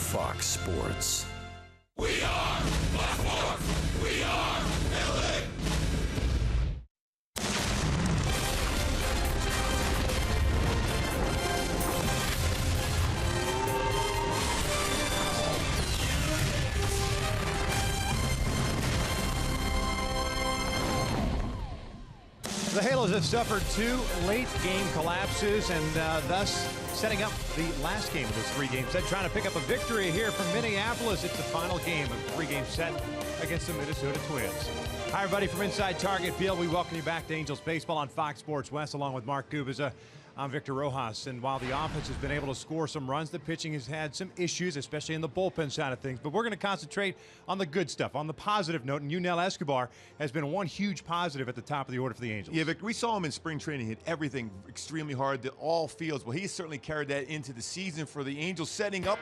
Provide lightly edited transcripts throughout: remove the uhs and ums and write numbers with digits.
Fox Sports. We are Baltimore. We are LA. The Halos have suffered 2 late game collapses and thus setting up the last game of this 3-game set, trying to pick up a victory here from Minneapolis. It's the final game of the 3-game set against the Minnesota Twins. Hi, everybody, from inside Target Field. We welcome you back to Angels Baseball on Fox Sports West, along with Mark Gubiza. I'm Victor Rojas, and while the offense has been able to score some runs, the pitching has had some issues, especially in the bullpen side of things. But we're going to concentrate on the good stuff, on the positive note, and Yunel Escobar has been one huge positive at the top of the order for the Angels. Yeah, Victor, we saw him in spring training hit everything extremely hard, all fields. Well, he's certainly carried that into the season for the Angels, setting up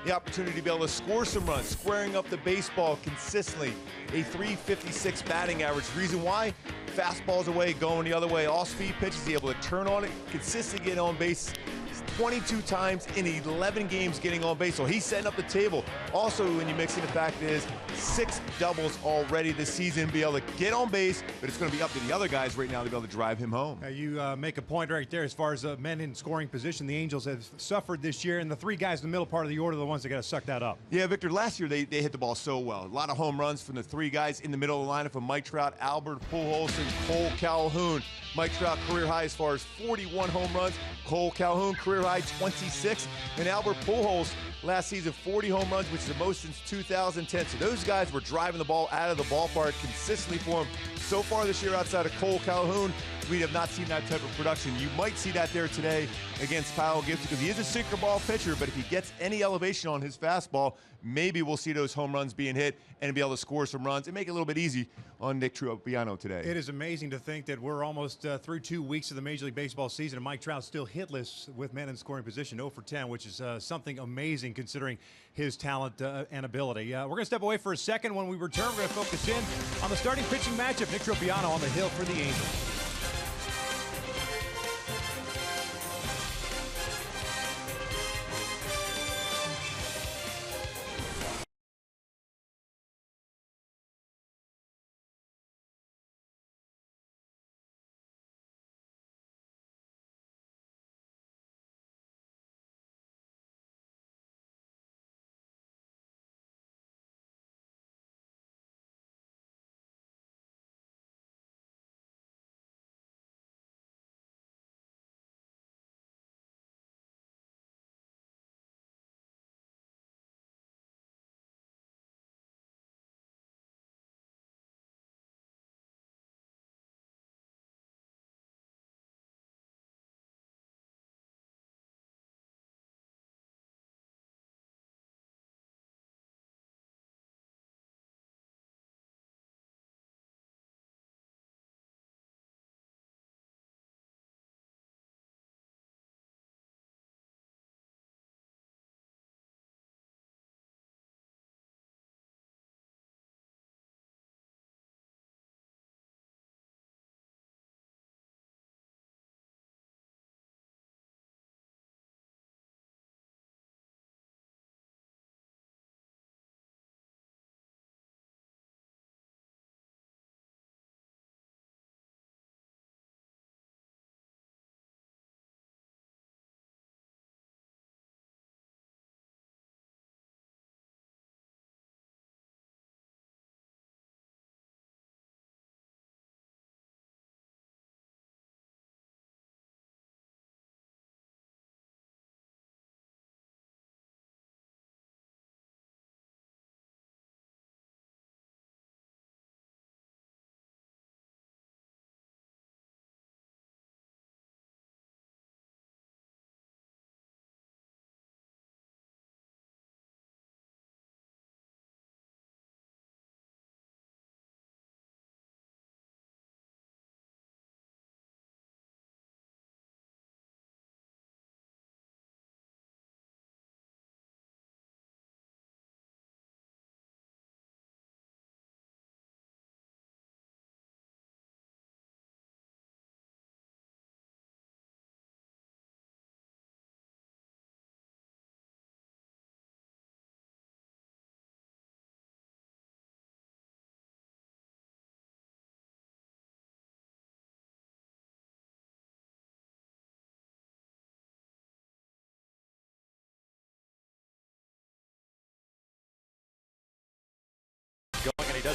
the opportunity to be able to score some runs, squaring up the baseball consistently. A .356 batting average. Reason why? Fastballs away, going the other way. All speed pitches, he's able to turn on it, consistently get on base 22 times in 11 games getting on base. So he's setting up the table. Also, when you mix in the fact is 6 doubles already this season, be able to get on base, but it's going to be up to the other guys right now to be able to drive him home. You make a point right there as far as men in scoring position. The Angels have suffered this year, and the 3 guys in the middle part of the order are the ones that got to suck that up. Yeah, Victor, last year they hit the ball so well. A lot of home runs from the 3 guys in the middle of the lineup from Mike Trout, Albert Pujols, and Cole Calhoun. Mike Trout career high as far as 41 home runs. Cole Calhoun career high 26. And Albert Pujols last season 40 home runs, which is the most since 2010. So those guys were driving the ball out of the ballpark consistently for him. So far this year, outside of Cole Calhoun, we have not seen that type of production. You might see that there today against Kyle Gibson because he is a sinker ball pitcher, but if he gets any elevation on his fastball, maybe we'll see those home runs being hit and be able to score some runs and make it a little bit easy on Nick Tropiano today. It is amazing to think that we're almost through 2 weeks of the Major League Baseball season, and Mike Trout still hitless with men in scoring position, 0 for 10, which is something amazing considering his talent and ability. We're going to step away for a second. When we return, we're going to focus in on the starting pitching matchup. Nick Tropiano on the hill for the Angels.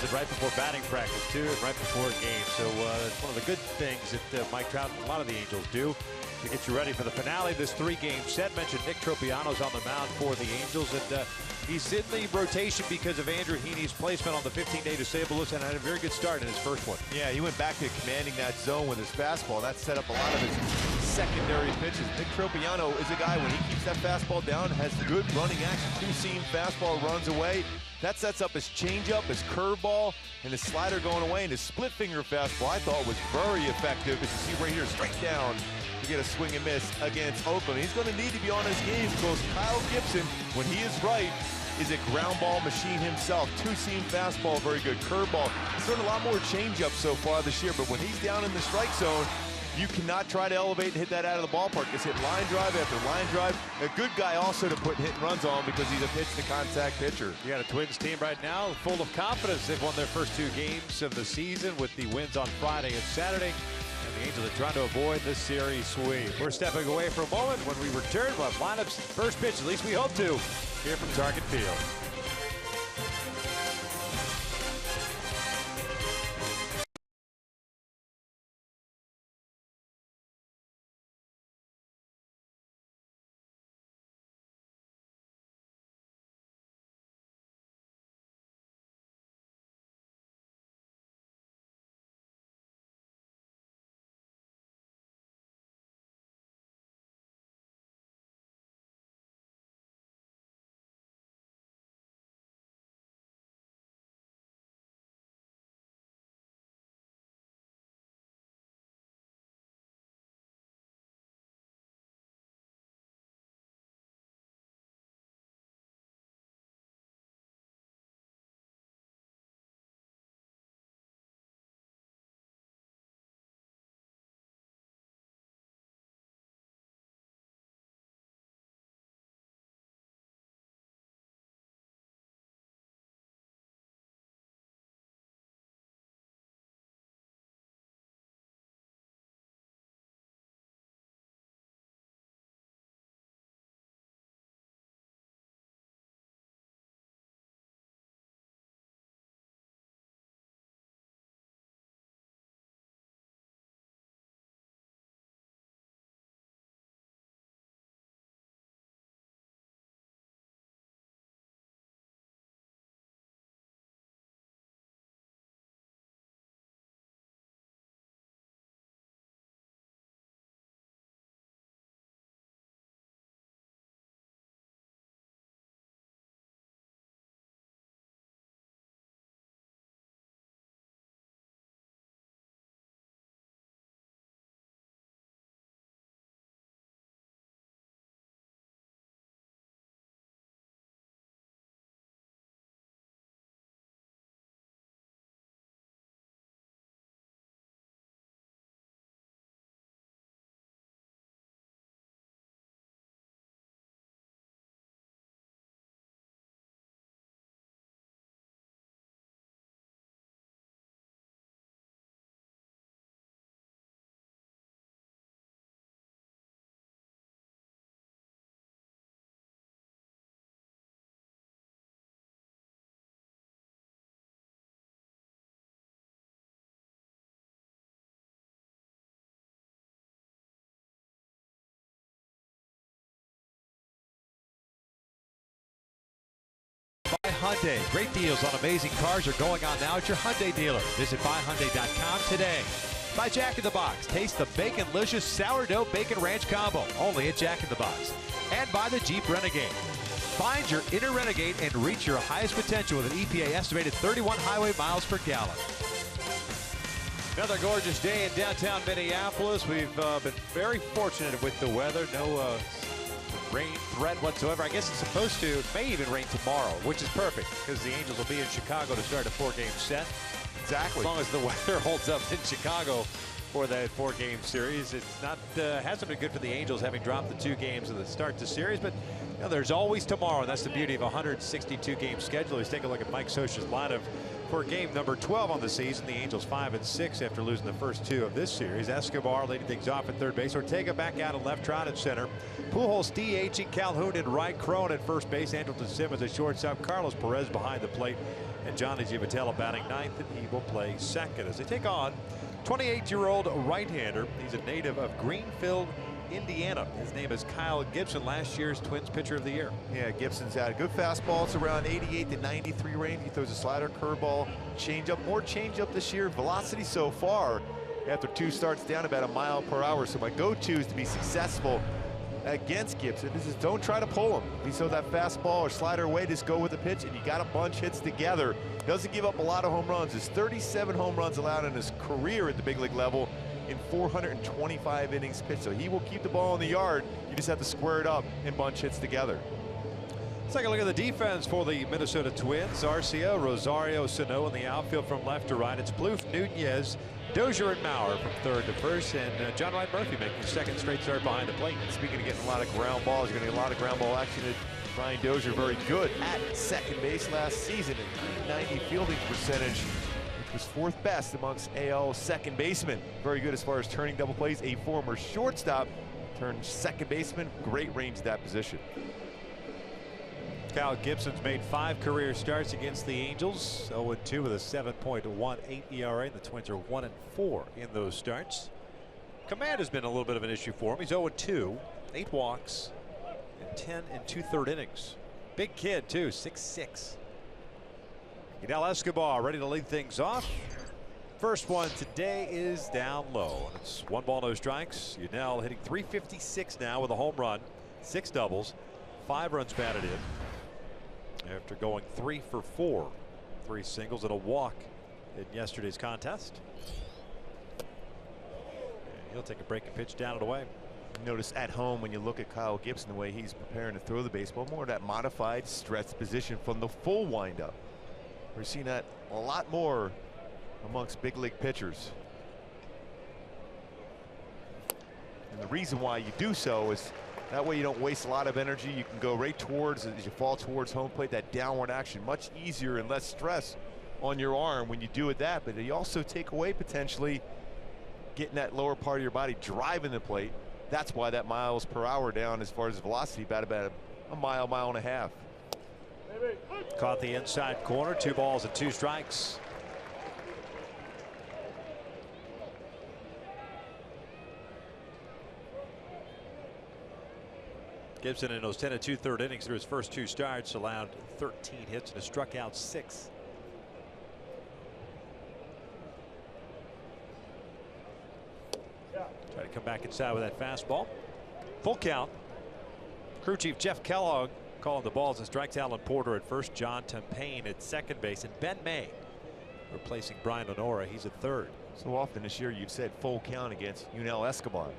it right before batting practice, too, and right before a game. So it's one of the good things that Mike Trout and a lot of the Angels do to get you ready for the finale of this three-game set. Mentioned Nick Tropiano's on the mound for the Angels, and he's in the rotation because of Andrew Heaney's placement on the 15-day disabled list, and had a very good start in his first one. Yeah, he went back to commanding that zone with his fastball. That set up a lot of his secondary pitches. Nick Tropiano is a guy, when he keeps that fastball down, has good running action. Two-seam fastball runs away. That sets up his changeup, his curveball, and his slider going away. And his split-finger fastball, I thought, was very effective. As you see right here, straight down to get a swing and miss against Oakland. He's going to need to be on his game because Kyle Gibson, when he is right, is a ground ball machine himself. Two-seam fastball, very good. Curveball. He's thrown a lot more changeup so far this year, but when he's down in the strike zone, you cannot try to elevate and hit that out of the ballpark. Just hit line drive after line drive. A good guy also to put hit and runs on because he's a pitch-to-contact pitcher. You got a Twins team right now full of confidence. They've won their first two games of the season with the wins on Friday and Saturday. And the Angels are trying to avoid this series sweep. We're stepping away for a moment. When we return, we'll have lineups first pitch, at least we hope to, here from Target Field. Buy Hyundai. Great deals on amazing cars are going on now at your Hyundai dealer. Visit buyhyundai.com today. By Jack in the Box. Taste the Baconlicious Sourdough Bacon Ranch Combo. Only at Jack in the Box. And by the Jeep Renegade. Find your inner Renegade and reach your highest potential with an EPA estimated 31 highway miles per gallon. Another gorgeous day in downtown Minneapolis. We've been very fortunate with the weather. No rain threat whatsoever. I guess it's supposed to. It may even rain tomorrow, which is perfect because the Angels will be in Chicago to start a 4-game set. Exactly. As long as the weather holds up in Chicago, for that 4-game series. It's not hasn't been good for the Angels, having dropped the 2 games at the start of the series, but you know, there's always tomorrow, and that's the beauty of a 162-game schedule. Let's take a look at Mike Scioscia's lineup for game number 12 on the season. The Angels 5-6 after losing the first 2 of this series. Escobar leading things off at third base. Ortega back out at left, Trout at center. Pujols DHing, Calhoun in right, Cron at first base, Andrelton Simmons at shortstop, Carlos Perez behind the plate, and Johnny Giavitello batting ninth, and he will play second as they take on 28-year-old right-hander. He's a native of Greenfield, Indiana. His name is Kyle Gibson, last year's Twins Pitcher of the Year. Yeah, Gibson's had a good fastball. It's around 88 to 93 range. He throws a slider, curveball, changeup. More changeup this year. Velocity so far, after 2 starts, down about a mile per hour. So my go-to is to be successful against Gibson. This is don't try to pull him. If he throws that fastball or slider away, just go with the pitch, and you got a bunch hits together. Doesn't give up a lot of home runs. There's 37 home runs allowed in his career at the big league level in 425 innings pitched. So he will keep the ball in the yard. You just have to square it up and bunch hits together. Let's take a look at the defense for the Minnesota Twins. Arcia, Rosario, Sano in the outfield from left to right. It's Plouffe, Nunez, Dozier, and Maurer from third to first, and John Wright Murphy making his second straight start behind the plate. Speaking of getting a lot of ground balls, you're going to get a lot of ground ball action. Brian Dozier very good at second base last season at 990 fielding percentage, which was 4th best amongst AL second basemen. Very good as far as turning double plays. A former shortstop turned second baseman. Great range at that position. Kyle Gibson's made 5 career starts against the Angels. 0-2 with a 7.18 ERA. The Twins are 1-4 in those starts. Command has been a little bit of an issue for him. He's 0-2, 8 walks, and 10 2/3 innings. Big kid too, 6'6". Yunel Escobar ready to lead things off. First one today is down low. It's 1 ball, no strikes. Yunel hitting .356 now with a home run, 6 doubles, 5 runs batted in. After going 3 for 4, 3 singles and a walk in yesterday's contest. And he'll take a breaking pitch down and away. Notice at home when you look at Kyle Gibson, the way he's preparing to throw the baseball, more of that modified stretch position from the full windup. We're seeing that a lot more amongst big league pitchers. And the reason why you do so is that way you don't waste a lot of energy. You can go right towards, as you fall towards home plate, that downward action. Much easier and less stress on your arm when you do it that. But you also take away potentially getting that lower part of your body driving the plate. That's why that miles per hour down as far as velocity, about a mile, mile and a half. Caught the inside corner, 2 balls and 2 strikes. Gibson in those 10 2/3 innings through his first 2 starts allowed 13 hits and has struck out 6. Try to come back inside with that fastball. Full count. Crew chief Jeff Kellogg calling the balls and strikes. Alan Porter at first, John Tempane at second base, and Ben May replacing Brian Honora. He's at third. So often this year you've said full count against Yunel Escobar.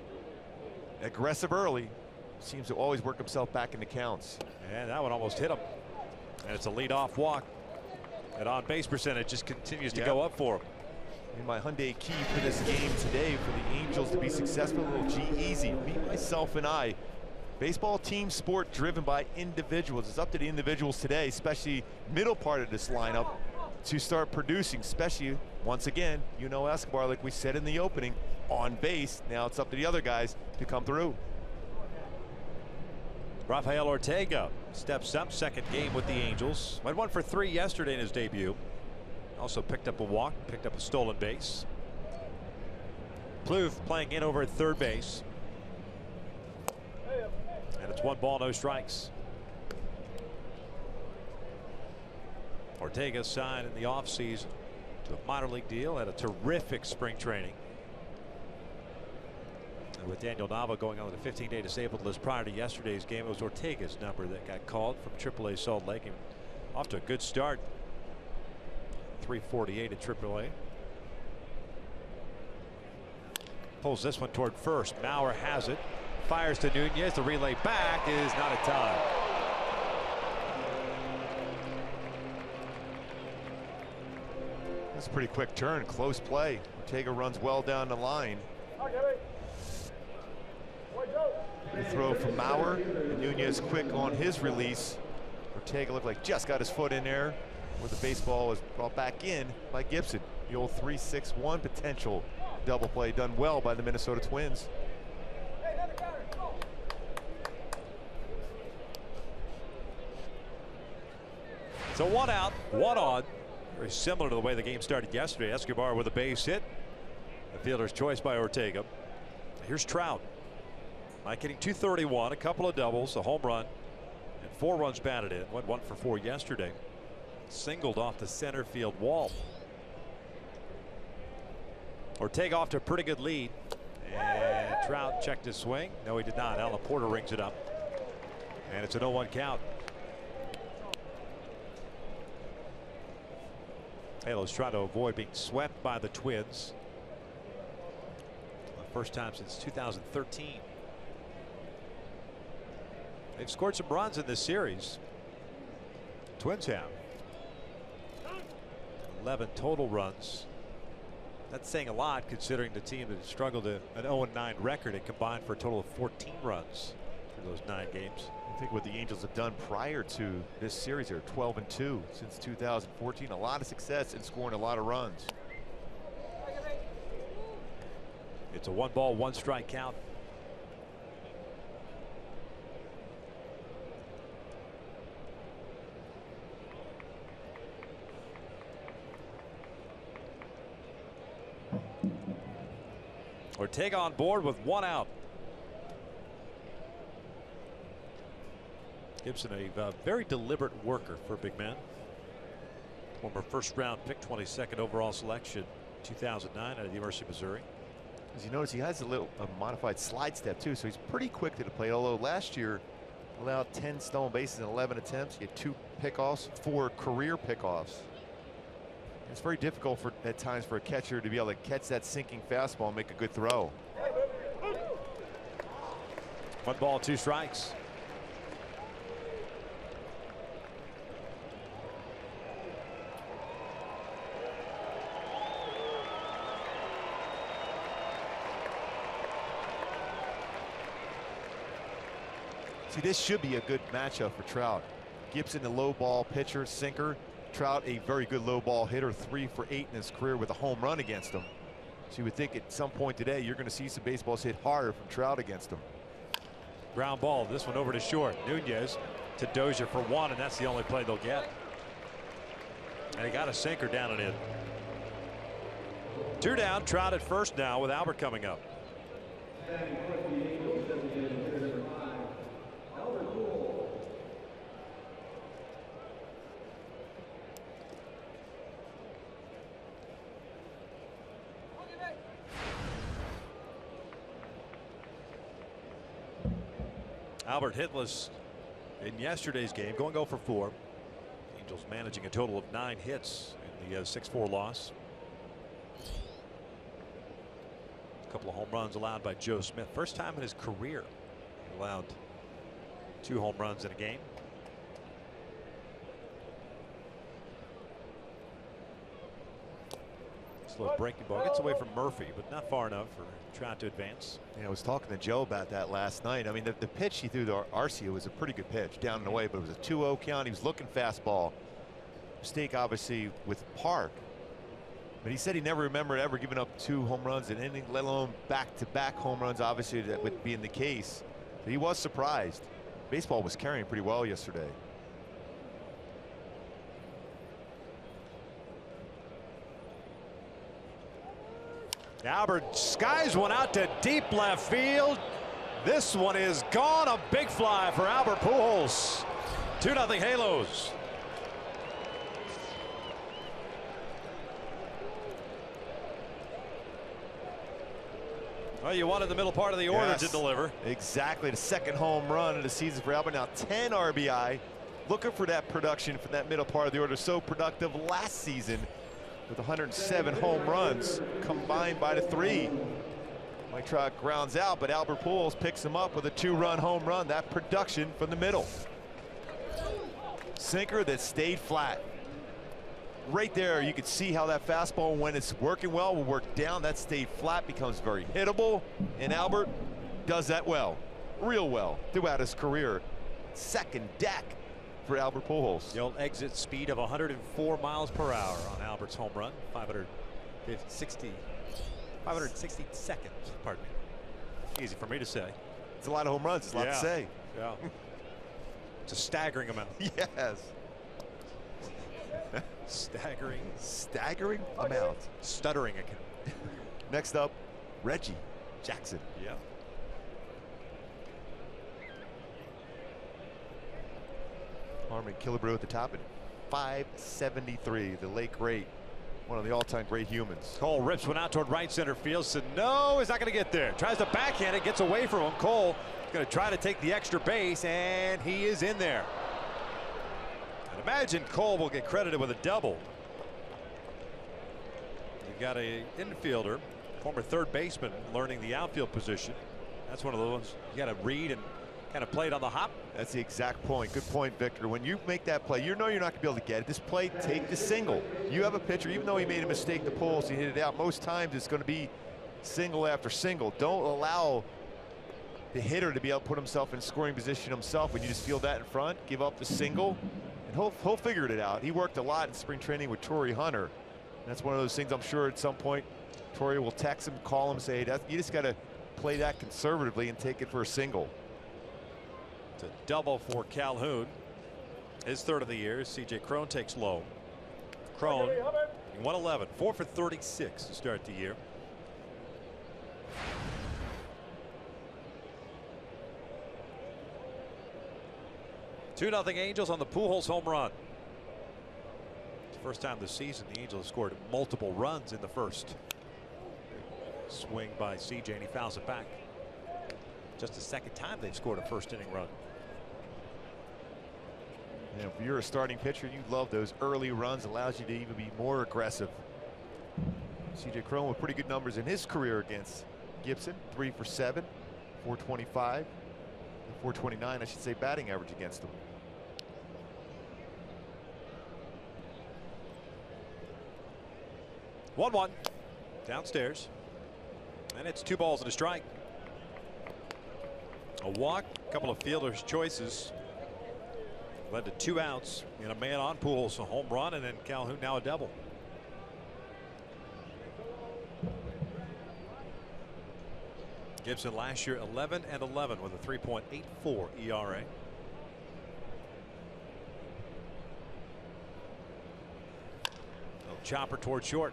Aggressive early. Seems to always work himself back into counts. And that one almost hit him. And it's a leadoff walk. And on base percentage just continues to go up for him. In my Hyundai key for this game today for the Angels to be successful, a little G-Easy. Me, myself, and I. Baseball team sport driven by individuals. It's up to the individuals today, especially middle part of this lineup, to start producing, especially, once again, Yunel Escobar, like we said in the opening, on base. Now it's up to the other guys to come through. Rafael Ortega steps up, second game with the Angels. Went 1 for 3 yesterday in his debut. Also picked up a walk, picked up a stolen base. Plouffe playing in over at third base. And it's 1 ball, no strikes. Ortega signed in the offseason to a minor league deal, had a terrific spring training. And with Daniel Nava going on with a 15-day disabled list prior to yesterday's game, it was Ortega's number that got called from AAA Salt Lake. And off to a good start. 348 at AAA. Pulls this one toward first. Maurer has it. Fires to Nunez. The relay back is not a tie. That's a pretty quick turn. Close play. Ortega runs well down the line. The throw from Mauer. And Nunez quick on his release. Ortega looked like just got his foot in there, where the baseball was brought back in by Gibson. The old 3-6-1 potential double play done well by the Minnesota Twins. So 1 out, 1 on. Very similar to the way the game started yesterday. Escobar with a base hit. The fielder's choice by Ortega. Here's Trout. Mike hitting .231, a couple of doubles, a home run, and 4 runs batted in. Went 1 for 4 yesterday. Singled off the center field wall. Ortega off to a pretty good lead. And Trout checked his swing. No, he did not. Alan Porter rings it up. And it's an 0-1 count. Halos trying to avoid being swept by the Twins. The first time since 2013. They've scored some runs in this series. Twins have 11 total runs. That's saying a lot considering the team that struggled an 0-9 record and combined for a total of 14 runs through those 9 games. I think what the Angels have done prior to this series, they're 12-2 since 2014. A lot of success in scoring a lot of runs. It's a 1-ball, 1-strike count. Ortega on board with 1 out. Gibson, a very deliberate worker for a big man. Former first-round pick, 22nd overall selection, 2009 out of the University of Missouri. As you notice, he has a modified slide step too, so he's pretty quick to the plate. Although last year allowed 10 stolen bases in 11 attempts. He had 2 pickoffs, 4 career pickoffs. It's very difficult at times for a catcher to be able to catch that sinking fastball and make a good throw. 1 ball, 2 strikes. See, this should be a good matchup for Trout. Gibson, the low ball pitcher, sinker. Trout, a very good low ball hitter, 3 for 8 in his career with a home run against him. So you would think at some point today you're going to see some baseballs hit harder from Trout against him. Ground ball, this one over to short. Nunez to Dozier for 1, and that's the only play they'll get. And he got a sinker down and in. 2 down, Trout at first now with Albert coming up. Albert hitless in yesterday's game, going 0 for 4. Angels managing a total of 9 hits in the 6-4 loss. A couple of home runs allowed by Joe Smith. First time in his career he allowed 2 home runs in a game. Slow breaking ball, gets away from Murphy, but not far enough for Trout to advance. Yeah, I was talking to Joe about that last night. I mean, the pitch he threw to Arcia was a pretty good pitch, down and away, but it was a 2-0 count. He was looking fastball. Mistake, obviously, with Park. But he said he never remembered ever giving up 2 home runs in an inning, let alone back-to-back home runs. Obviously, that would be in the case. But he was surprised. Baseball was carrying pretty well yesterday. Albert skies one out to deep left field. This one is gone. A big fly for Albert Pujols. 2-0 Halos. Well, you wanted the middle part of the order to deliver. Exactly. The 2nd home run of the season for Albert. Now 10 RBI. Looking for that production from that middle part of the order. So productive last season with 107 home runs combined by the 3. Mike Trout grounds out, but Albert Pujols picks him up with a 2-run home run. That production from the middle. Sinker that stayed flat. right there, you could see how that fastball, when it's working well, will work down. That stayed flat, becomes very hittable. And Albert does that well, real well, throughout his career. Second deck for Albert Pujols. The old exit speed of 104 miles per hour on Albert's home run. 560 seconds, pardon me. Easy for me to say. It's a lot of home runs. It's a lot to say. Yeah. It's a staggering amount. Yes. Staggering amount. Stuttering again. Next up, Reggie Jackson. Yeah. Harmon Killebrew at the top at 573, the late great, one of the all-time great humans. Cole rips one out toward right center field. So no, he's not going to get there. Tries to backhand it, gets away from him. Cole going to try to take the extra base, and he is in there. And imagine Cole will get credited with a double. You've got a infielder, former third baseman, learning the outfield position. That's one of the ones you got to read and kind of play it on the hop. That's the exact point. Good point, Victor. When you make that play, you know you're not going to be able to get it. This play, take the single. You have a pitcher, even though he made a mistake to pull, so he hit it out. Most times it's going to be single after single. Don't allow the hitter to be able to put himself in scoring position himself. When you just feel that in front, give up the single, and he'll figure it out. He worked a lot in spring training with Torrey Hunter. And that's one of those things I'm sure at some point Torrey will text him, call him, say, you just got to play that conservatively and take it for a single. It's a double for Calhoun. His third of the year. C.J. Cron takes low. Cron in 111, 4 for 36 to start the year. Two nothing Angels on the Pujols home run. It's the first time this season the Angels scored multiple runs in the first. Swing by C.J. and he fouls it back. Just the second time they've scored a first inning run. And if you're a starting pitcher, you love those early runs. Allows you to even be more aggressive. C.J. Cron with pretty good numbers in his career against Gibson. 3 for 7, 425, 429, I should say, batting average against him. One downstairs, and it's 2 balls and a strike. A walk, a couple of fielders' choices led to 2 outs and a man on Pujols, a home run, and then Calhoun now a double. Gibson last year 11-11 with a 3.84 ERA. Chopper toward short.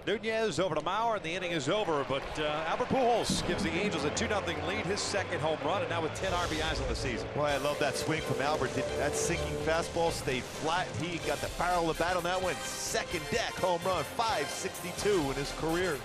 Nunez over to Mauer, and the inning is over. But Albert Pujols gives the Angels a 2-0 lead, his second home run, and now with 10 RBIs on the season. Boy, I love that swing from Albert. That sinking fastball stayed flat. He got the barrel of the bat on that one. Second deck home run, 562 in his career.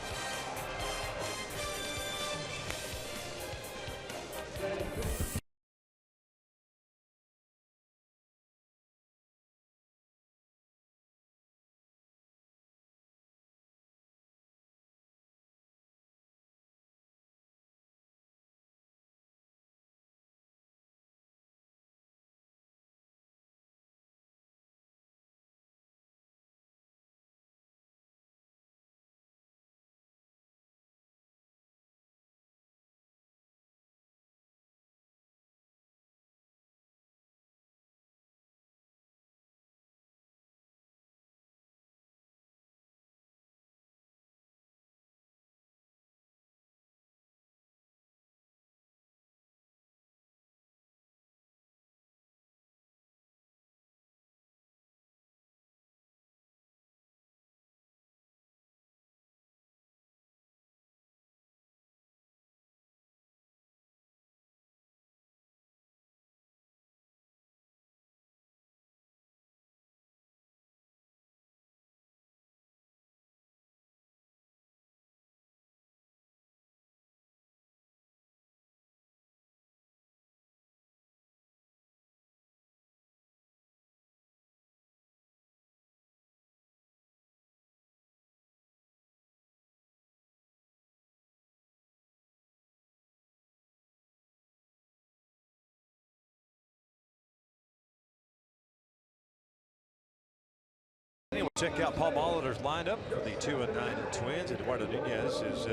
We'll check out Paul Molitor's lineup for the 2-9 Twins. Eduardo Nunez has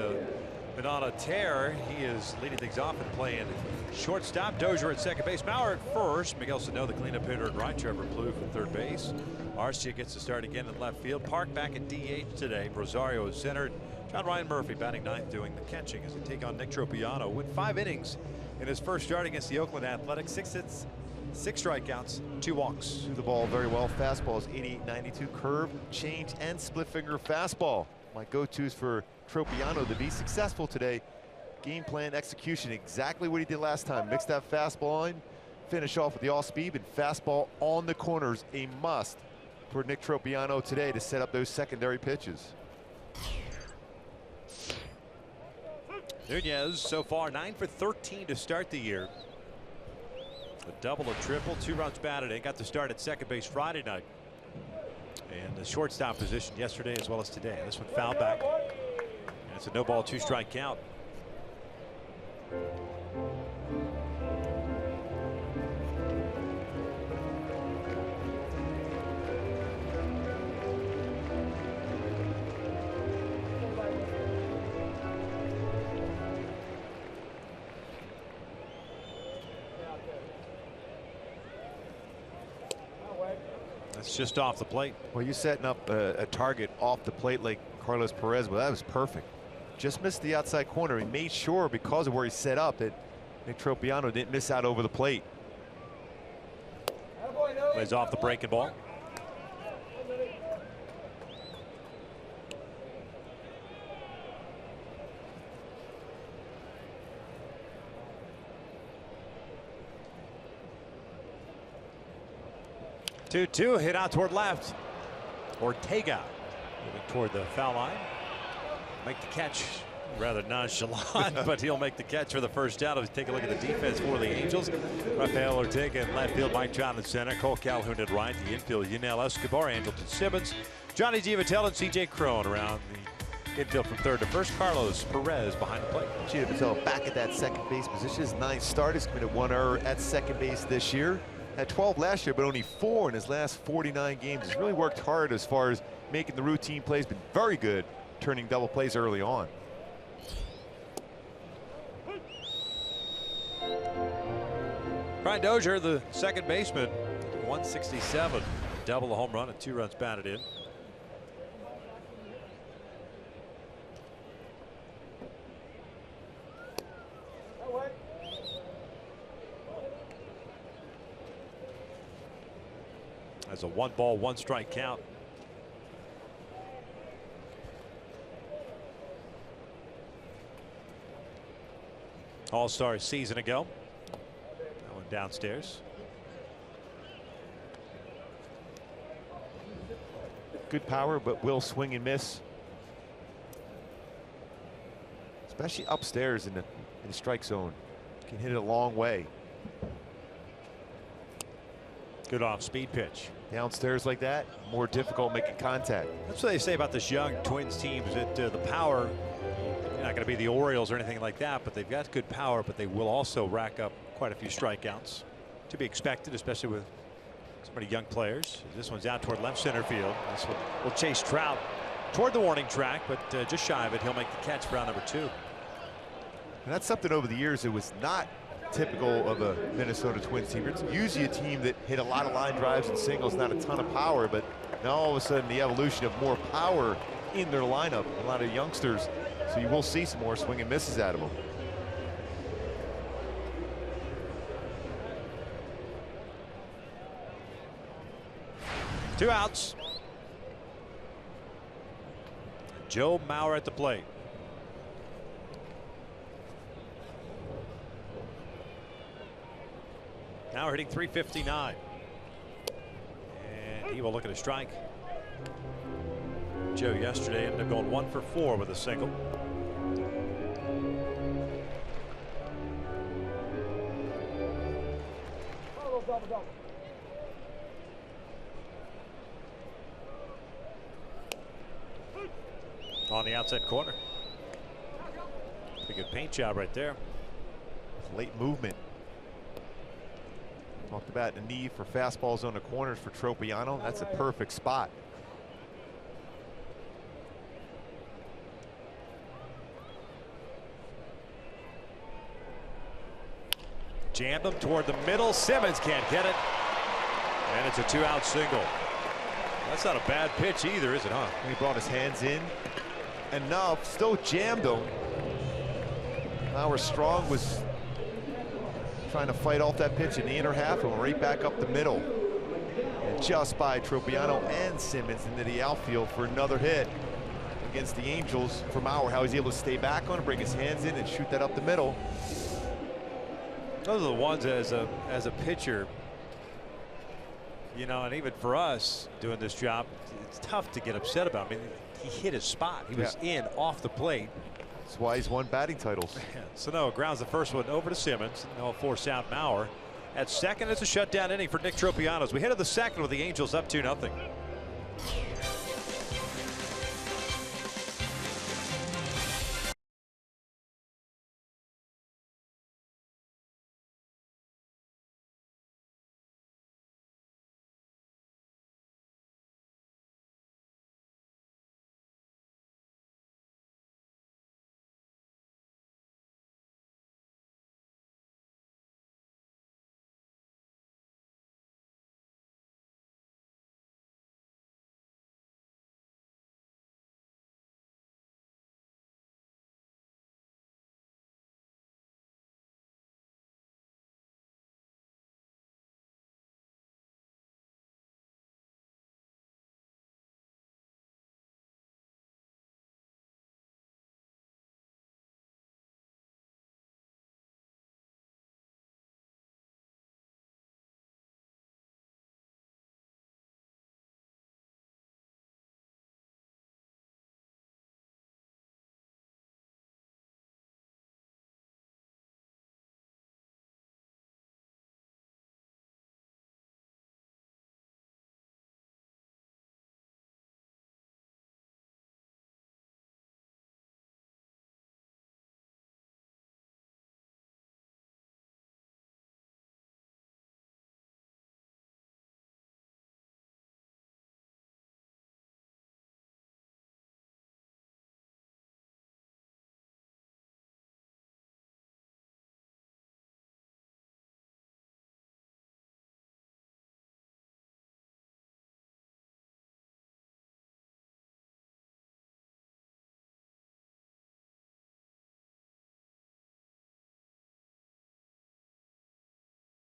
been on a tear. He is leading things off and playing shortstop. Dozier at second base. Mauer at first. Miguel Sano, the cleanup hitter, at right. Trevor Plouffe at third base. Arcia gets to start again in left field. Park back at DH today. Rosario is centered. John Ryan Murphy batting ninth, doing the catching as they take on Nick Tropiano. Went 5 innings in his first start against the Oakland Athletics. 6 hits, 6 strikeouts, 2 walks. Threw the ball very well. Fastball is 88-92. Curve, change, and split finger fastball. My go-tos for Tropiano to be successful today. Game plan execution, exactly what he did last time. Mix that fastball in, finish off with the all-speed, and fastball on the corners, a must for Nick Tropiano today to set up those secondary pitches. Nunez so far 9 for 13 to start the year. A double, a triple, 2 runs batted in. Got to start at second base Friday night. And the shortstop position yesterday as well as today. This one fouled back. And it's a no ball, 2 strike count. It's just off the plate. Well, you're setting up a target off the plate like Carlos Perez, but that was perfect. Just missed the outside corner. He made sure, because of where he set up, that Nick Tropiano didn't miss out over the plate. Plays off the breaking ball. Two hit out toward left. Ortega moving toward the foul line. Make the catch, rather nonchalant, but he'll make the catch for the first out. Let's take a look at the defense for the Angels. Rafael Ortega in left field, Mike Trout in center, Cole Calhoun at right. The infield, Yunel Escobar, Andrelton Simmons, Johnny Giavitello, and C.J. Cron around the infield from third to first. Carlos Perez behind the plate. Giavitello back at that second base position. His 9th start. He's committed 1 error at second base this year. Had 12 last year, but only 4 in his last 49 games. He's really worked hard as far as making the routine plays. Been very good turning double plays early on. Brian Dozier, the second baseman, 167. Double, a home run, and 2 runs batted in. That's a 1 ball, 1 strike count. All-Star season ago. That one downstairs. Good power, but will swing and miss. Especially upstairs in the strike zone. Can hit it a long way. Good off-speed pitch. Downstairs like that, more difficult making contact. That's what they say about this young Twins team, is that the power, you're not going to be the Orioles or anything like that, but they've got good power, but they will also rack up quite a few strikeouts. To be expected, especially with so many young players. This one's out toward left center field. This one will chase Trout toward the warning track, but just shy of it. He'll make the catch for out number 2. And that's something over the years that was not typical of a Minnesota Twins team. It's usually a team that hit a lot of line drives and singles, not a ton of power, but now all of a sudden the evolution of more power in their lineup. A lot of youngsters, so you will see some more swing and misses out of them. Two outs. Joe Mauer at the plate. Now hitting .359. And he will look at a strike. Joe yesterday ended up going 1 for 4 with a single. On the outside corner. Pretty good paint job right there. Late movement. Talked about the need for fastballs on the corners for Tropiano. That's a perfect spot. Jammed him toward the middle. Simmons can't get it. And it's a 2-out single. That's not a bad pitch either, is it, huh? He brought his hands in enough, still jammed him. Now Strong was trying to fight off that pitch in the inner half and went right back up the middle. And just by Tropiano and Simmons into the outfield for another hit against the Angels from Auer. How he's able to stay back on it, bring his hands in and shoot that up the middle. Those are the ones as a pitcher, you know, and even for us doing this job, it's tough to get upset about. I mean, he hit his spot. He was in off the plate. That's why he's won batting titles. So no, grounds the first one over to Simmons. No, force out Mauer. At second, it's a shutdown inning for Nick Tropiano. We head to the second with the Angels up 2-0.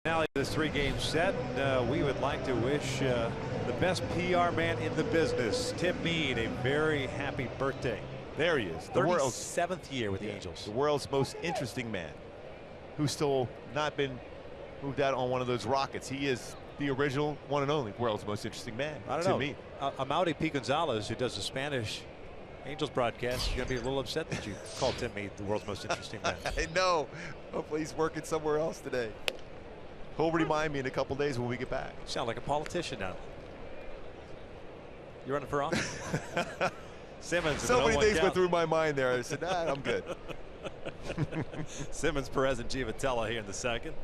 Finale of this 3-game set, and we would like to wish the best PR man in the business, Tim Mead, a very happy birthday. There he is. The world's 7th year with the Angels. The world's most interesting man, who's still not been moved out on one of those rockets. He is the original, one and only world's most interesting man. I don't know. Tim Mead. Amaury P. Gonzalez, who does the Spanish Angels broadcast, is going to be a little upset that you called Tim Mead the world's most interesting man. I know. Hopefully he's working somewhere else today. He'll remind me in a couple days when we get back. You sound like a politician now. You running for office? Simmons. So many things went through my mind there. I said, nah, I'm good. Simmons, Perez, and Giavotella here in the second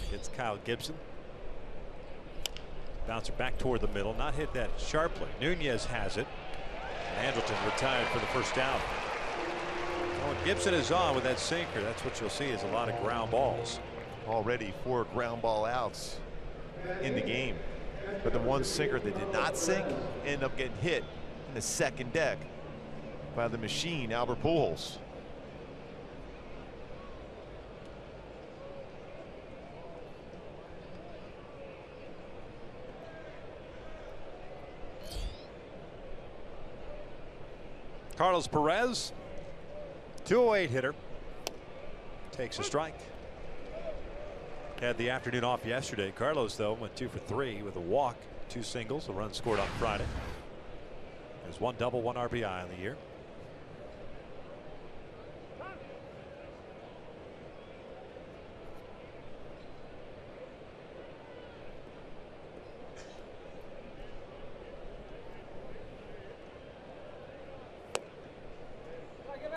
against Kyle Gibson. Bouncer back toward the middle, not hit that sharply. Nunez has it. And Andrelton retired for the first out. When Gibson is on with that sinker, that's what you'll see is a lot of ground balls. Already 4 ground ball outs in the game. But the one sinker that did not sink ended up getting hit in the second deck by the machine, Albert Pujols. Carlos Perez, 208 hitter, takes a strike. Had the afternoon off yesterday. Carlos, though, went 2 for 3 with a walk, 2 singles, a run scored on Friday. There's 1 double, 1 RBI on the year.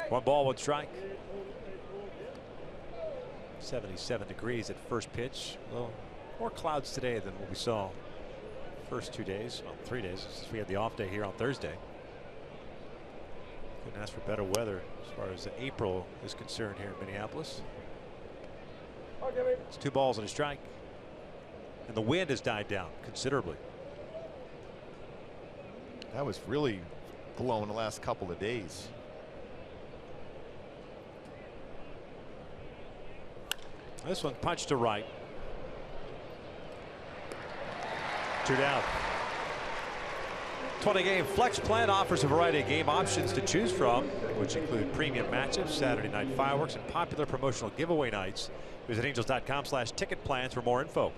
One ball, 1 strike. 77 degrees at first pitch. A little more clouds today than what we saw first 2 days, well, 3 days, since we had the off day here on Thursday. Couldn't ask for better weather as far as April is concerned here in Minneapolis. It's 2 balls and a strike. And the wind has died down considerably. That was really blowing the last couple of days. This one punched to right. 2 down. 20-game flex plan offers a variety of game options to choose from, which include premium matchups, Saturday night fireworks, and popular promotional giveaway nights. Visit angels.com/ticket plans for more info.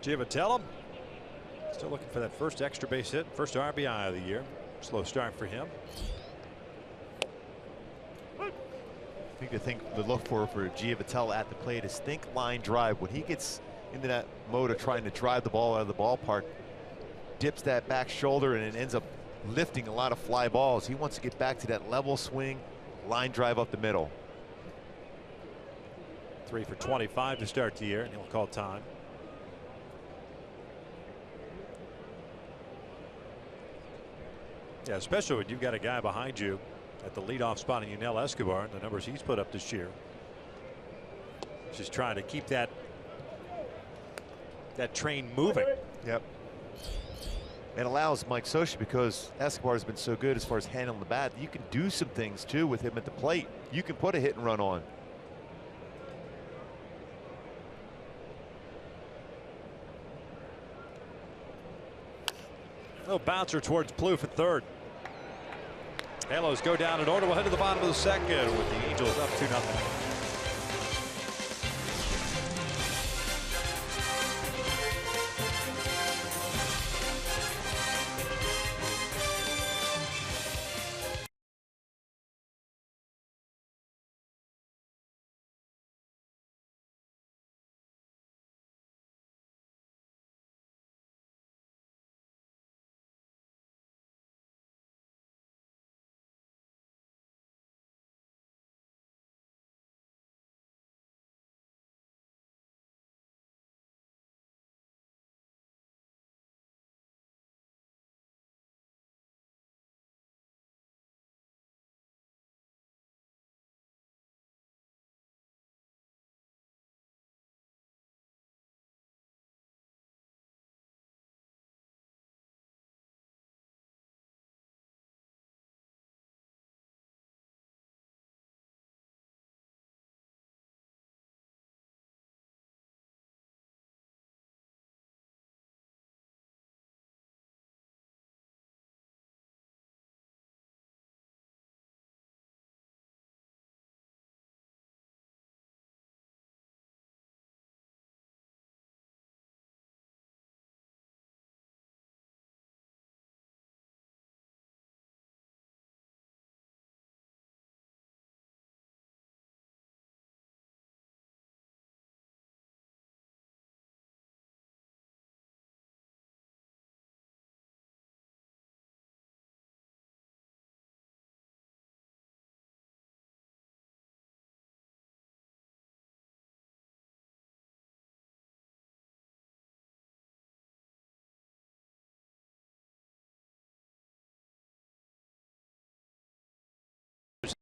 Giavatello still looking for that first extra base hit, first RBI of the year. Slow start for him. I think the thing to look for Giavatello at the plate is think line drive. When he gets into that mode of trying to drive the ball out of the ballpark, dips that back shoulder and it ends up lifting a lot of fly balls. He wants to get back to that level swing, line drive up the middle. 3 for 25 to start the year, and he'll call time. Yeah, especially when you've got a guy behind you at the leadoff spot in Yunel Escobar and the numbers he's put up this year. Just trying to keep that train moving. Yep. It allows Mike Scioscia, because Escobar has been so good as far as handling the bat, you can do some things too with him at the plate. You can put a hit and run on. Little bouncer towards Plouffe at third. Halos go down in order. We'll head to the bottom of the second with the Angels up 2-0.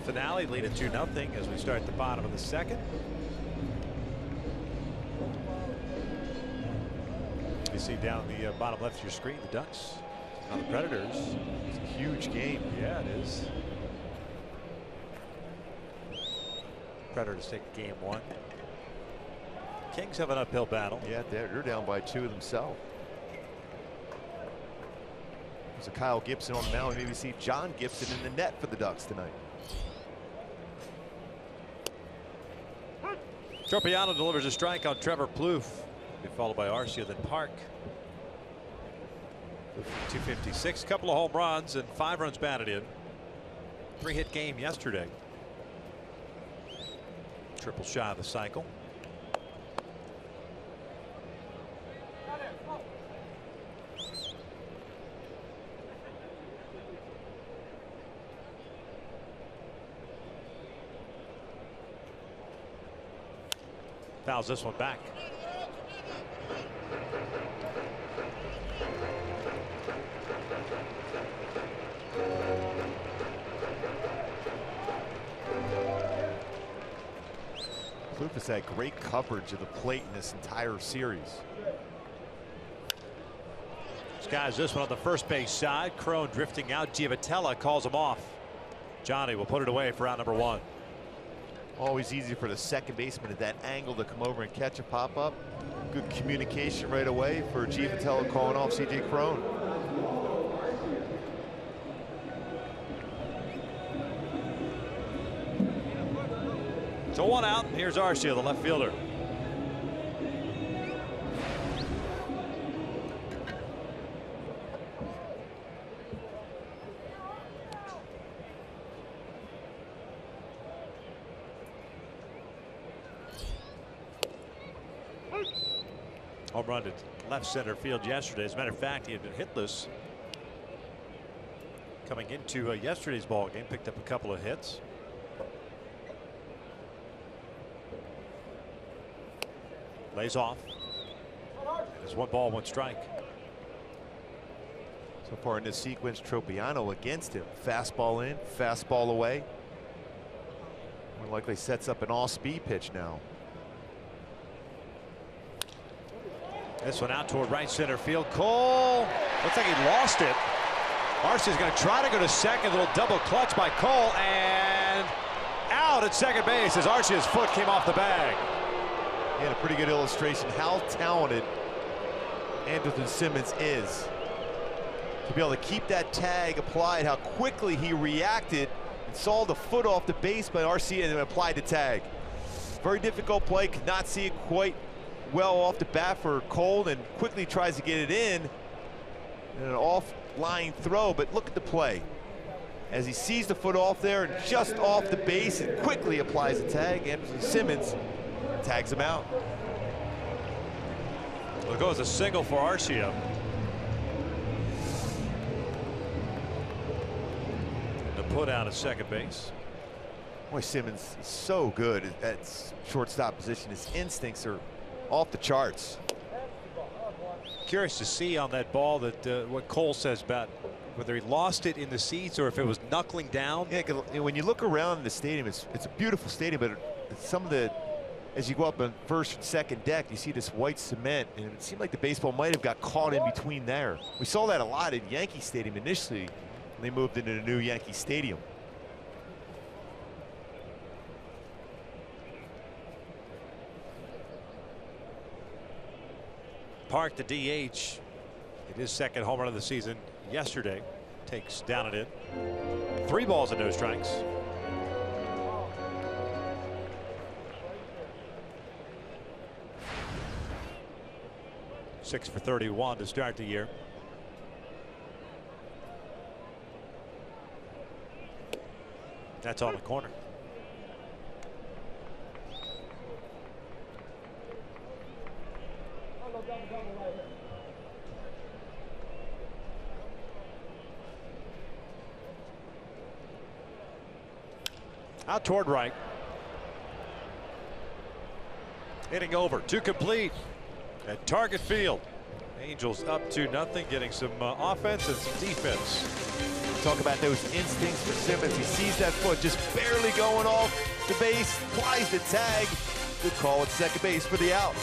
Finale, lead at 2-0 as we start the bottom of the second. You see down the bottom left of your screen the Ducks on the Predators. It's a huge game. Yeah, it is. Predators take game 1. Kings have an uphill battle. Yeah, they're down by 2 themselves. There's a Kyle Gibson on the mound. Maybe see John Gibson in the net for the Ducks tonight. Tropiano delivers a strike on Trevor Plouffe, followed by Arcia, then Park. 256, couple of home runs and 5 runs batted in. 3-hit game yesterday. Triple shy of the cycle. Fouls this one back. Lufus had great coverage of the plate in this entire series. Skies this one on the first base side. Crone drifting out. Giavotella calls him off. Johnny will put it away for out number 1. Always easy for the second baseman at that angle to come over and catch a pop-up. Good communication right away for Giavotella calling off C.J. Crone. So 1 out. Here's Arcia, the left fielder. Home run to left center field yesterday. As a matter of fact, he had been hitless coming into yesterday's ball game. Picked up a couple of hits. Lays off. And it's 1 ball, 1 strike. So far in this sequence, Tropiano against him. Fastball in, fastball away. More likely sets up an all-speed pitch now. This one out toward right center field. Cole looks like he lost it. Arcia's going to try to go to second. A little double clutch by Cole, and out at second base as Arcia's foot came off the bag. He had a pretty good illustration how talented Andrelton Simmons is. To be able to keep that tag applied, how quickly he reacted and saw the foot off the base by Arcia and then applied the tag. Very difficult play, could not see it quite well off the bat for Cole, and quickly tries to get it in. And an off-line throw, but look at the play. As he sees the foot off there and just off the base and quickly applies the tag, Andrelton Simmons tags him out. Well, it goes a single for Arcia. The put out at second base. Boy, Simmons is so good at shortstop position. His instincts are off the charts. Curious to see on that ball that what Cole says about whether he lost it in the seats or if it was knuckling down. Yeah, when you look around the stadium, it's a beautiful stadium, but some of the, as you go up on first and second deck, you see this white cement, and it seemed like the baseball might have got caught in between there. We saw that a lot in Yankee Stadium initially when they moved into the new Yankee Stadium. Park, the DH, it is second home run of the season yesterday. Takes down and in. 3 balls and no strikes. Six for 31 to start the year. That's on the corner. Out toward right. Hitting over, 2 complete at target field. Angels up 2-0, getting some offense and some defense. Talk about those instincts for Simmons. He sees that foot just barely going off the base, applies the tag. Good call at second base for the out.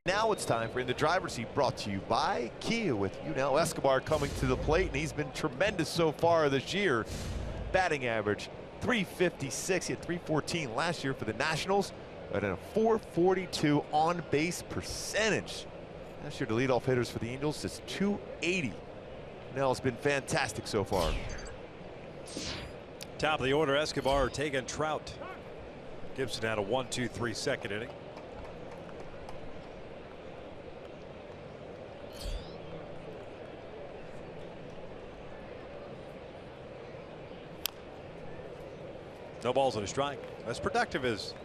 Now it's time for In the Driver's Seat, brought to you by Kia, with Yunel Escobar coming to the plate, and he's been tremendous so far this year. Batting average .356, he had .314 last year for the Nationals, but a .442 on-base percentage. Last year, the leadoff hitters for the Angels is .280. Yunel's been fantastic so far. Top of the order, Escobar taking Trout. Gibson had a 1-2-3 second inning. No balls and a strike. As productive as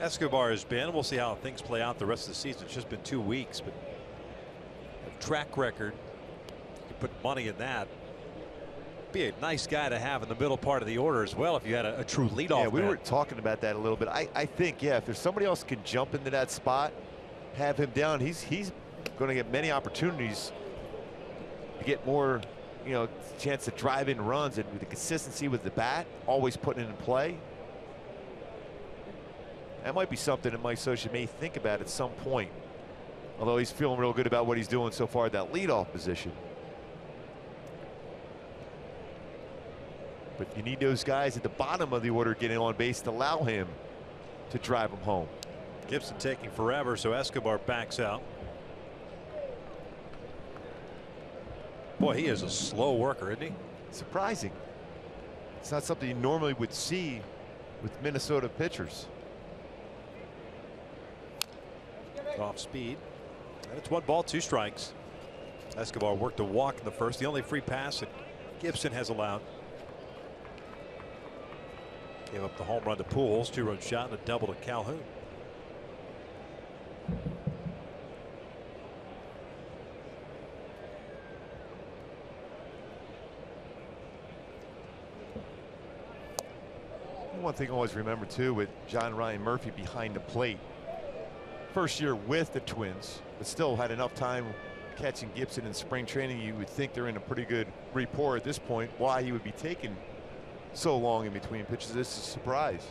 Escobar has been, we'll see how things play out the rest of the season. It's just been 2 weeks, but a track record, you can put money in that. Be a nice guy to have in the middle part of the order as well if you had a true leadoff. Yeah, we were talking about that a little bit. I think, yeah, if there's somebody else who can jump into that spot, have him down, he's going to get many opportunities to get more, you know, chance to drive in runs, and with the consistency with the bat, always putting it in play. That might be something that Mike Scioscia may think about at some point. Although he's feeling real good about what he's doing so far at that leadoff position. But you need those guys at the bottom of the order getting on base to allow him to drive him home. Gibson taking forever, so Escobar backs out. Boy, he is a slow worker, isn't he? Surprising. It's not something you normally would see with Minnesota pitchers. Off speed. And it's 1 ball, 2 strikes. Escobar worked a walk in the first, the only free pass that Gibson has allowed. Gave up the home run to Pujols, 2-run shot, and a double to Calhoun. One thing I always remember too, with John Ryan Murphy behind the plate, first year with the Twins, but still had enough time catching Gibson in spring training. You would think they're in a pretty good rapport at this point. Why he would be taking so long in between pitches, this is a surprise.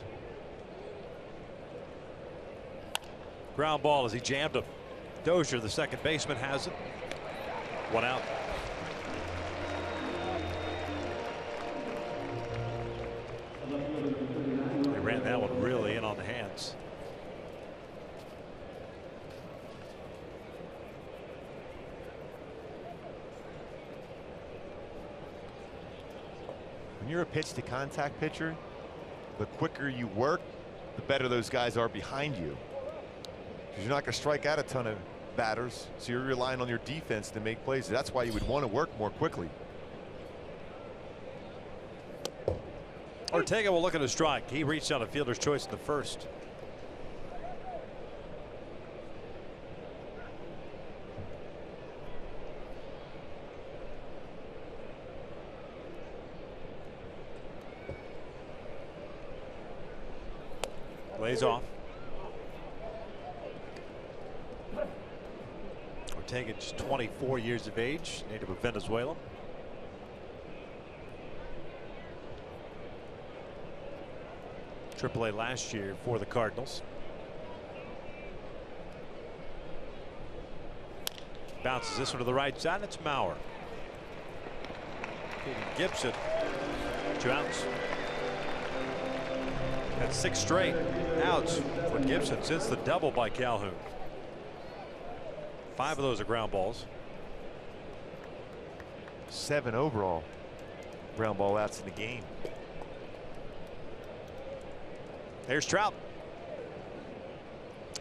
Ground ball as he jammed him. Dozier, the second baseman, has it. 1 out. They ran that one really in on the hands. When you're a pitch to contact pitcher, the quicker you work, the better those guys are behind you. Because you're not going to strike out a ton of batters, so you're relying on your defense to make plays. That's why you would want to work more quickly. Ortega will look at a strike. He reached out a fielder's choice in the first. Lays off. Ortega, just 24 years of age, native of Venezuela. AAA last year for the Cardinals. Bounces this one to the right side. It's Mauer. Feeding Gibson. 2 outs. That's 6 straight outs for Gibson since the double by Calhoun. 5 of those are ground balls. 7 overall ground ball outs in the game. Here's Trout.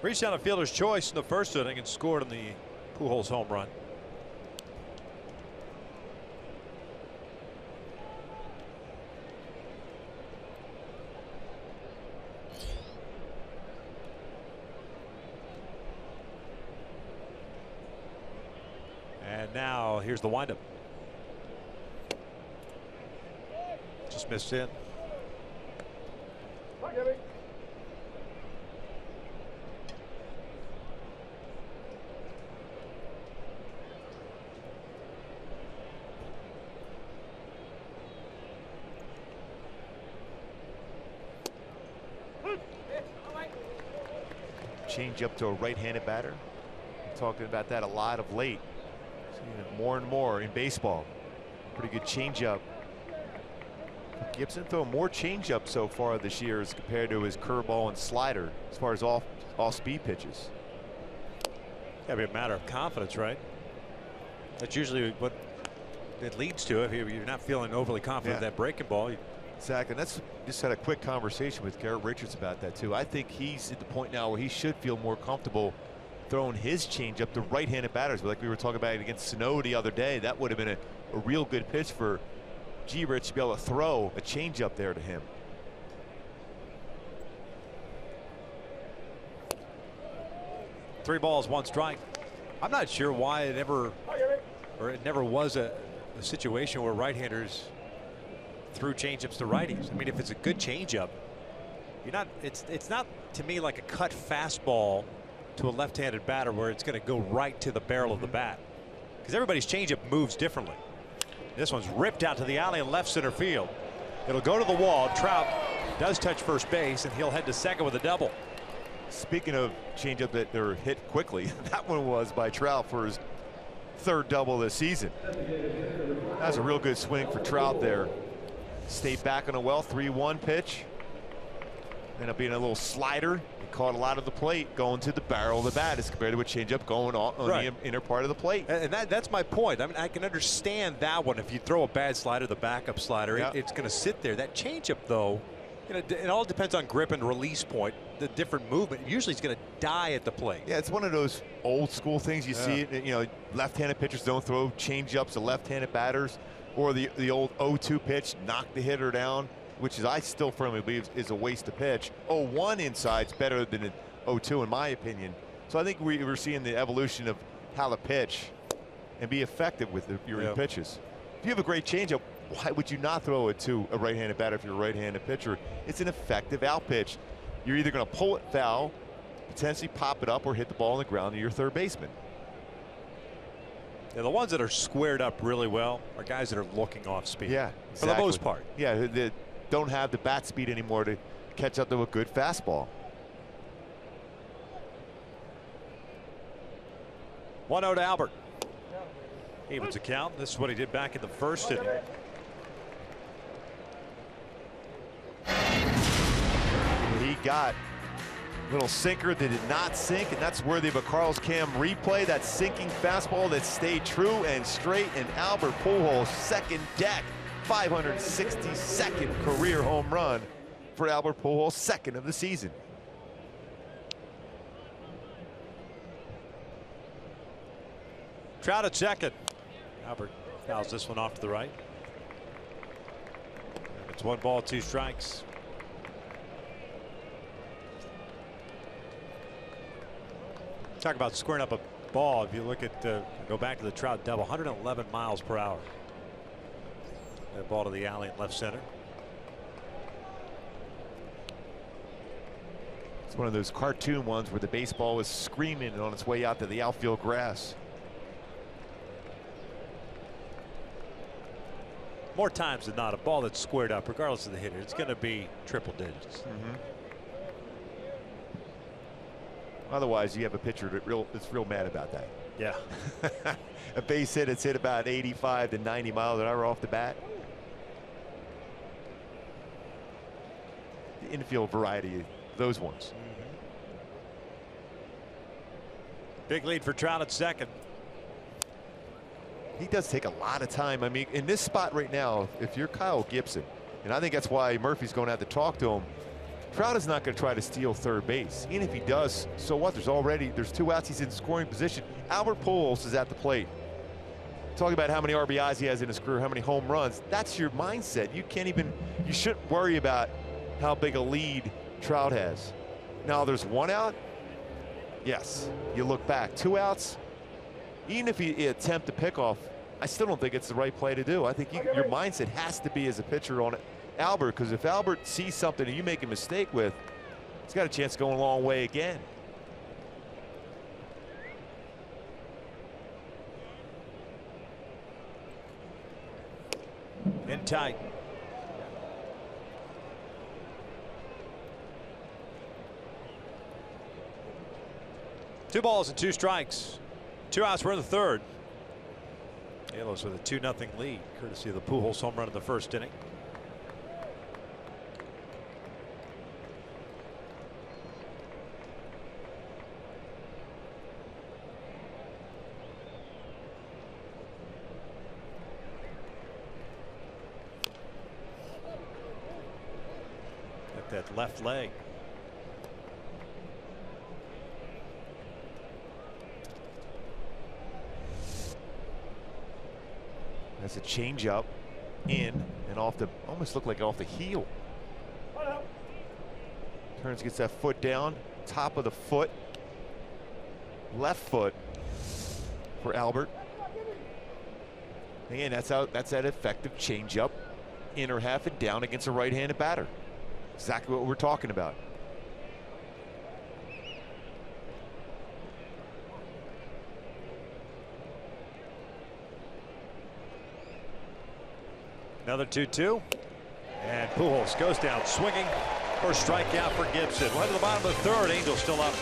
Reached out a fielder's choice in the first inning and scored on the Pujols home run. And now here's the windup. Just missed in. Change up to a right-handed batter. talking about that a lot of late. Seeing it more and more in baseball. Pretty good changeup. Gibson thrown more changeup so far this year as compared to his curveball and slider as far as off speed pitches. Gotta be a matter of confidence, right? That's usually what it leads to. If you're not feeling overly confident with that breaking ball. Exactly. And that's just had a quick conversation with Garrett Richards about that too. I think he's at the point now where he should feel more comfortable throwing his changeup to right-handed batters. But like we were talking about against Sano the other day, that would have been a real good pitch for G-Rich to be able to throw a changeup there to him. Three balls, one strike. I'm not sure why it never was a situation where right-handers threw changeups to righties. I mean, if it's a good changeup, it's not to me like a cut fastball to a left-handed batter where it's going to go right to the barrel of the bat, because everybody's changeup moves differently. This one's ripped out to the alley in left center field. It'll go to the wall. Trout does touch first base, and he'll head to second with a double. Speaking of changeup that they're hit quickly, that one was by Trout for his third double this season. That's a real good swing for Trout there. Stayed back on a 3-1 pitch. Ended up being a little slider. He caught a lot of the plate going to the barrel of the bat as compared to a changeup going on the inner part of the plate. And that's my point. I mean, I can understand that one. If you throw a bad slider, the backup slider, it's going to sit there. That changeup, though, it all depends on grip and release point. The different movement. Usually, it's going to die at the plate. Yeah, it's one of those old school things you see. You know, left-handed pitchers don't throw changeups to left-handed batters, or the old 0-2 pitch, knock the hitter down, which is, I still firmly believe, is a waste of pitch. 0-1 inside's better than an 0-2 in my opinion. So I think we're seeing the evolution of how to pitch and be effective with your pitches. If you have a great changeup, why would you not throw it to a right-handed batter if you're a right-handed pitcher? It's an effective out pitch. You're either going to pull it foul, potentially pop it up, or hit the ball on the ground to your third baseman. Yeah, the ones that are squared up really well are guys that are looking off speed. Yeah, exactly. For the most part. Yeah, they don't have the bat speed anymore to catch up to a good fastball. 1-0 to Albert. Evens the count. This is what he did back in the first inning. He got a little sinker that did not sink, and that's worthy of a Carl's Cam replay. That sinking fastball that stayed true and straight, and Albert Pujols' second deck, 562nd career home run for Albert Pujols, second of the season. Trout at second. Albert fouls this one off to the right. It's 1 ball, 2 strikes. Talk about squaring up a ball. If you look at go back to the Trout double, 111 miles per hour. That ball to the alley in left center. It's one of those cartoon ones where the baseball was screaming on its way out to the outfield grass. More times than not, a ball that's squared up, regardless of the hitter, it's going to be triple digits. Otherwise, you have a pitcher that's real mad about that. Yeah. A base hit that's hit about 85 to 90 miles an hour off the bat. The infield variety, those ones. Big lead for Trout at second. He does take a lot of time. I mean, in this spot right now, if you're Kyle Gibson, and I think that's why Murphy's going to have to talk to him, Trout is not going to try to steal third base. Even if he does, so what? There's 2 outs. He's in scoring position. Albert Pujols is at the plate. Talking about how many RBIs he has in his career, how many home runs. That's your mindset. You shouldn't worry about how big a lead Trout has. Now there's 1 out. Yes, you look back. 2 outs. Even if you attempt to pick off, I still don't think it's the right play to do. I think your mindset has to be as a pitcher on Albert, because if Albert sees something that you make a mistake with, he's got a chance going a long way again. In tight. Two balls and 2 strikes. 2 outs. We're in the third. Halos with a 2-0 lead, courtesy of the Pujols home run in the first inning. At that left leg. That's a changeup in and off the, almost looked like off the heel. Turns, gets that foot down, top of the foot, left foot for Albert. Again, that's that effective changeup, inner half and down against a right-handed batter. Exactly what we're talking about. Another 2-2. And Pujols goes down swinging. First strikeout for Gibson. Right to the bottom of the third. Angels still up.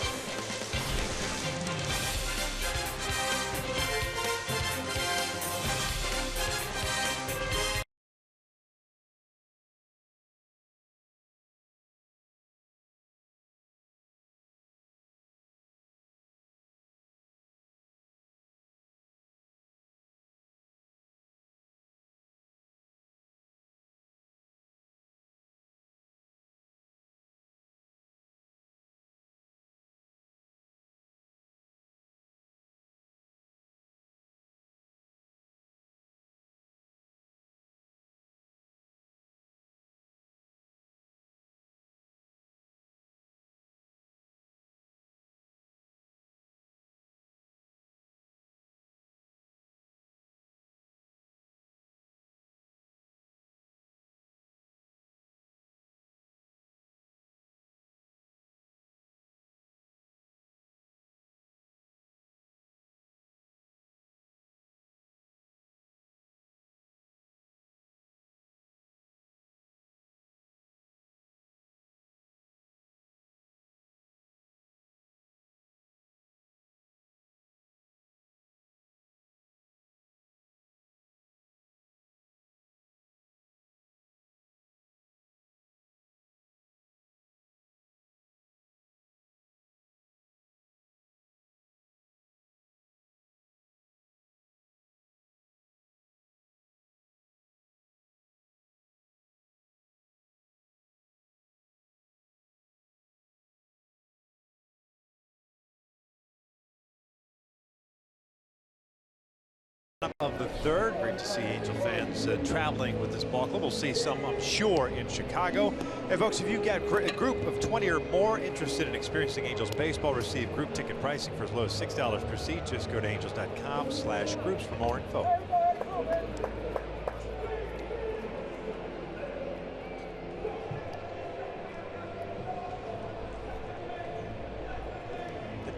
Of the third. Great to see Angel fans traveling with this ball club. We'll see some, I'm sure, in Chicago. Hey, folks, if you've got a group of 20 or more interested in experiencing Angels baseball, receive group ticket pricing for as low as $6 per seat. Just go to angels.com/groups for more info.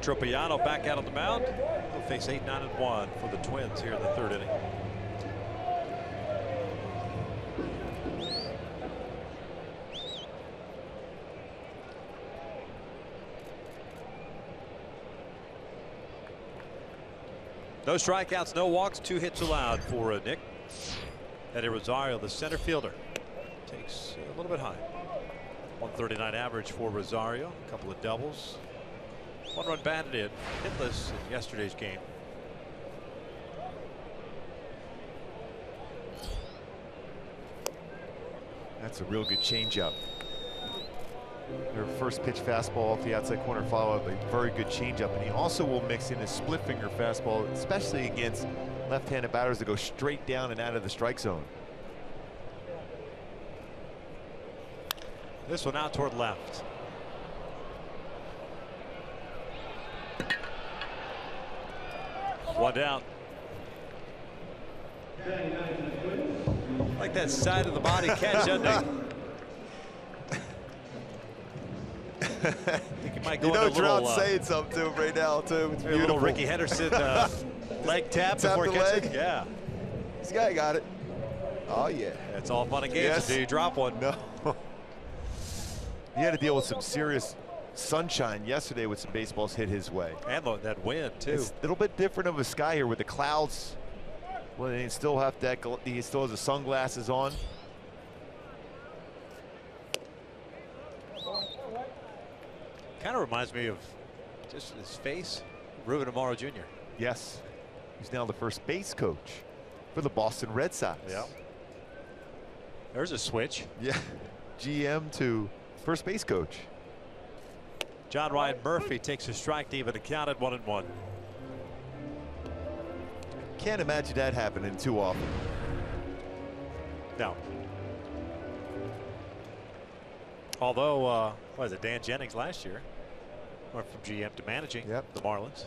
Tropiano back out on the mound. They'll face 8-9-1 for the Twins here in the third inning. No strikeouts, no walks, 2 hits allowed for Nick. Eddie Rosario, the center fielder, takes a little bit high. 139 average for Rosario, a couple of doubles. 1 run batted in, hitless in yesterday's game. That's a real good changeup. Their first pitch fastball off the outside corner, follow up a very good changeup, and he also will mix in a split finger fastball, especially against left-handed batters that go straight down and out of the strike zone. This one out toward left. One down. Like that side of the body catch, doesn't he? I think he might go you know, Trout's saying something to him right now, too. It's a little Ricky Henderson leg tap before he catches it. Yeah. This guy got it. Oh, yeah. It's all fun and games until you drop one. No. He had to deal with some serious sunshine yesterday with some baseballs hit his way. And that wind, too. It's a little bit different of a sky here with the clouds. Well, he still has the sunglasses on. Kind of reminds me of just his face, Ruben Amaro Jr. Yes. He's now the first base coach for the Boston Red Sox. Yeah. There's a switch. Yeah. GM to first base coach. John Ryan Murphy takes a strike to even the count at 1-1. Can't imagine that happening too often. No. Although, what is it, Dan Jennings last year went from GM to managing the Marlins.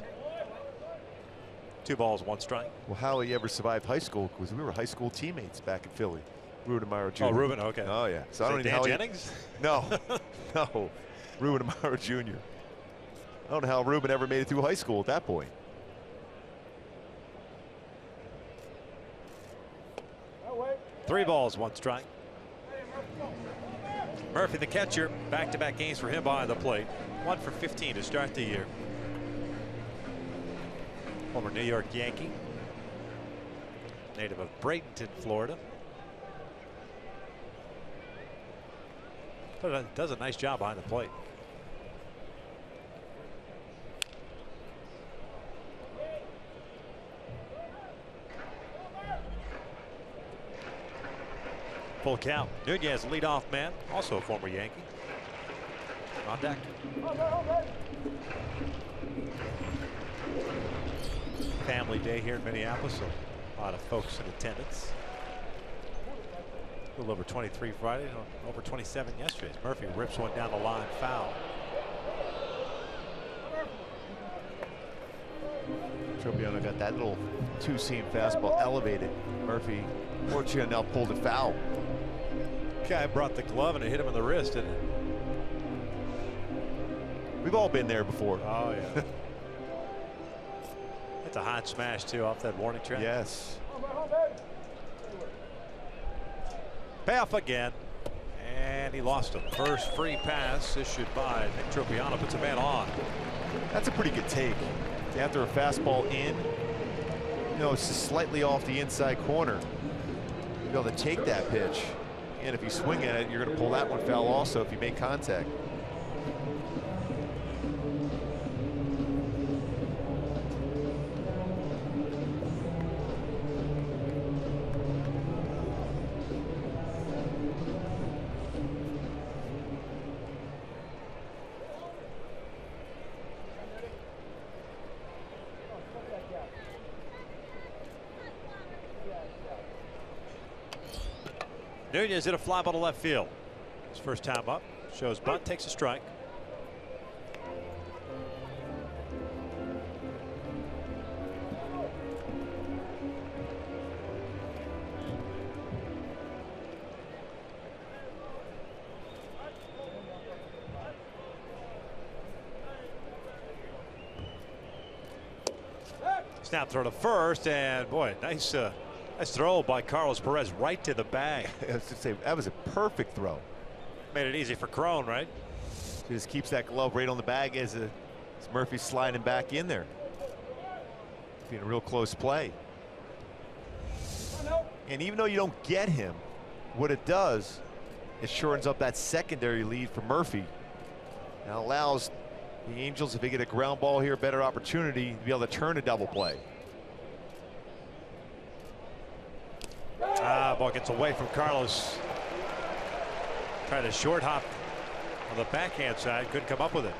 2 balls, 1 strike. Well, how he ever survived high school, because we were high school teammates back in Philly. Ruben Amaro Jr. Oh, Ruben, okay. Oh, yeah. So I don't know Dan how Jennings? No, no. Ruben Amaro Jr. I don't know how Ruben ever made it through high school at that point. Three balls, 1 strike. Murphy, the catcher, back-to-back games for him behind the plate. 1 for 15 to start the year. Former New York Yankee, native of Bradenton, Florida. But does a nice job behind the plate. Full count. Nunez, leadoff man, also a former Yankee. On deck. Family day here in Minneapolis, so a lot of folks in attendance. A little over 23 Friday, over 27 yesterday. Murphy rips one down the line, foul. Tropiano got that little 2-seam fastball elevated. Murphy, fortunately enough, pulled a foul. Guy brought the glove and it hit him in the wrist, didn't it? We've all been there before. Oh, yeah. That's a hot smash, too, off that warning track. Yes. Payoff again. And he lost him. First free pass issued by Nick Tropiano, puts a man on. That's a pretty good take. After a fastball in, you know, it's just slightly off the inside corner. You'll be able to take that pitch. And if you swing at it, you're going to pull that one foul also if you make contact. Nunez hit a fly ball to left field. His first time up. Shows bunt, takes a strike. Snap throw to first, and boy, nice throw by Carlos Perez right to the bag. I was to say, that was a perfect throw. Made it easy for Crone, right? Just keeps that glove right on the bag as Murphy's sliding back in there. Being a real close play. And even though you don't get him, what it does, it shortens up that secondary lead for Murphy. And allows the Angels, if they get a ground ball here, a better opportunity to be able to turn a double play. Ball gets away from Carlos. Tried to short hop on the backhand side, couldn't come up with it.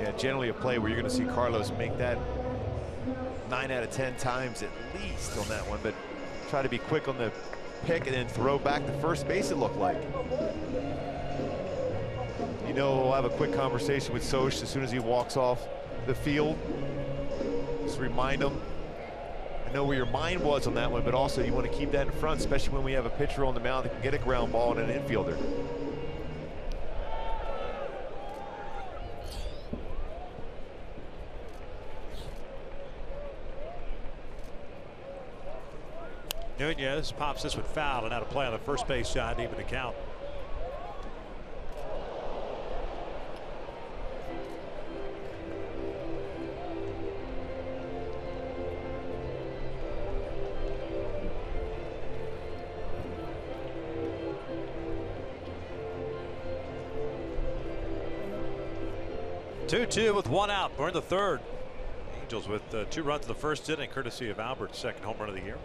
Yeah, generally a play where you're going to see Carlos make that 9 out of 10 times at least on that one, but try to be quick on the pick and then throw back to first base, it looked like. You know, we'll have a quick conversation with Soch as soon as he walks off the field. Just remind him, I know where your mind was on that one, but also you want to keep that in front, especially when we have a pitcher on the mound that can get a ground ball and an infielder. Nunez pops this one foul, and out of play on the first base side, even the count. Two with one out. We're in the third. Angels with 2 runs in the first inning, courtesy of Albert's second home run of the year.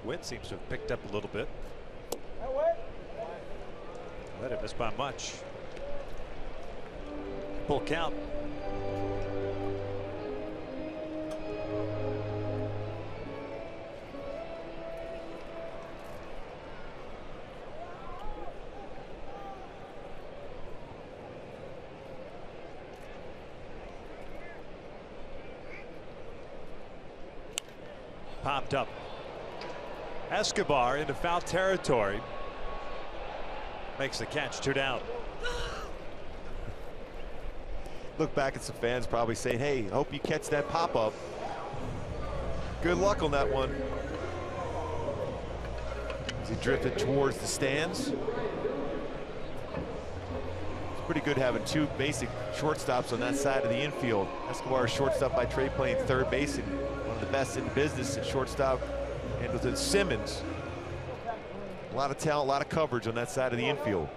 Wind seems to have picked up a little bit. Let it miss by much. Full count. Popped up. Escobar into foul territory. Makes the catch, 2 down. Look back at some fans probably saying, hey, hope you catch that pop-up. Good luck on that one. As he drifted towards the stands. It's pretty good having 2 basic shortstops on that side of the infield. Escobar is shortstop by trade, playing third base, and one of the best in business at shortstop. And with Simmons, a lot of talent, a lot of coverage on that side of the infield.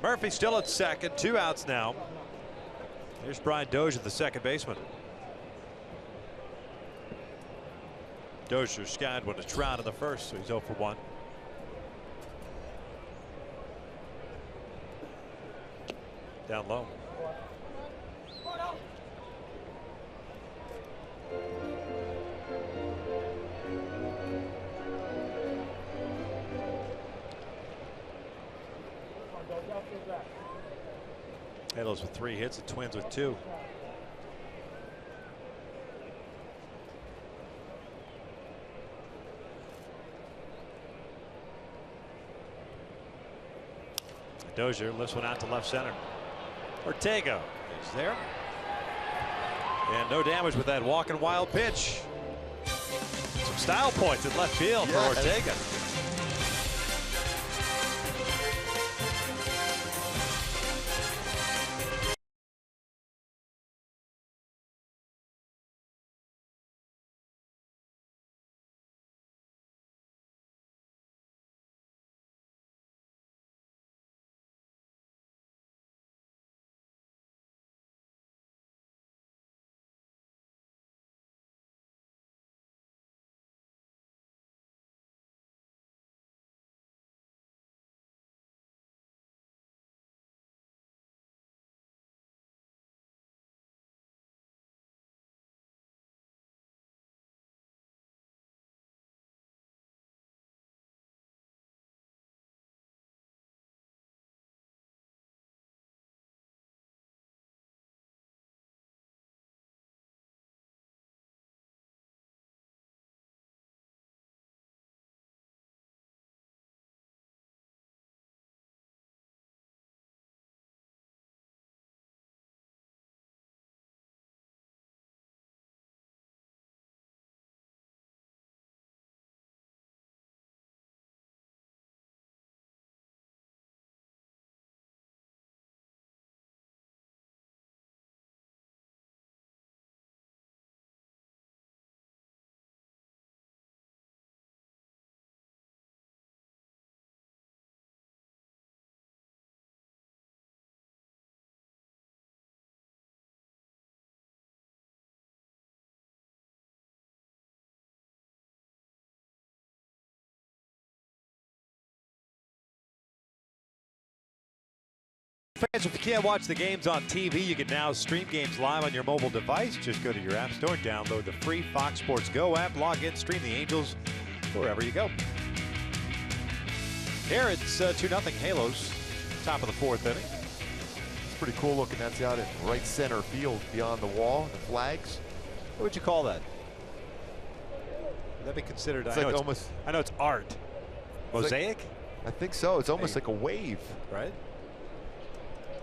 Murphy still at second, 2 outs now. Here's Brian Dozier, the second baseman. Dozier skied when it's Trout in the first, so he's 0 for 1. Down low. Halos with 3 hits, the Twins with 2. Dozier lifts one out to left center. Ortega is there. And no damage with that walking wild pitch. Some style points in left field for Ortega. Fans, if you can't watch the games on TV, you can now stream games live on your mobile device. Just go to your app store, download the free Fox Sports Go app, log in, stream the Angels wherever you go. Here it's 2-0 Halos, top of the 4th inning. It's pretty cool looking. That's out in right center field beyond the wall, the flags. What would you call that? Would that be considered? It's I like know almost. I know it's art. Mosaic? I think so. It's almost like a wave. Right?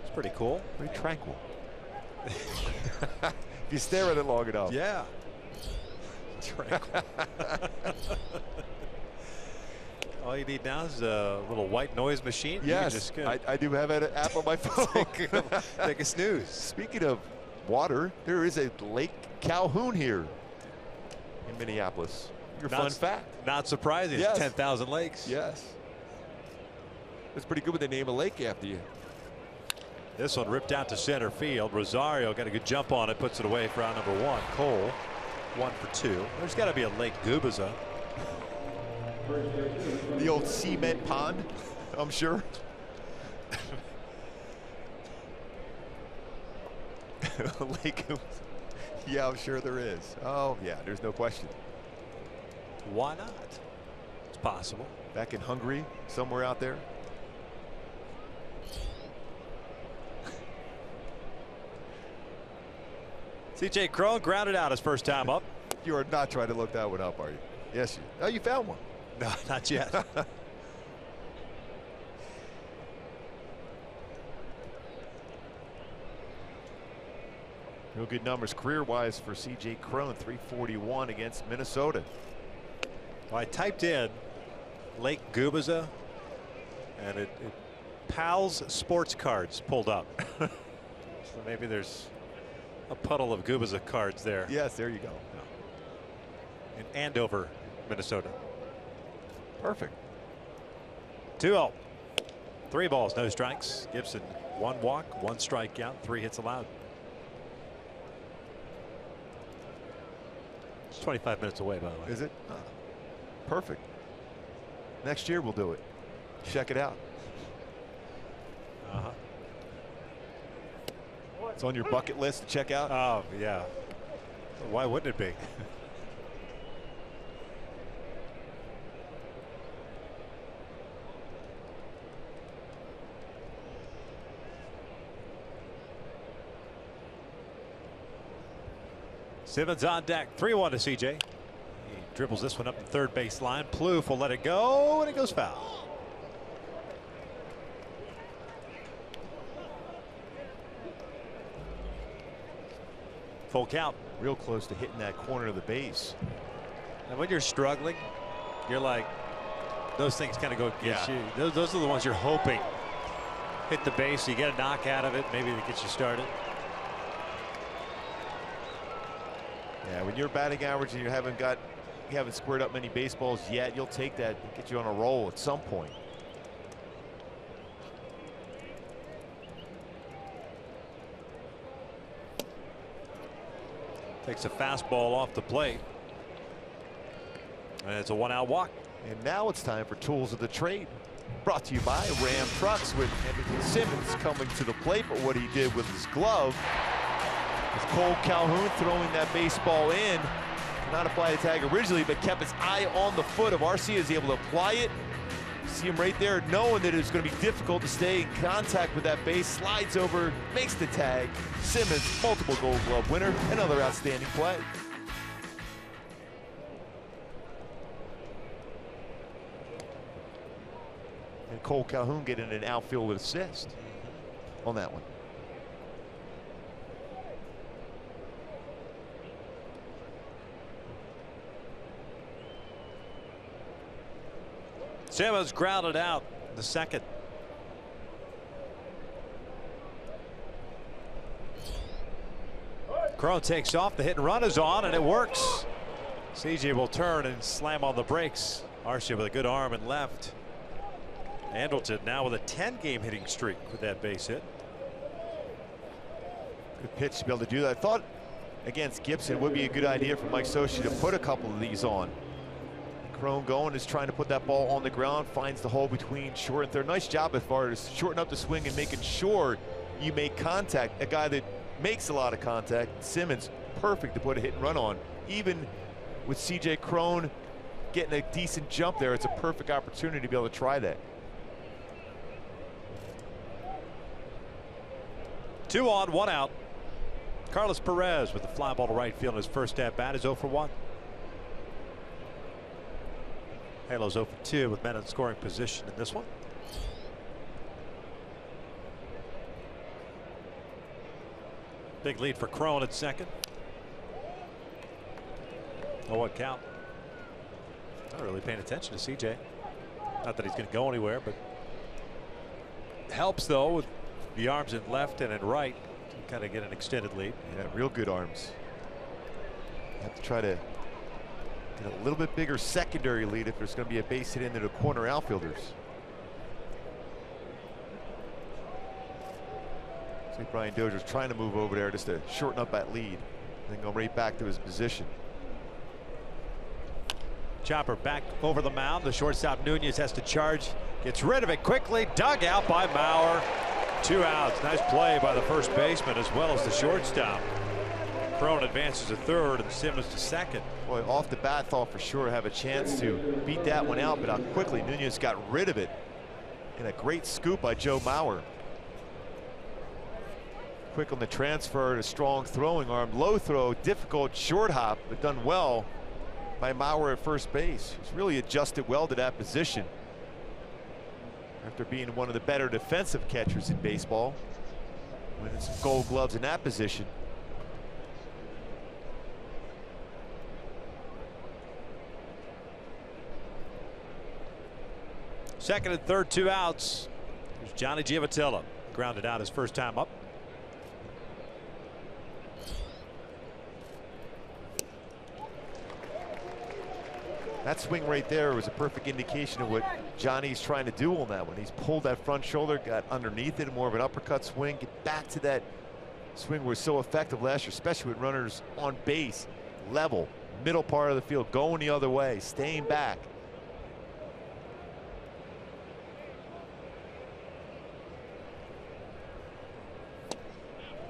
It's pretty cool. Very tranquil. If you stare at it long enough. Yeah. All you need now is a little white noise machine. Yes, I do have an app on my phone. Take a snooze. Speaking of water, there is a Lake Calhoun here in Minneapolis. Your fun fact. Not surprising. Yes. 10,000 lakes. Yes. It's pretty good when they name a lake after you. This one ripped out to center field. Rosario got a good jump on it, puts it away for out number 1. Cole, 1 for 2. There's got to be a Lake Gubaza. The old cement pond, I'm sure. Lake Gubaza. Yeah, I'm sure there is. Oh, yeah, there's no question. Why not? It's possible. Back in Hungary, somewhere out there. C.J. Cron grounded out his first time up. You are not trying to look that one up, are you? Yes, you. Oh, you found one. No, not yet. Real good numbers career-wise for C.J. Cron, 341 against Minnesota. Well, I typed in Lake Gubaza, and it Pal's Sports Cards pulled up. So maybe there's a puddle of Gubaza cards there. Yes, there you go. In Andover, Minnesota. Perfect. 2-0. 3 balls, no strikes. Gibson, 1 walk, 1 strikeout, 3 hits allowed. It's 25 minutes away, by the way. Is it? Perfect. Next year we'll do it. Check it out. It's on your bucket list to check out. Oh, yeah. Why wouldn't it be? Simmons on deck. 3-1 to CJ. He dribbles this one up the third base line. Plouffe will let it go, and it goes foul. Full count. Real close to hitting that corner of the base. And when you're struggling, you're like, those things kind of go against you. Those are the ones you're hoping hit the base. So you get a knock out of it. Maybe that gets you started. Yeah, when you're batting average and you haven't squared up many baseballs yet, you'll take that and get you on a roll at some point. Takes a fastball off the plate. And it's a 1-out walk. And now it's time for Tools of the Trade. Brought to you by Ram Trucks with Anderson Simmons coming to the plate. But what he did with his glove is Cole Calhoun throwing that baseball in. Not apply the tag originally, but kept his eye on the foot of RC as he able to apply it. See him right there, knowing that it's going to be difficult to stay in contact with that base. Slides over, makes the tag. Simmons, multiple Gold Glove winner. Another outstanding play. And Cole Calhoun getting an outfield assist on that one. Simmons grounded out the second. Cron takes off. The hit and run is on, and it works. CJ will turn and slam on the brakes. Arcia with a good arm and left. Andleton now with a 10-game hitting streak with that base hit. Good pitch to be able to do that. I thought against Gibson it would be a good idea for Mike Sochi to put a couple of these on. Cron going is trying to put that ball on the ground, finds the hole between short and third. Nice job as far as shortening up the swing and making sure you make contact. A guy that makes a lot of contact. Simmons, perfect to put a hit and run on. Even with C.J. Cron getting a decent jump there, it's a perfect opportunity to be able to try that. 2 on, 1 out. Carlos Perez with the fly ball to right field in his first at bat is 0 for 1. Halo's 0 for 2 with men in scoring position in this one. Big lead for Crone at second. Oh, what count? Not really paying attention to CJ. Not that he's going to go anywhere, but helps though with the arms in left and in right to kind of get an extended lead. Yeah, real good arms. Have to try to get a little bit bigger secondary lead if there's going to be a base hit into the corner outfielders. See Brian Dozier's trying to move over there just to shorten up that lead, then go right back to his position. Chopper back over the mound. The shortstop Nunez has to charge. Gets rid of it quickly. Dug out by Mauer. 2 outs. Nice play by the first baseman as well as the shortstop. Crone advances to third and Simmons to second. Boy, off the bat, thought for sure have a chance to beat that one out, but how quickly Nunez got rid of it. And a great scoop by Joe Mauer. Quick on the transfer, a strong throwing arm. Low throw, difficult short hop, but done well by Mauer at first base. He's really adjusted well to that position after being one of the better defensive catchers in baseball. Winning some gold gloves in that position. Second and third, 2 outs. Here's Johnny Giavotella. Grounded out his first time up. That swing right there was a perfect indication of what Johnny's trying to do on that one. He's pulled that front shoulder, got underneath it, more of an uppercut swing, get back to that swing was so effective last year, especially with runners on base, level, middle part of the field, going the other way, staying back.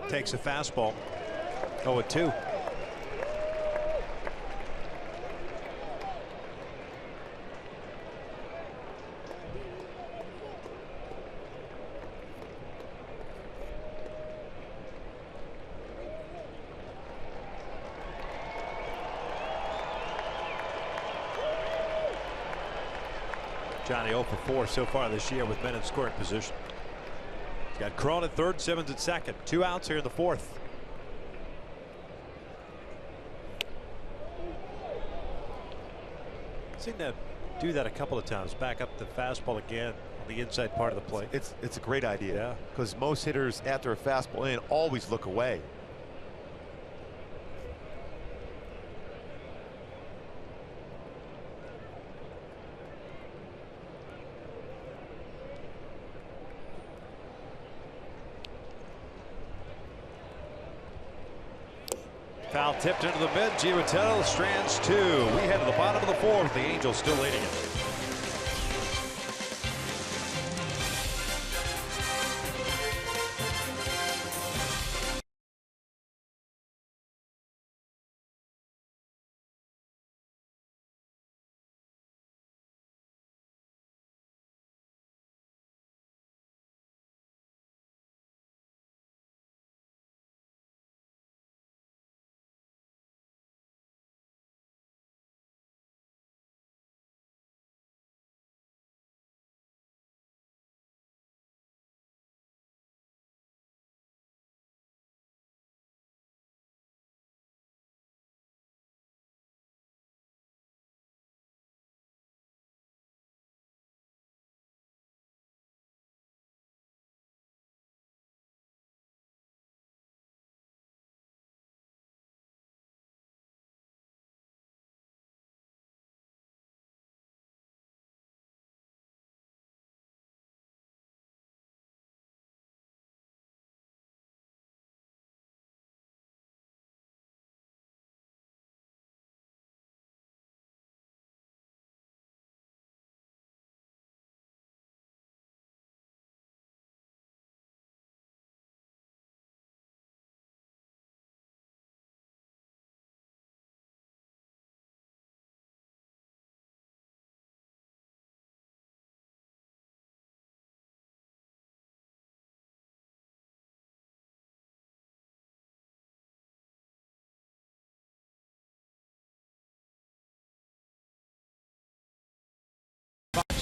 Takes a fastball. 0-2. Johnny 0 for 4 so far this year with men in scoring position. He's got Crone at third, Simmons at second. 2 outs here in the fourth. Seen that do that a couple of times. Back up the fastball again on the inside part of the plate. It's a great idea. Yeah. Because most hitters after a fastball in always look away. Foul tipped into the mid. Giavotella strands 2. We head to the bottom of the fourth. The Angels still leading it.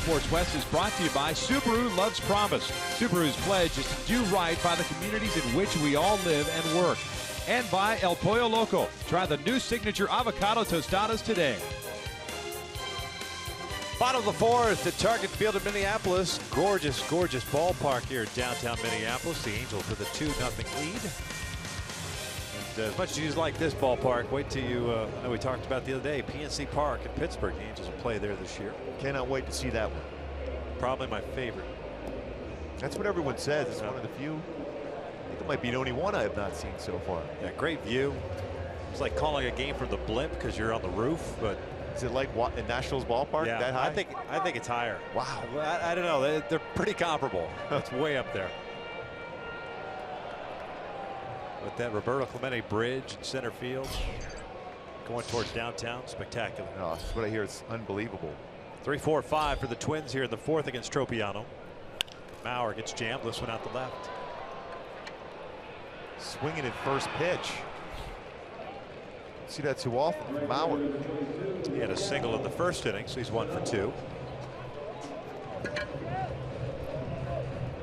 Sports West is brought to you by Subaru Loves Promise. Subaru's pledge is to do right by the communities in which we all live and work. And by El Pollo Loco. Try the new signature avocado tostadas today. Bottom of the fourth at Target Field in Minneapolis. Gorgeous, gorgeous ballpark here in downtown Minneapolis. The Angels with a 2-0 lead. And as much as you like this ballpark, wait till you, I know we talked about the other day, PNC Park in Pittsburgh. The Angels will play there this year. Cannot wait to see that one. Probably my favorite. That's what everyone says. It's one of the few. I think it might be the only one I have not seen so far. Yeah, great view. It's like calling a game from the blimp because you're on the roof, but is it like what in Nationals ballpark? Yeah, that high? I think it's higher. Wow. I don't know. They're pretty comparable. It's way up there. With that Roberto Clemente bridge in center field, going towards downtown, spectacular. No, that's what I hear. It's unbelievable. 3-4-5 for the Twins here in the fourth against Tropiano. Mauer gets jammed. This one out the left. Swinging at first pitch. See that too often from Mauer. He had a single in the first inning, so he's 1 for 2.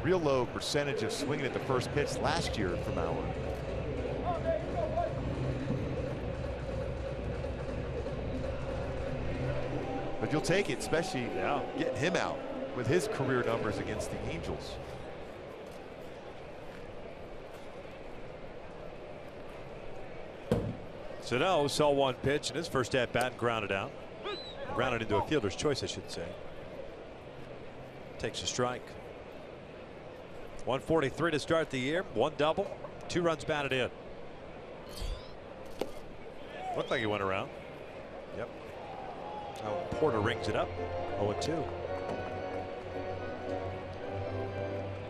Real low percentage of swinging at the first pitch last year for Mauer. But you'll take it, especially getting him out with his career numbers against the Angels. Sano saw one pitch in his first at bat and grounded out. Grounded into a fielder's choice, I should say. Takes a strike. 143 to start the year. 1 double, 2 runs batted in. Looked like he went around. Yep. Now Porter rings it up. 0-2.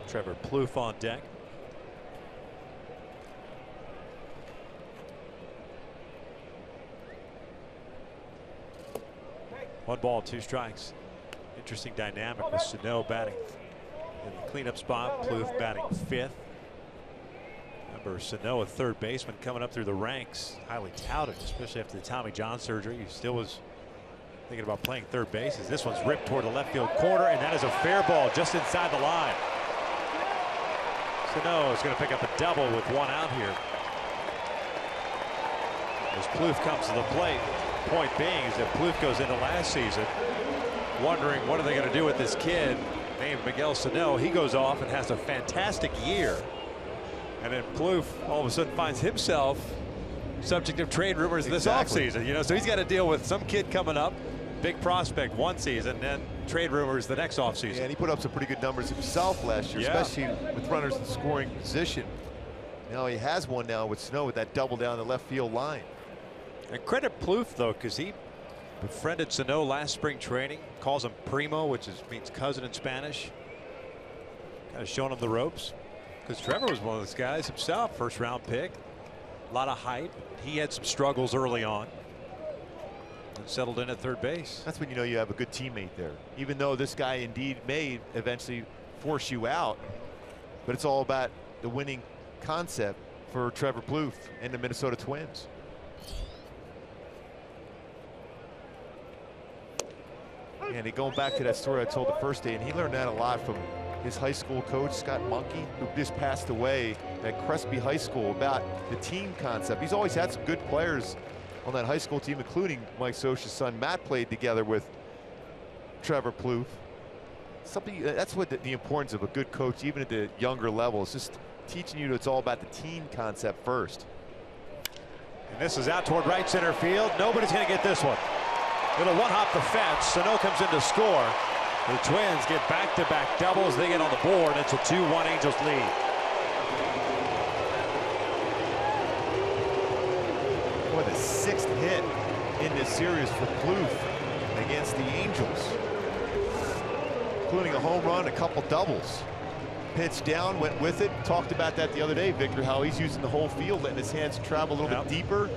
Trevor Plouffe on deck. One ball, 2 strikes. Interesting dynamic with Sano batting in the cleanup spot. Plouffe batting 5th. Remember, Sano, a third baseman, coming up through the ranks, highly touted, especially after the Tommy John surgery. He still was thinking about playing third base. As this one's ripped toward the left field corner, and that is a fair ball just inside the line. Sano is going to pick up a double with 1 out here. As Plouffe comes to the plate. Point being is that Plouffe goes into last season wondering what are they going to do with this kid named Miguel Sano. He goes off and has a fantastic year, and then Plouffe all of a sudden finds himself subject of trade rumors this offseason. You know, so he's got to deal with some kid coming up, big prospect one season, and then trade rumors the next offseason. Yeah, and he put up some pretty good numbers himself last year, especially with runners in scoring position. Now he has one now with Sano with that double down the left field line. And credit Plouffe, though, because he befriended Sano last spring training, calls him primo, which means cousin in Spanish. Kind of showing him the ropes. Because Trevor was one of those guys himself, first round pick. A lot of hype. He had some struggles early on and settled in at third base. That's when you know you have a good teammate there. Even though this guy indeed may eventually force you out. But it's all about the winning concept for Trevor Plouffe and the Minnesota Twins. And going back to that story I told the first day, and he learned that a lot from his high school coach, Scott Monkey, who just passed away at Crespi High School, about the team concept. He's always had some good players on that high school team, including Mike Scioscia's son. Matt played together with Trevor Plouffe. That's what the importance of a good coach, even at the younger levels, just teaching you that it's all about the team concept first. And this is out toward right center field. Nobody's going to get this one. Little one-hop the fence. Sano comes in to score. The Twins get back-to-back doubles. They get on the board. It's a 2-1 Angels lead. Boy, the 6th hit in this series for Plouffe against the Angels, including a home run, a couple doubles. Pitch down, went with it. Talked about that the other day, Victor, how he's using the whole field, letting his hands travel a little bit deeper.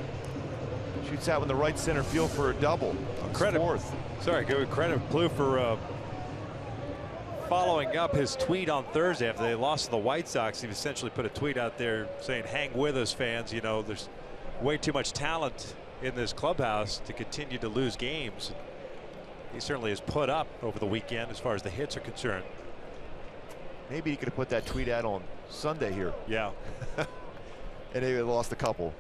Shoots out in the right center field for a double. Credit, 4th. Sorry, give credit Plouffe for following up his tweet on Thursday after they lost to the White Sox. He essentially put a tweet out there saying, "Hang with us, fans. You know, there's way too much talent in this clubhouse to continue to lose games." he certainly has put up over the weekend as far as the hits are concerned. Maybe he could have put that tweet out on Sunday here. Yeah. And they lost a couple.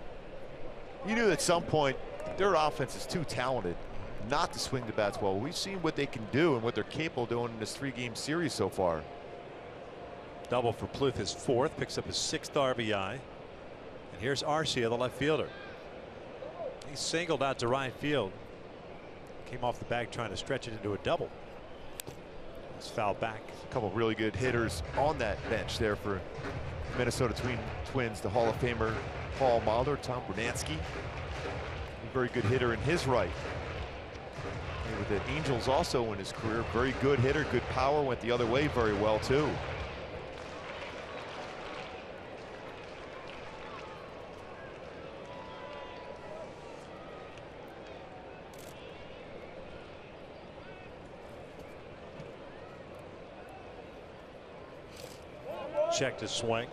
You knew at some point their offense is too talented not to swing the bats well. We've seen what they can do and what they're capable of doing in this 3-game series so far. Double for Plouffe, his 4th, picks up his 6th RBI. And here's Arcia, the left fielder. He singled out to right field. Came off the bag trying to stretch it into a double. It's fouled back. A couple of really good hitters on that bench there for Minnesota Twins. The Hall of Famer Paul Mahler, Tom Brunansky, a very good hitter in his right. And with the Angels also in his career, very good hitter, good power, went the other way very well too. Checked his swing.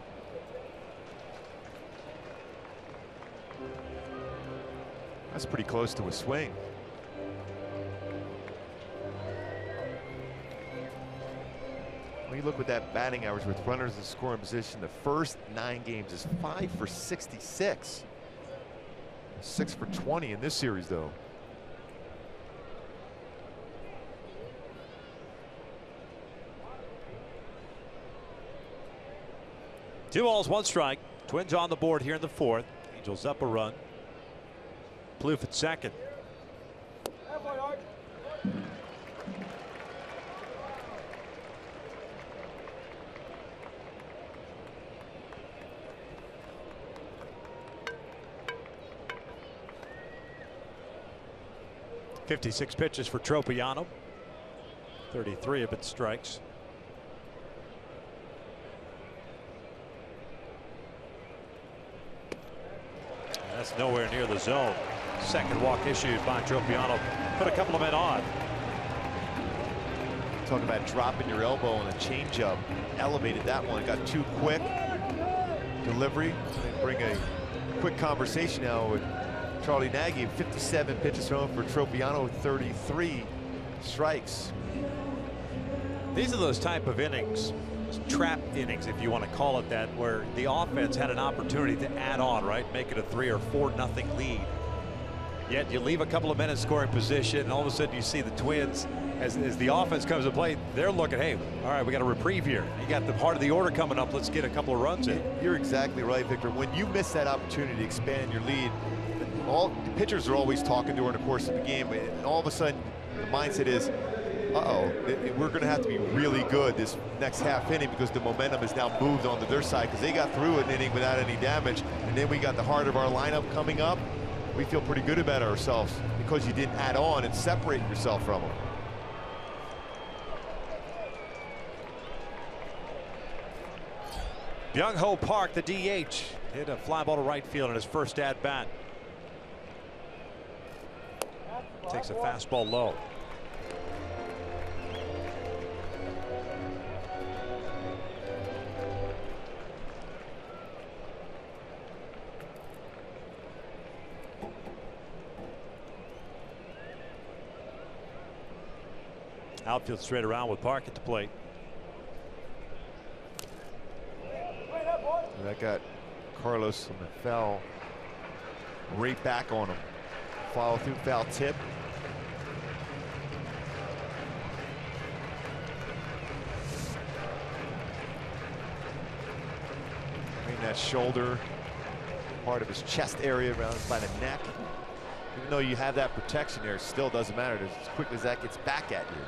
That's pretty close to a swing. When you look at that batting average with runners in scoring position, the first 9 games is 5 for 66. 6 for 20 in this series, though. Two balls, 1 strike. Twins on the board here in the 4th. Angels up a run. Plouffe at second. .56 pitches for Tropiano. 33 of it strikes. That's nowhere near the zone. Second walk issued by Tropiano. Put a couple of men on. Talking about dropping your elbow on a changeup. Elevated that one. Got too quick. Delivery. Bring a quick conversation now with Charlie Nagy. 57 pitches thrown for Tropiano. 33 strikes. These are those type of innings, trap innings, if you want to call it that, where the offense had an opportunity to add on, right? Make it a 3 or 4-0 lead. Yet you leave a couple of men in scoring position, and all of a sudden you see the Twins, as the offense comes to play, they're looking, hey, all right, we got a reprieve here. You got the heart of the order coming up. Let's get a couple of runs in. You're exactly right, Victor. When you miss that opportunity to expand your lead, all the pitchers are always talking during the course of the game, and all of a sudden the mindset is, uh-oh, we're going to have to be really good this next half inning because the momentum is now moved onto their side because they got through an inning without any damage, and then we got the heart of our lineup coming up. We feel pretty good about ourselves because you didn't add on and separate yourself from them. Byung-Ho Park, the DH, hit a fly ball to right field in his first at bat. Takes a fastball low. Outfield straight around with Park at the plate. And that got Carlos on the foul right back on him. Follow through foul tip. Between that shoulder, part of his chest area around by the neck. Even though you have that protection there, it still doesn't matter as quickly as that gets back at you.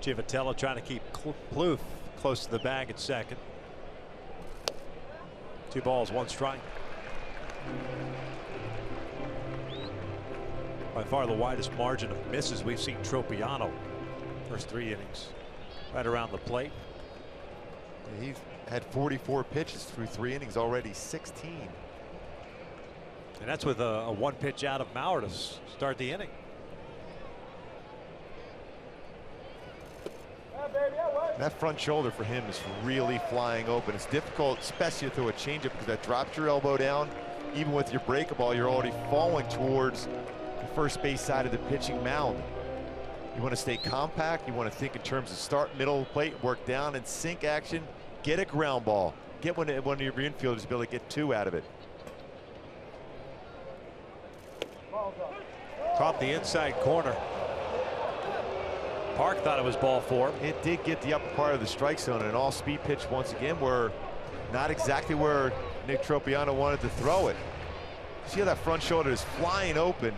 Givatello trying to keep Plouffe close to the bag at second. 2 balls, 1 strike. By far the widest margin of misses we've seen Tropiano first 3 innings. Right around the plate. He's had 44 pitches through 3 innings already, 16. And that's with a 1 pitch out of Mauer to start the inning. Baby, That front shoulder for him is really flying open. It's difficult, especially to throw a changeup, because that drops your elbow down. Even with your breaker ball, you're already falling towards the first base side of the pitching mound. You want to stay compact. You want to think in terms of start, middle of the plate, work down and sink action. Get a ground ball. Get one of your infielders to be able to get 2 out of it. Caught the inside corner. Park thought it was ball 4. It did get the upper part of the strike zone, and an all-speed pitch once again were not exactly where Nick Tropiano wanted to throw it. See how that front shoulder is flying open,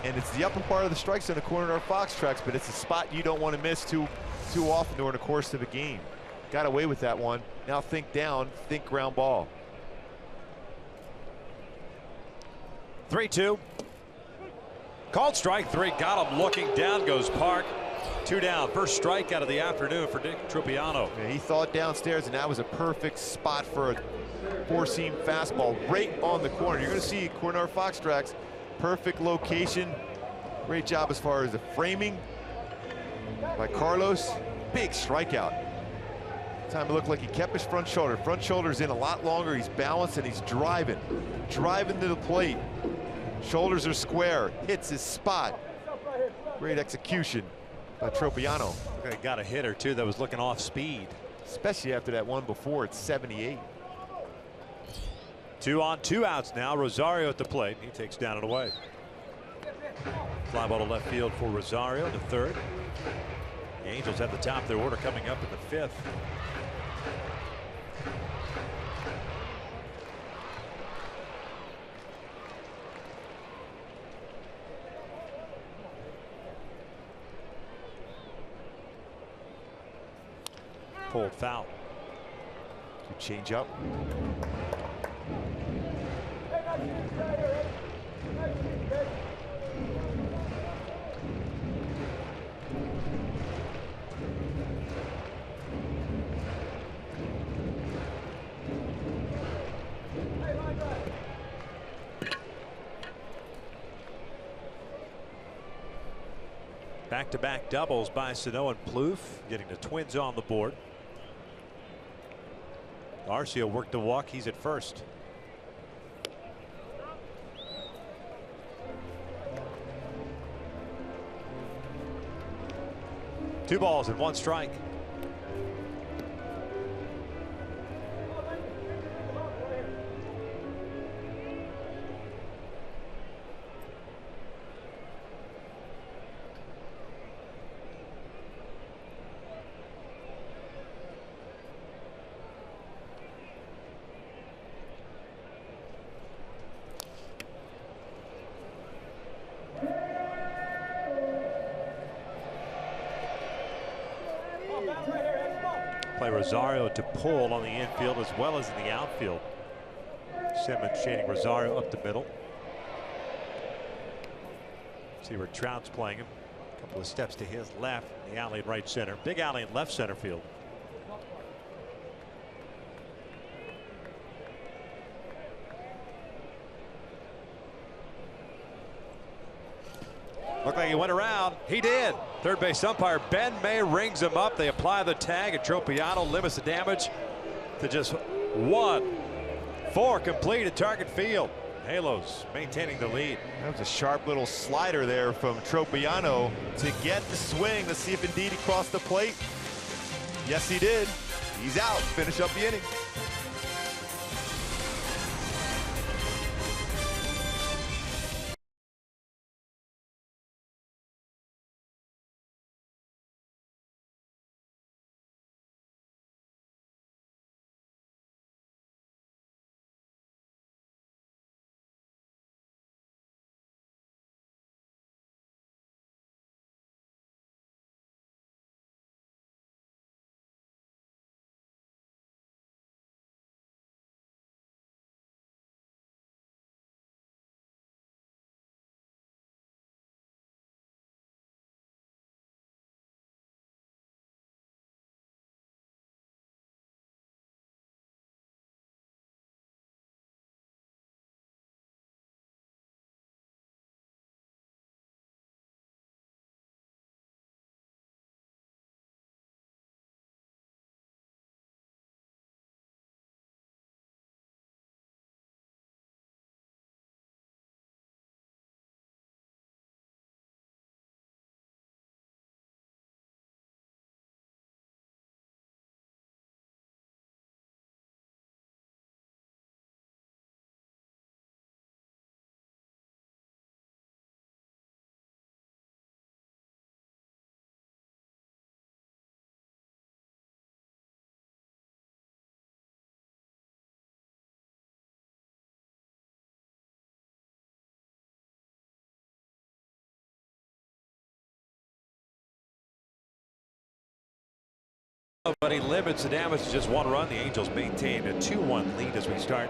and it's the upper part of the strike zone, the corner of our Fox tracks, but it's a spot you don't want to miss too often during the course of a game. Got away with that one. Now think down, think ground ball. 3-2. Called strike 3. Got him looking. Down goes Park. 2 down. First strikeout of the afternoon for Nick Tropiano. Yeah, he thought downstairs, and that was a perfect spot for a 4-seam fastball right on the corner. You're going to see corner Fox tracks. Perfect location. Great job as far as the framing by Carlos. Big strikeout. Time it looked like he kept his front shoulder. Front shoulder's in a lot longer. He's balanced and he's driving to the plate. Shoulders are square. Hits his spot. Great execution by Tropiano. Okay, got a hitter too that was looking off speed, especially after that one before at 78. 2 on 2 outs now. Rosario at the plate. He takes down and away. Fly ball to left field for Rosario, the 3rd. The Angels have the top of their order coming up in the 5th. Pulled foul. Change up. Back-to-back doubles by Sano and Plouffe, getting the Twins on the board. Arcia worked the walk. He's at first. Two balls and 1 strike. Play Rosario to pull on the infield as well as in the outfield. Simmons shading Rosario up the middle. See where Trout's playing him. A couple of steps to his left. The alley in right center. Big alley in left center field. Looked like he went around. He did. Third base umpire Ben May rings him up. They apply the tag, and Tropiano limits the damage to just 1. 4 complete at target field. Halos maintaining the lead. That was a sharp little slider there from Tropiano to get the swing. Let's see if indeed he crossed the plate. Yes, he did. He's out. Finish up the inning. But he limits the damage to just one run. The Angels maintain a 2-1 lead as we start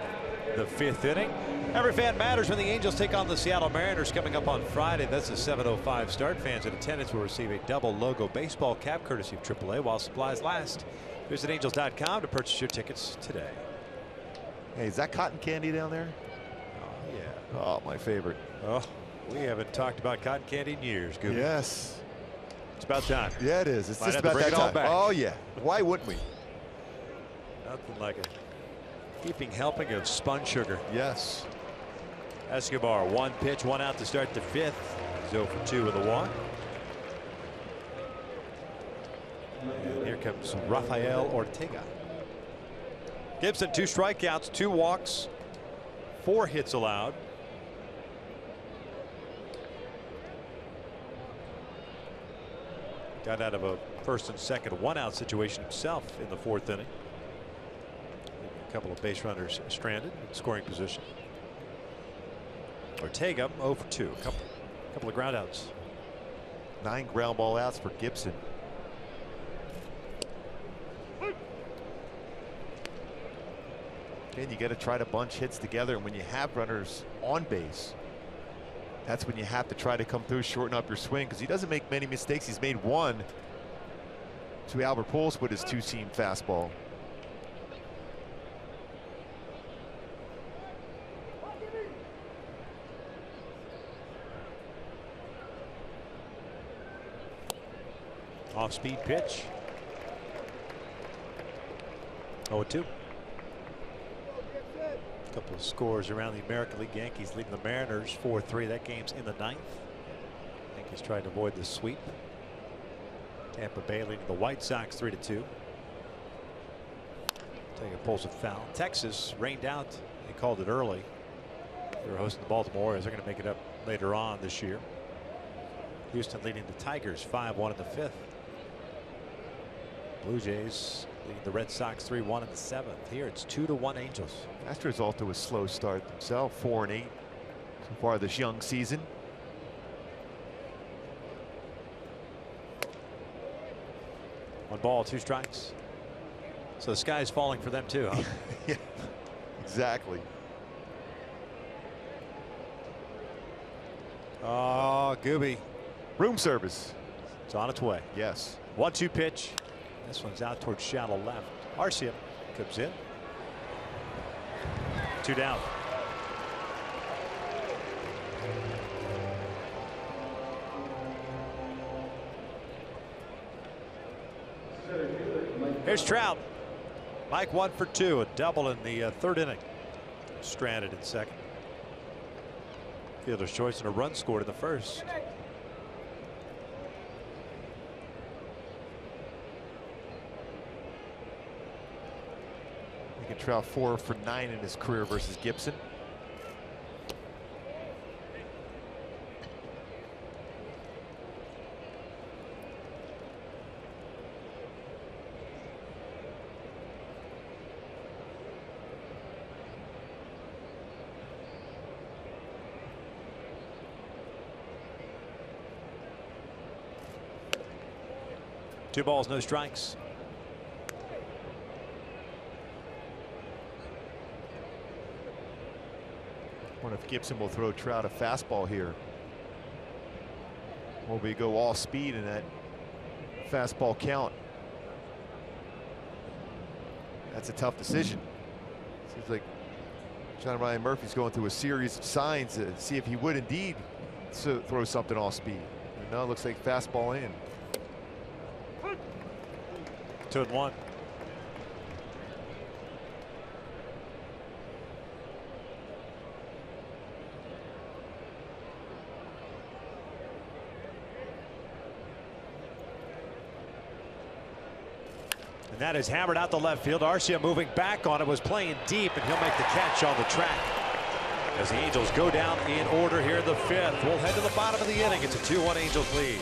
the 5th inning. Every fan matters when the Angels take on the Seattle Mariners coming up on Friday. That's a 7:05 start. Fans in attendance will receive a double logo baseball cap courtesy of AAA while supplies last. Visit Angels.com to purchase your tickets today. Hey, is that cotton candy down there? Oh, yeah. Oh, my favorite. Oh, we haven't talked about cotton candy in years, Gooby. Yes. It's about time. Yeah, it is. It's Might just have to about bring that it all time. back. Oh, yeah. Why wouldn't we? Nothing like a heaping helping of spun sugar. Yes. Escobar, 1 pitch, 1 out to start the 5th. He's 0 for 2 with a walk. And here comes Rafael Ortega. Gibson, 2 strikeouts, 2 walks, 4 hits allowed. Got out of a 1st and 2nd 1-out situation himself in the 4th inning. A couple of base runners stranded in scoring position. Ortega 0 for 2. Couple of groundouts. 9 ground ball outs for Gibson. And you got to try to bunch hits together, and when you have runners on base, that's when you have to try to come through, shorten up your swing, because he doesn't make many mistakes. He's made one to Albert Pujols with his 2-seam fastball. Off-speed pitch. 0-2. A couple of scores around the American League. Yankees leading the Mariners 4-3. That game's in the 9th. Yankees tried to avoid the sweep. Tampa Bay leading the White Sox 3-2. Taking a pulls a foul. Texas rained out. They called it early. They were hosting the Baltimore Orioles. They're going to make it up later on this year. Houston leading the Tigers 5-1 in the 5th. Blue Jays leading the Red Sox 3-1 in the 7th. Here it's 2-1 Angels. Astros off to a slow start themselves, 4-8 so far this young season. One ball, 2 strikes. So the sky's falling for them too, huh? Yeah, exactly. Oh, Gooby. Room service. It's on its way. Yes. 1-2 pitch. This one's out towards shallow left. Arcia comes in. 2 down. Here's Trout. Mike 1 for 2. A double in the 3rd inning. Stranded in 2nd. Fielder's choice and a run scored in the 1st. Trout 4 for 9 in his career versus Gibson. Two balls, no strikes. Wonder if Gibson will throw Trout a fastball here. Or we go all speed in that fastball count. That's a tough decision. Seems like John Ryan Murphy's going through a series of signs to see if he would indeed throw something off speed. And now it looks like fastball in. 2-1. And that is hammered out the left field. Arcia moving back on it, was playing deep, and he'll make the catch on the track. As the Angels go down in order here in the 5th. We'll head to the bottom of the inning. It's a 2-1 Angels lead.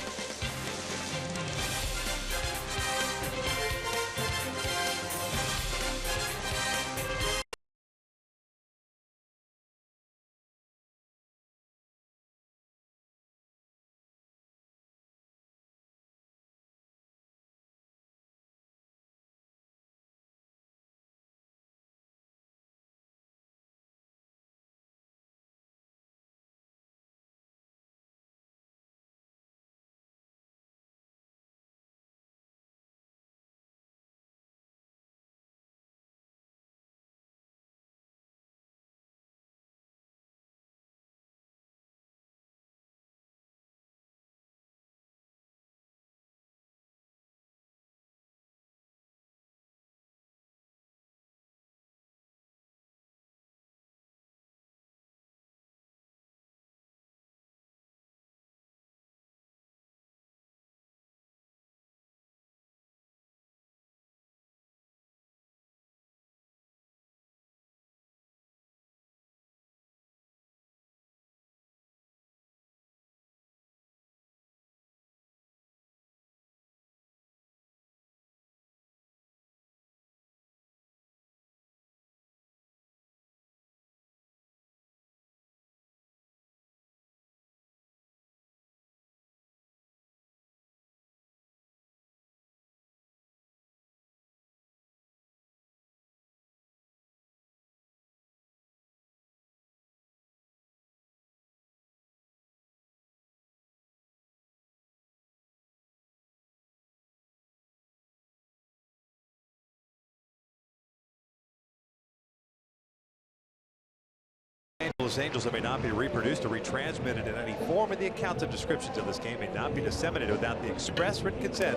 Los Angeles may not be reproduced or retransmitted in any form, and the accounts and descriptions of this game may not be disseminated without the express written consent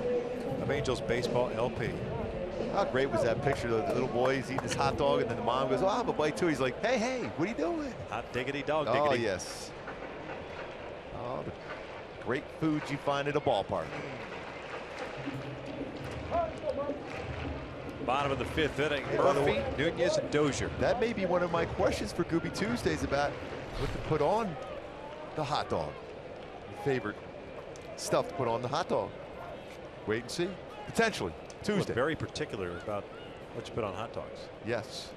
of Angels Baseball LP. How great was that picture of the little boy? He's eating his hot dog, and then the mom goes, "Oh, I'll have a bite too." He's like, "Hey, hey, what are you doing?" Hot diggity dog diggity. Oh, yes. Oh, the great foods you find at a ballpark. Bottom of the 5th inning, Murphy, Nunez, and Dozier. That may be one of my questions for Gooby Tuesdays about what to put on the hot dog. Your favorite stuff to put on the hot dog. Wait and see. Potentially. Tuesday. Very particular about what you put on hot dogs. Yes.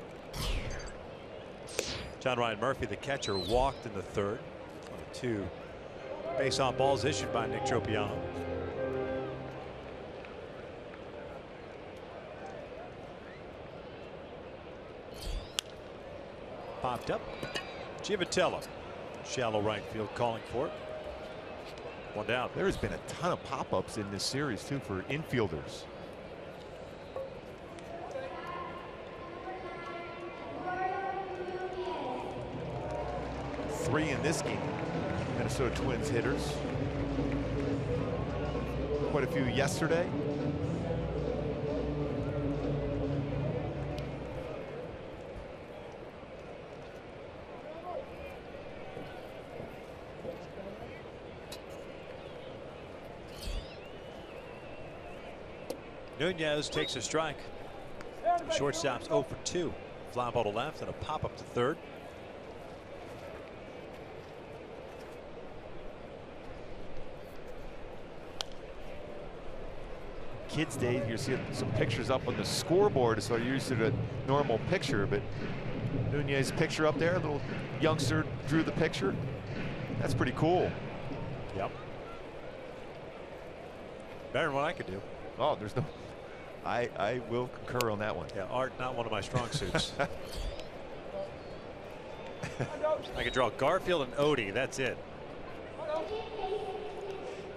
John Ryan Murphy, the catcher, walked in the 3rd. 2 base on balls issued by Nick Tropiano. Popped up. Giavitello, shallow right field, calling for it. 1 down. There has been a ton of pop-ups in this series too for infielders. Three in this game. Minnesota Twins hitters. Quite a few yesterday. Nunez takes a strike. Shortstop's 0 for 2. Fly ball to left and a pop up to 3rd. Kids' Day, you see some pictures up on the scoreboard, so you're used to the normal picture, but Nunez picture up there, a little youngster drew the picture. That's pretty cool. Yep. Better than what I could do. Oh, there's no. I will concur on that one. Yeah, art not one of my strong suits. I could draw Garfield and Odie. That's it.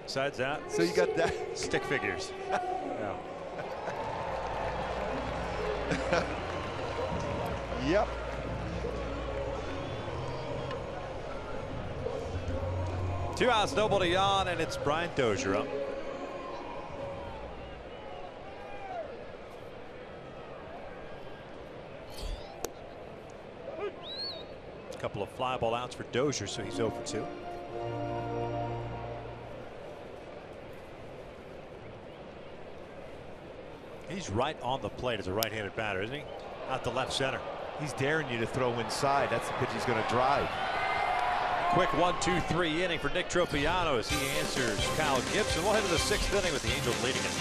Besides that, so you got that stick figures. Yeah. Yep. Two outs, nobody on, and it's Brian Dozier up. Couple of fly ball outs for Dozier, so he's 0 for 2. He's right on the plate as a right-handed batter, isn't he? Out to left center. He's daring you to throw inside. That's the pitch he's going to drive. Quick 1-2-3 inning for Nick Tropiano as he answers Kyle Gibson. We'll head to the 6th inning with the Angels leading it.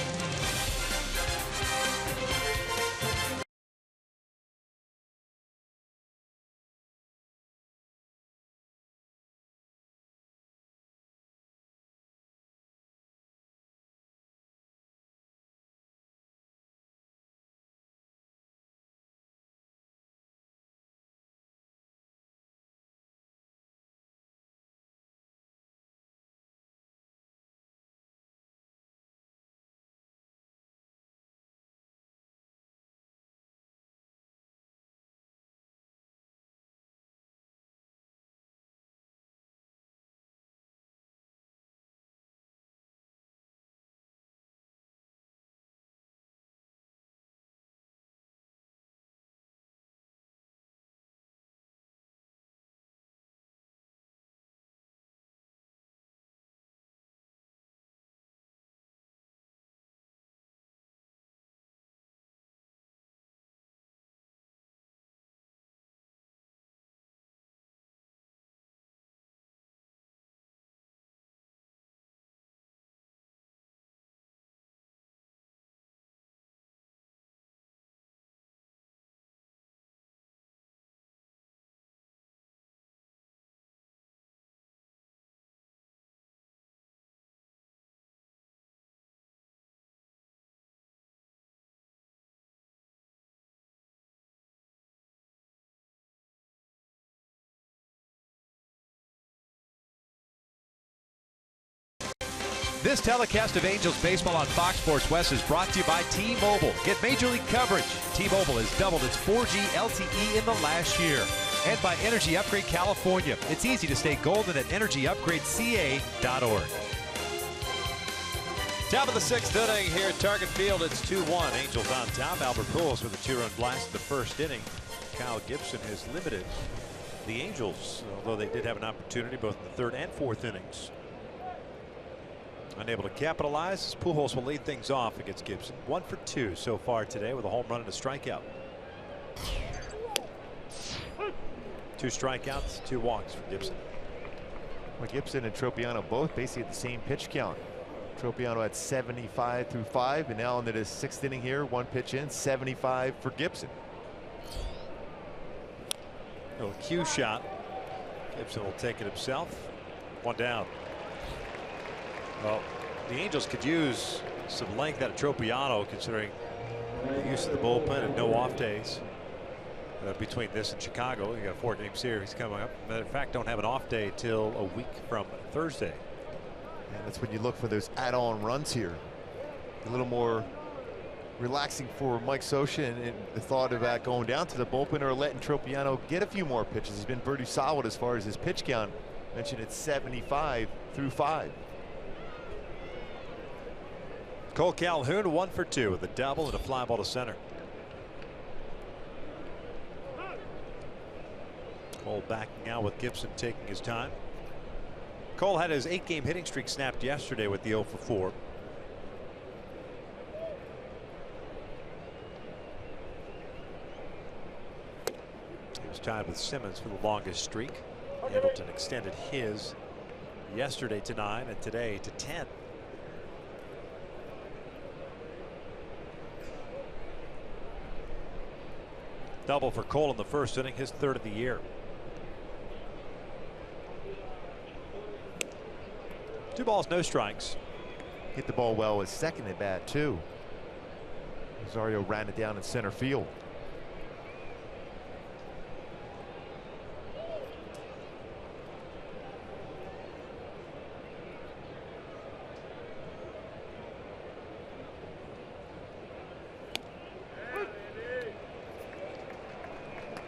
This telecast of Angels baseball on Fox Sports West is brought to you by T-Mobile. Get Major League coverage. T-Mobile has doubled its 4G LTE in the last year. and by Energy Upgrade California. It's easy to stay golden at energyupgradeca.org. Top of the 6th inning here at Target Field. It's 2-1. Angels on top. Albert Pujols with a 2-run blast in the first inning. Kyle Gibson has limited the Angels, although they did have an opportunity both in the 3rd and 4th innings. Unable to capitalize as Pujols will lead things off against Gibson. 1 for 2 so far today with a home run and a strikeout. 2 strikeouts, 2 walks for Gibson. Well, Gibson and Tropiano both basically at the same pitch count. Tropiano had 75 through 5, and now into the 6th inning here, 1 pitch in, 75 for Gibson. Little cue shot. Gibson will take it himself. 1 down. Well, the Angels could use some length out of Tropiano, considering the use of the bullpen and no off days between this and Chicago. You got a 4-game series coming up. Matter of fact, don't have an off day till a week from Thursday. And that's when you look for those add-on runs here. A little more relaxing for Mike Scioscia, and the thought about going down to the bullpen or letting Tropiano get a few more pitches. He's been pretty solid as far as his pitch count. Mentioned it's 75 through 5. Cole Calhoun 1 for 2 with a double and a fly ball to center. Cole backing out with Gibson taking his time. Cole had his 8-game hitting streak snapped yesterday with the 0 for 4. He was tied with Simmons for the longest streak. Hamilton extended his yesterday to 9 and today to 10. Double for Cole in the first inning, his 3rd of the year. Two balls, no strikes. Hit the ball well with second at bat too. Rosario ran it down in center field.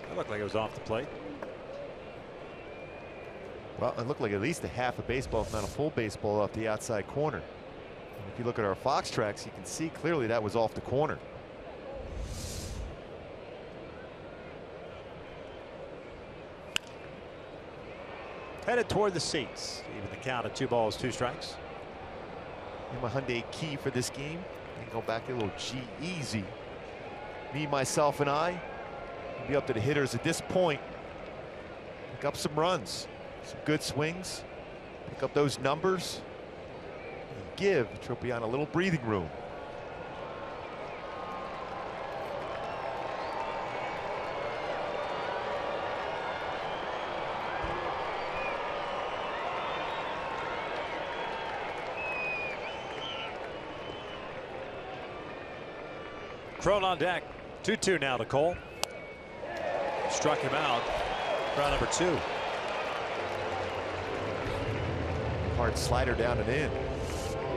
It looked like it was off the plate. Well, it looked like at least a half a baseball, if not a full baseball, off the outside corner. And if you look at our Fox tracks, you can see clearly that was off the corner. Headed toward the seats. Even the count of 2 balls, 2 strikes. And my Hyundai key for this game. And go back a little G-Easy. Me, myself, and I. It'll be up to the hitters at this point. Pick up some runs. Some good swings. Pick up those numbers. And give Tropiano a little breathing room. Crone on deck. 2-2 now to Cole. Struck him out. Round number 2. Hard slider down and in.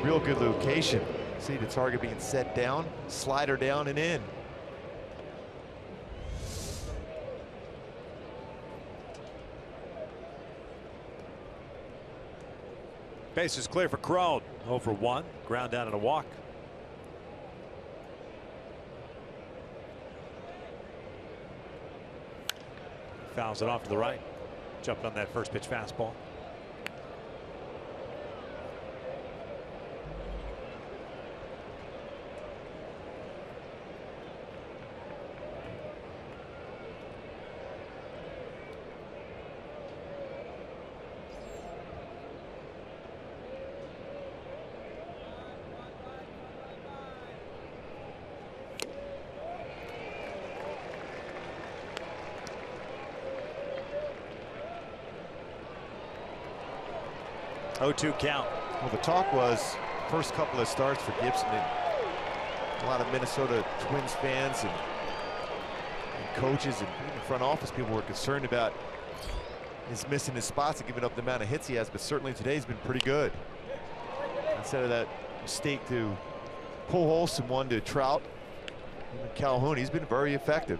Real good location. See the target being set down. Slider down and in. Base is clear for Crone. 0 for 1. Ground down and a walk. Fouls it off to the right. Jumped on that first pitch fastball. .02 count. Well, the talk was first couple of starts for Gibson. And a lot of Minnesota Twins fans and coaches and even front office people were concerned about his missing his spots and giving up the amount of hits he has. But certainly today's been pretty good. Instead of that mistake to Pujols and one to Trout and Calhoun, he's been very effective.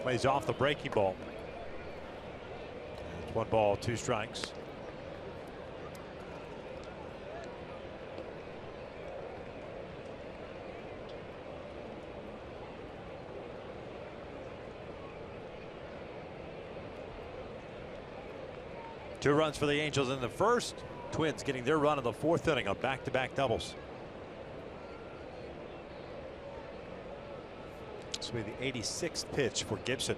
Plays off the breaking ball. It's 1 ball, 2 strikes. Two runs for the Angels in the first. Twins getting their run in the 4th inning of back-to-back doubles. This will be the 86th pitch for Gibson.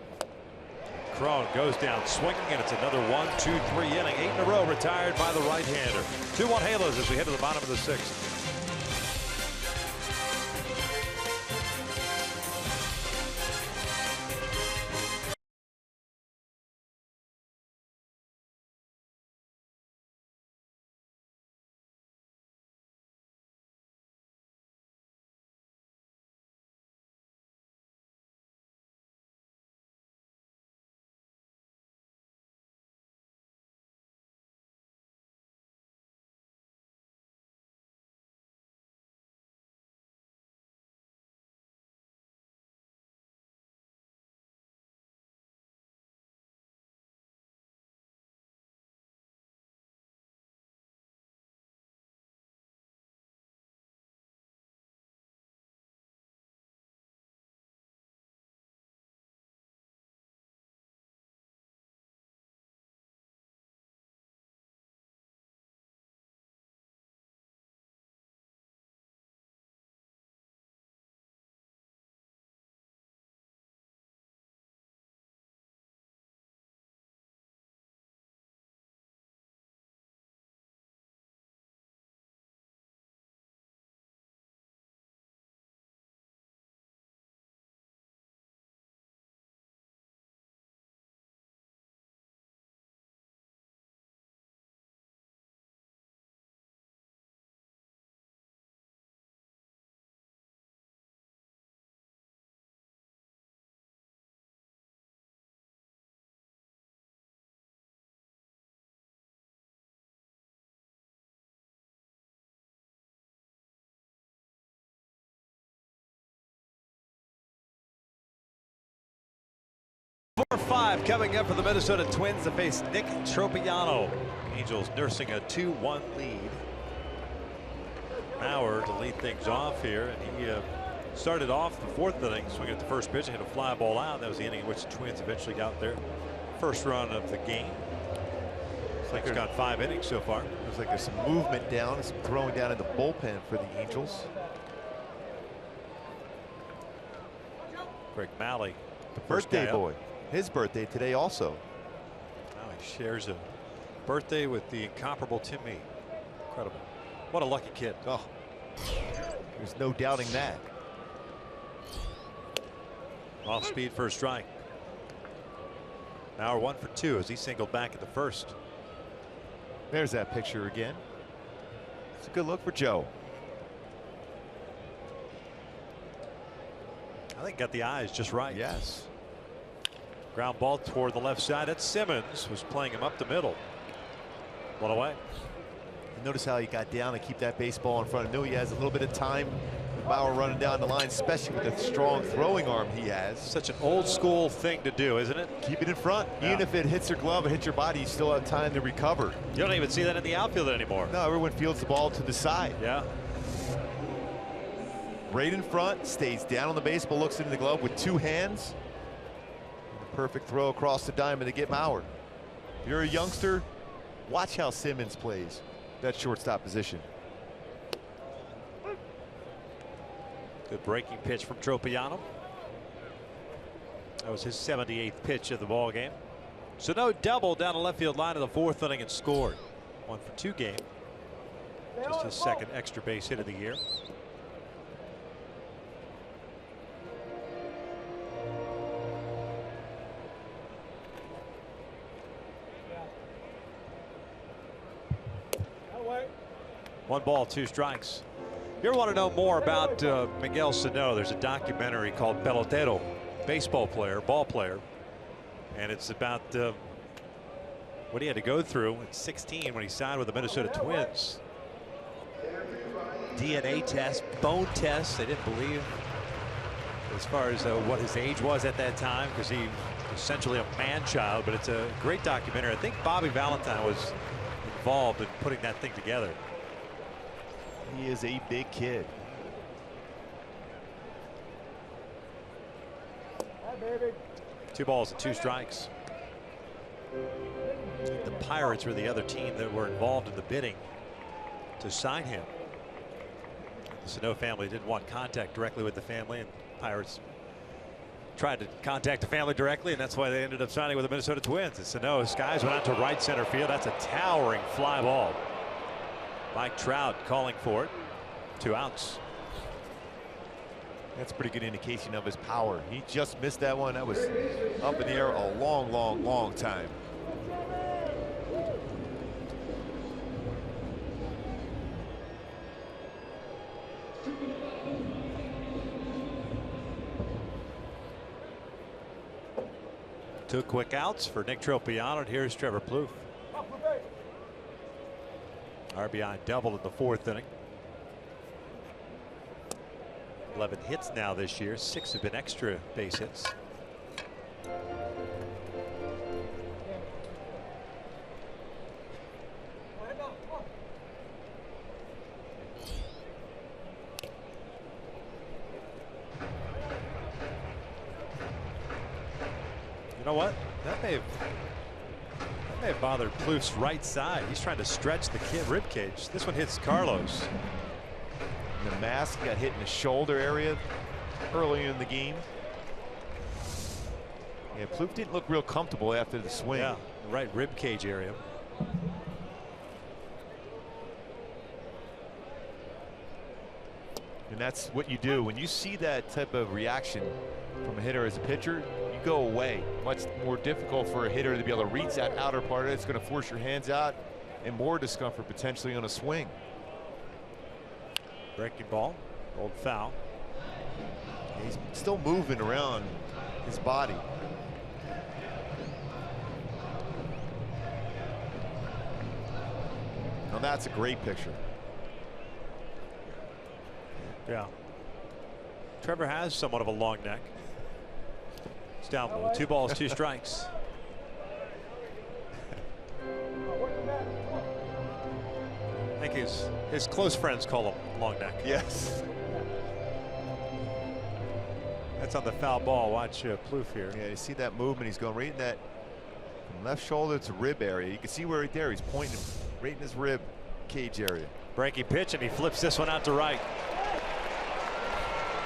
Cron goes down swinging, and it's another 1-2-3 inning. 8 in a row retired by the right-hander. 2-1 Halos as we head to the bottom of the 6th. Number 5 coming up for the Minnesota Twins to face Nick Tropiano. Angels nursing a 2-1 lead. Mauer to lead things off here, and he started off the 4th inning swinging at the first pitch and hit a fly ball out. That was the inning in which the Twins eventually got their first run of the game. It's like it's got 5 innings so far. Looks like there's some movement down, some throwing down in the bullpen for the Angels. Greg Malley, the birthday boy. His birthday today also. Now he shares a birthday with the incomparable Tim Mee. Incredible. What a lucky kid. Oh, there's no doubting that. Off speed for a strike. Now 1 for 2 as he singled back at the first. There's that picture again. It's a good look for Joe. I think got the eyes just right. Yes. Ground ball toward the left side. That's Simmons, was playing him up the middle. 1 away. Notice how he got down to keep that baseball in front. I know he has a little bit of time. Bauer running down the line, especially with the strong throwing arm he has. Such an old school thing to do, isn't it? Keep it in front. Yeah. Even if it hits your glove and hits your body, you still have time to recover. You don't even see that in the outfield anymore. No, everyone fields the ball to the side. Yeah. Right in front, stays down on the baseball, looks into the glove with 2 hands. Perfect throw across the diamond to get Mauer. If you're a youngster, watch how Simmons plays that shortstop position. Good breaking pitch from Tropiano. That was his 78th pitch of the ball game. So no double down the left field line in the 4th inning and scored. 1 for 2 game. Just his 2nd extra base hit of the year. One ball, 2 strikes. You ever want to know more about Miguel Sano? There's a documentary called Pelotero, baseball player, ball player, and it's about what he had to go through at 16 when he signed with the Minnesota Twins. DNA test, bone test. They didn't believe as far as what his age was at that time, because he essentially a man-child. But it's a great documentary. I think Bobby Valentine was involved in putting that thing together. He is a big kid. Hi, baby. 2 balls and 2 strikes. The Pirates were the other team that were involved in the bidding to sign him. The Sano family didn't want contact directly with the family, and Pirates tried to contact the family directly, and that's why they ended up signing with the Minnesota Twins. And Sano skies went out to right center field. That's a towering fly ball. Mike Trout calling for it. 2 outs. That's a pretty good indication of his power. He just missed that one. That was up in the air a long, long, long time. Two quick outs for Nick Tropiano, and here's Trevor Plouffe. RBI double in the 4th inning. 11 hits now this year. 6 have been extra base hits. You know what? That may have bothered Plouffe's right side. He's trying to stretch the rib cage. This one hits Carlos. The mask got hit in the shoulder area early in the game. Yeah, Plouffe didn't look real comfortable after the swing. Yeah, right rib cage area. And that's what you do when you see that type of reaction from a hitter as a pitcher. You go away. Much more difficult for a hitter to be able to reach that outer part of it. It's going to force your hands out and more discomfort potentially on a swing. Breaking ball, rolled foul. He's still moving around his body. Now that's a great picture. Yeah. Trevor has somewhat of a long neck. It's down low. 2 balls, 2 strikes. I think his close friends call him long neck. Yes. That's on the foul ball. Watch Plouffe here. Yeah, you see that movement. He's going right in that from left shoulder to rib area. You can see where right there he's pointing right in his rib cage area. Breaking pitch, and he flips this one out to right.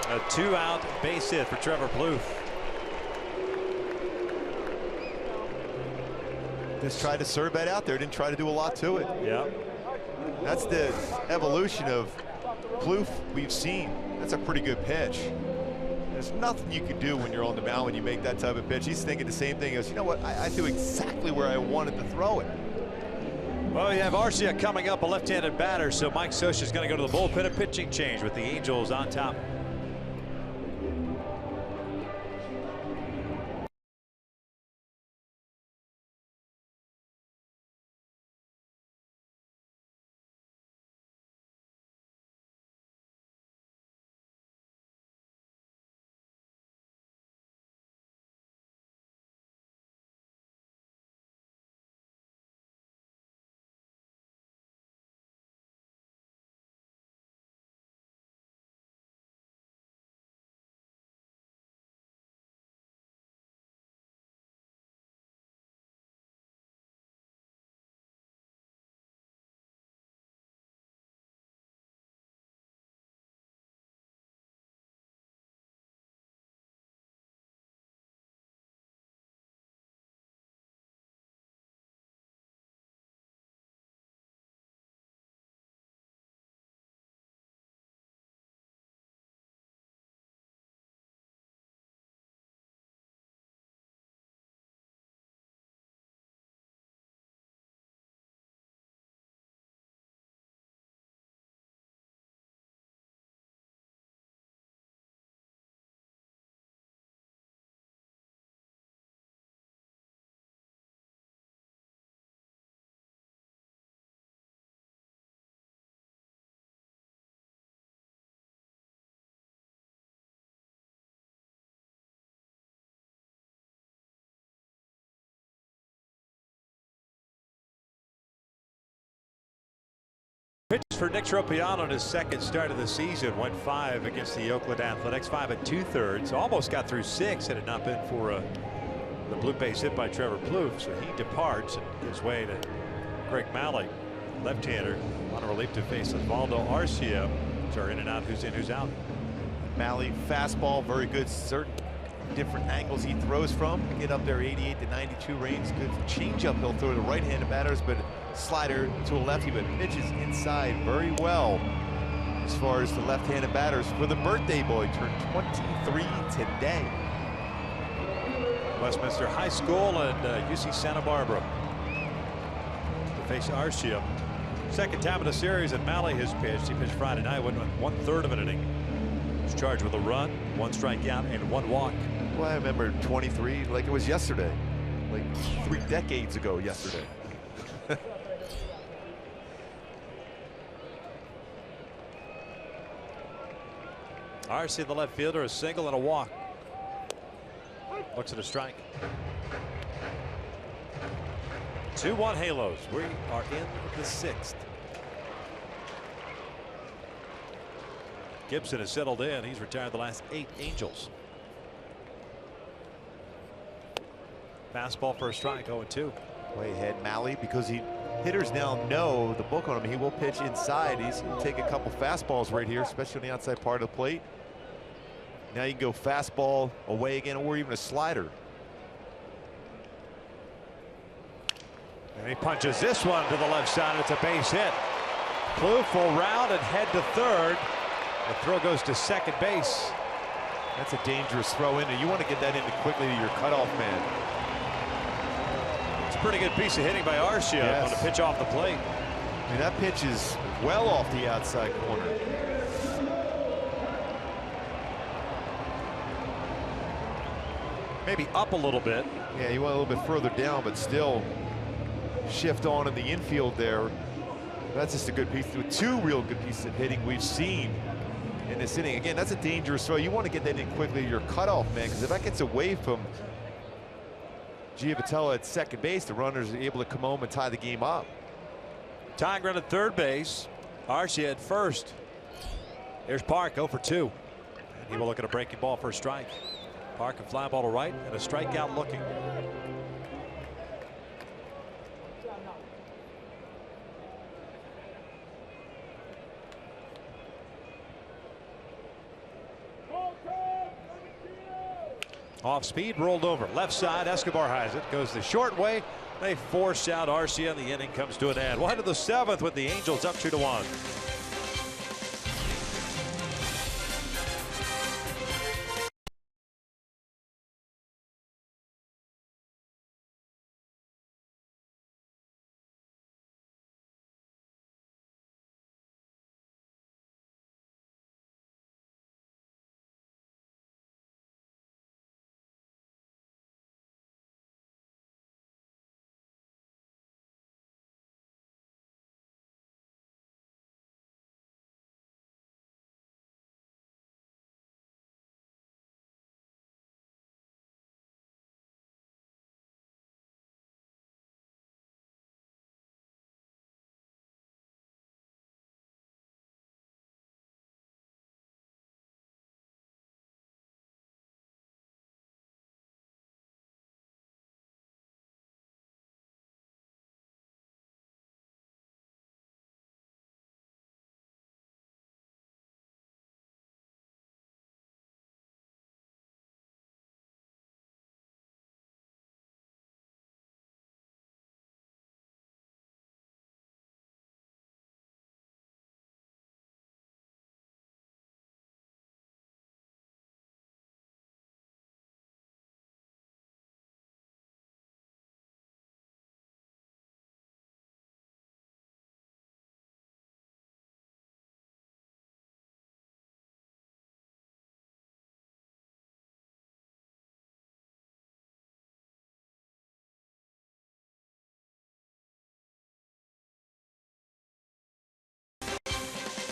A 2-out base hit for Trevor Plouffe. Just tried to serve that out there. Didn't try to do a lot to it. Yeah. That's the evolution of Plouffe we've seen. That's a pretty good pitch. There's nothing you can do when you're on the mound when you make that type of pitch. He's thinking the same thing. He goes, you know what? I threw exactly where I wanted to throw it. Well, you have Arcia coming up, a left-handed batter, so Mike Scioscia is going to go to the bullpen. A pitching change with the Angels on top. for Nick Tropiano in his second start of the season. Went 5 against the Oakland Athletics, 5 2/3. Almost got through 6 had it not been for the blue base hit by Trevor Plouffe. So he departs and gives way to Greg Malley, left-hander, on a relief to face Osvaldo Arcia. So in and out, who's in, who's out. Malley fastball, very good. Certain different angles he throws from. Get up there 88 to 92 range. Good changeup he'll throw to right-handed batters, but slider to a lefty, but pitches inside very well as far as the left-handed batters for the birthday boy. Turned 23 today. Westminster High School and UC Santa Barbara to face Arcia. Second time in the series that Malley has pitched. He pitched Friday night, went 1/3 of an inning. He was charged with a run, 1 strikeout, and 1 walk. Well, I remember 23 like it was yesterday, like 3 decades ago yesterday. Arcia, the left fielder, a single and a walk. Looks at a strike. 2-1 Halos. We are in the 6th. Gibson has settled in. He's retired the last 8 Angels. Fastball for a strike, 0-2. Way ahead Malley, because hitters now know the book on him. He will pitch inside. He's going to take a couple fastballs right here, especially on the outside part of the plate. Now you can go fastball away again, or even a slider. And he punches this one to the left side. It's a base hit. Plouffe will round and head to third. The throw goes to second base. That's a dangerous throw in, and you want to get that in quickly to your cutoff man. It's a pretty good piece of hitting by Arcia on a pitch off the plate. I mean, that pitch is well off the outside corner. Maybe up a little bit. Yeah, you want a little bit further down, but still shift on in the infield there. That's just a good piece. 2 real good pieces of hitting we've seen in this inning. Again, that's a dangerous throw. You want to get that in quickly to your cutoff man, because if that gets away from Giavitello at second base, the runners are able to come home and tie the game up. Tying run at third base. Arcia at first. There's Park, 0 for 2. He will look at a breaking ball for a strike. Park a fly ball to right and a strikeout looking. Off speed, rolled over. Left side, Escobar has it. Goes the short way. They force out Arcia, and the inning comes to an end. We'll head to the 7th with the Angels up 2-1.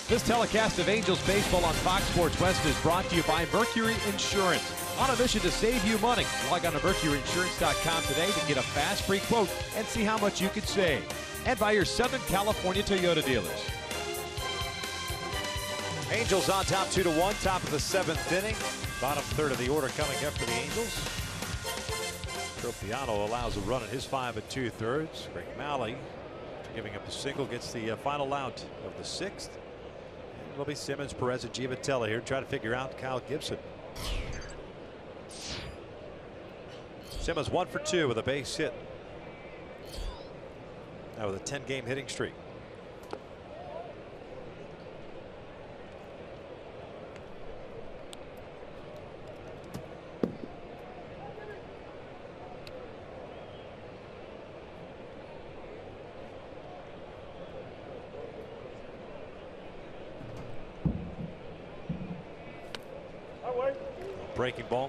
This telecast of Angels baseball on Fox Sports West is brought to you by Mercury Insurance. On a mission to save you money, log on to MercuryInsurance.com today to get a fast free quote and see how much you could save. And by your Southern California Toyota dealers. Angels on top 2-1, top of the 7th inning. Bottom third of the order coming up for the Angels. Tropiano allows a run in his 5 2/3. Greg Malley, after giving up a single, gets the final out of the 6th. It'll be Simmons, Perez, and Giavotella here trying to figure out Kyle Gibson. Simmons 1 for 2 with a base hit. Now with a 10-game hitting streak. Breaking ball.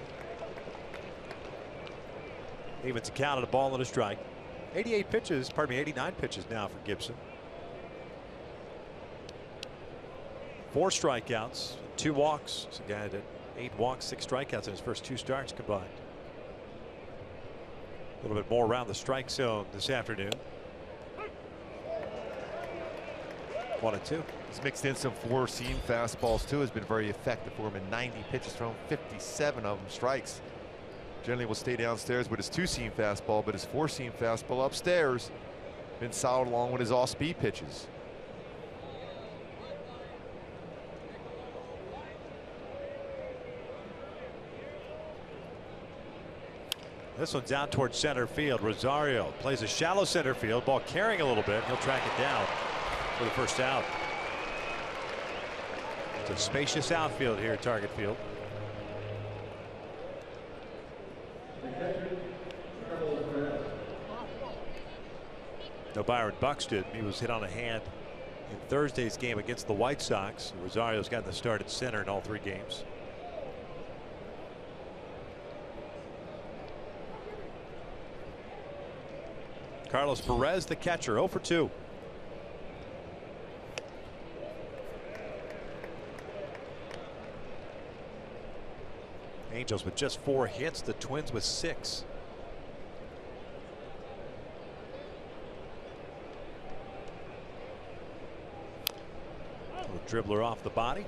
Evens a count at a ball and a strike. 88 pitches, pardon me, 89 pitches now for Gibson. 4 strikeouts, 2 walks. It's a guy that 8 walks, 6 strikeouts in his first 2 starts combined. A little bit more around the strike zone this afternoon. 1-2. He's mixed in some 4-seam fastballs too. Has been very effective for him in 90 pitches thrown, 57 of them strikes. Generally will stay downstairs with his 2-seam fastball, but his 4-seam fastball upstairs been solid along with his off-speed pitches. This one's down towards center field. Rosario plays a shallow center field, ball carrying a little bit. He'll track it down for the first out. It's a spacious outfield here at Target Field. No, Byron Buxton, he was hit on a hand in Thursday's game against the White Sox. Rosario's gotten the start at center in all 3 games. Carlos Perez, the catcher, 0 for 2. Angels with just 4 hits, the Twins with 6. Dribbler off the body.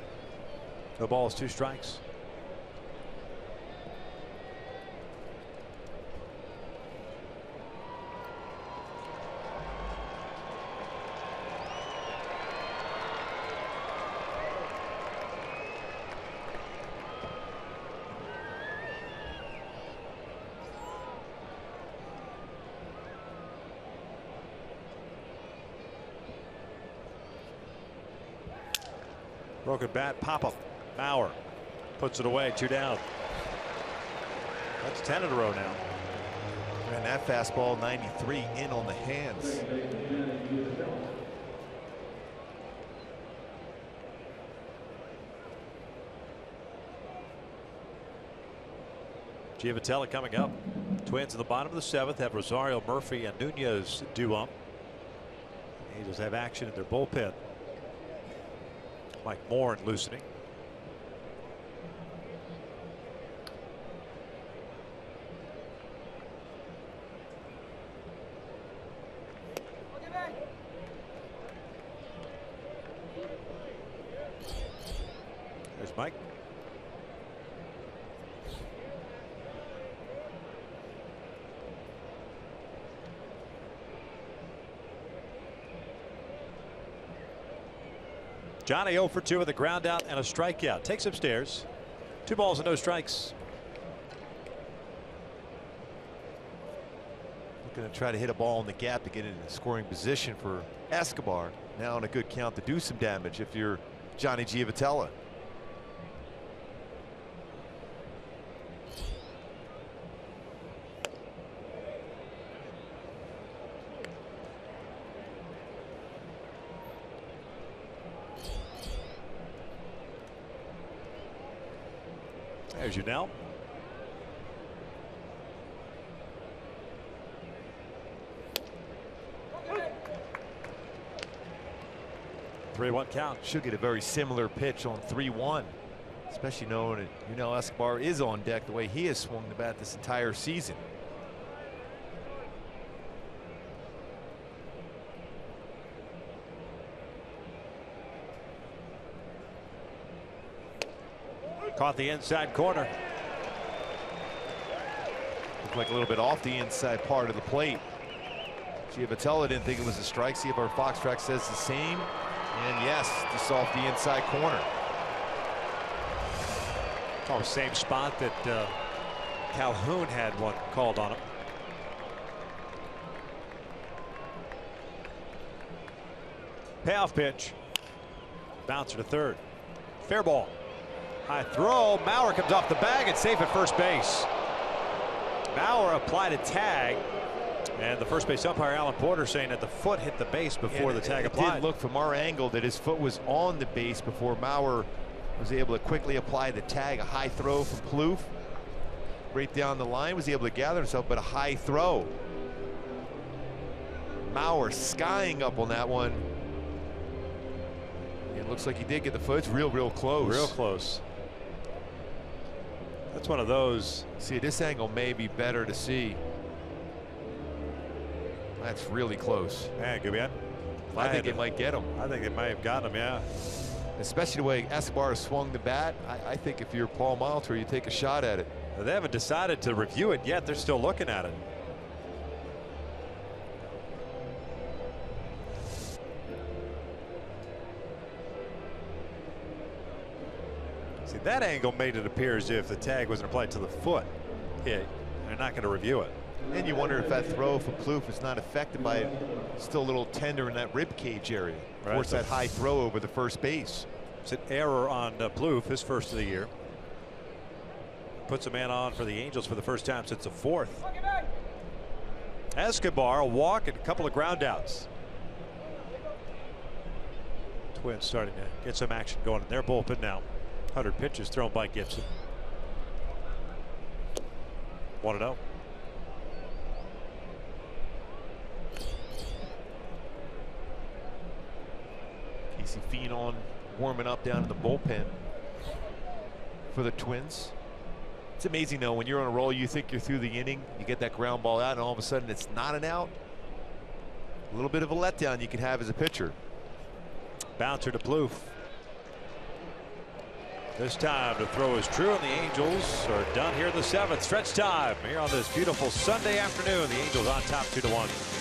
No balls, 2 strikes. Broken bat, pop up. Bauer puts it away, 2 down. That's 10 in a row now. And that fastball 93 in on the hands. Giavotella coming up. Twins in the bottom of the 7th have Rosario, Murphy, and Nunez due up. Angels have action in their bullpen. Mike Moore in loosening. There's Mike. Johnny 0 for 2 with a ground out and a strikeout. Takes upstairs. 2 balls and no strikes. Going to try to hit a ball in the gap to get in a scoring position for Escobar. Now on a good count to do some damage if you're Johnny Giavotella. There's you now. Three 3-1 count. Should get a very similar pitch on 3-1, especially knowing that Escobar is on deck the way he has swung the bat this entire season. Caught the inside corner. Looked like a little bit off the inside part of the plate. Giavatello didn't think it was a strike. See if our Fox track says the same. And yes, just off the inside corner. Oh, same spot that Calhoun had one called on him. Payoff pitch. Bouncer to third. Fair ball. High throw. Mauer comes off the bag and safe at first base. Mauer applied a tag. And the first base umpire, Alan Porter, saying that the foot hit the base before the tag applied. It did look from our angle that his foot was on the base before Mauer was able to quickly apply the tag. A high throw from Plouffe. Right down the line, was able to gather himself, but a high throw. Mauer skying up on that one. It looks like he did get the foot. It's real close. Real close. That's one of those. See, this angle may be better to see. That's really close. Man, good man. I think it might get him. I think it might have got him, yeah. Especially the way Escobar swung the bat. I think if you're Paul Molitor, you take a shot at it. They haven't decided to review it yet. They're still looking at it. See, that angle made it appear as if the tag wasn't applied to the foot. Yeah, they're not going to review it. And you wonder if that throw from Plouffe is not affected by it. Still a little tender in that rib cage area. Right. Force that high throw over the first base. It's an error on Plouffe, his first of the year. Puts a man on for the Angels for the first time since the fourth. Escobar, a walk and a couple of ground outs. Twins starting to get some action going in their bullpen now. 100 pitches thrown by Gibson. 1-0. Casey Phenon warming up down in the bullpen for the Twins. It's amazing though, when you're on a roll, you think you're through the inning, you get that ground ball out, and all of a sudden it's not an out. A little bit of a letdown you can have as a pitcher. Bouncer to Plouffe. This time to throw is true, and the Angels are done here in the seventh. Stretch time here on this beautiful Sunday afternoon. The Angels on top 2-1.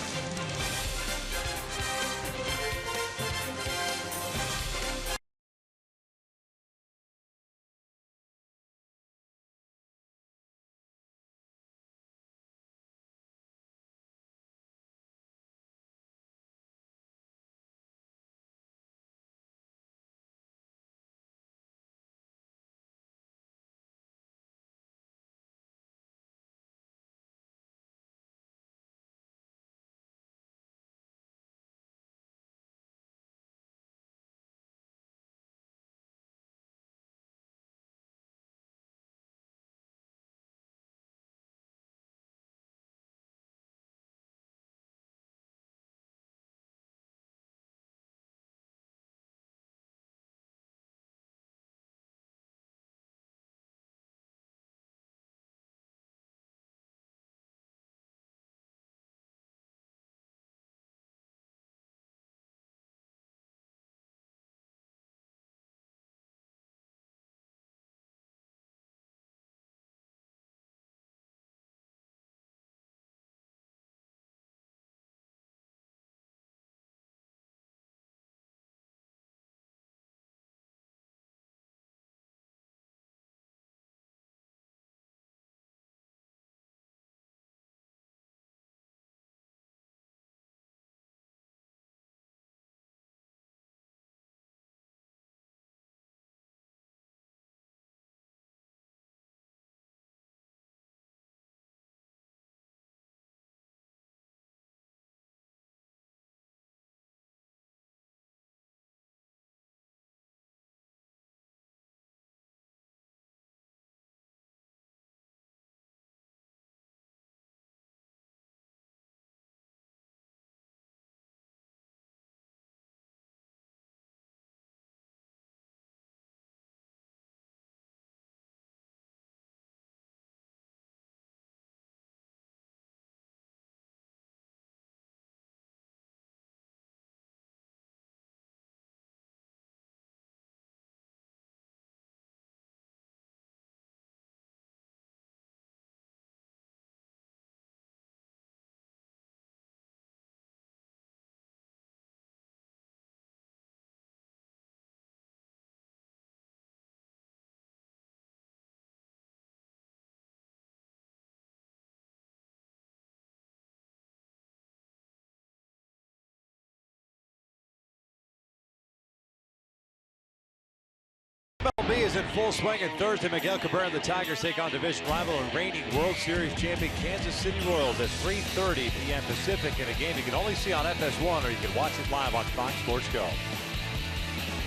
MLB is in full swing, and Thursday, Miguel Cabrera and the Tigers take on division rival and reigning World Series champion Kansas City Royals at 3:30 p.m. Pacific in a game you can only see on FS1, or you can watch it live on Fox Sports Go.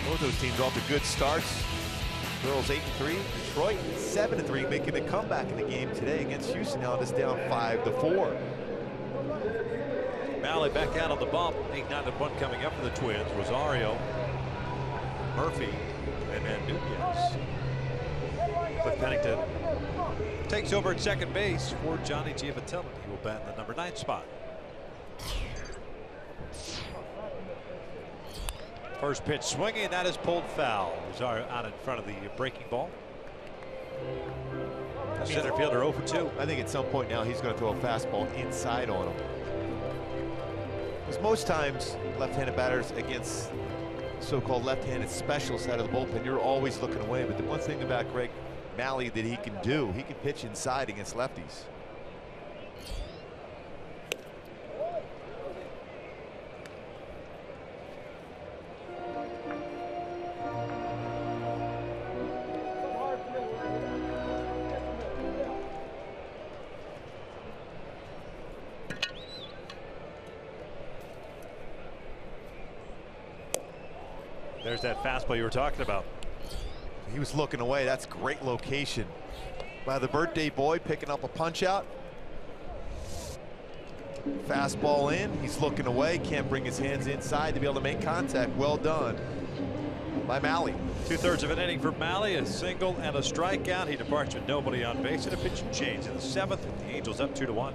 Both those teams off to good starts. Royals 8-3, Detroit 7-3, making a comeback in the game today against Houston. Now it's down 5-4. Malley back out on the bump. 8-9-1 coming up for the Twins. Rosario, Murphy, and then Nunez. Cliff Pennington takes over at second base for Johnny Giavatelli. He will bat in the number 9 spot. First pitch swinging, that is pulled foul. Rosario out in front of the breaking ball. Center fielder 0 for 2. I think at some point now he's going to throw a fastball inside on him. Because most times left-handed batters against so-called left-handed specialists out of the bullpen, you're always looking away. But the one thing about Greg Malley that he can do, he can pitch inside against lefties. There's that fastball you were talking about. He was looking away. That's great location by the birthday boy, picking up a punch out. Fastball in. He's looking away. Can't bring his hands inside to be able to make contact. Well done by Malley. 2/3 of an inning for Malley, a single and a strikeout. He departs with nobody on base and a pitching change in the 7th. The Angels up 2-1.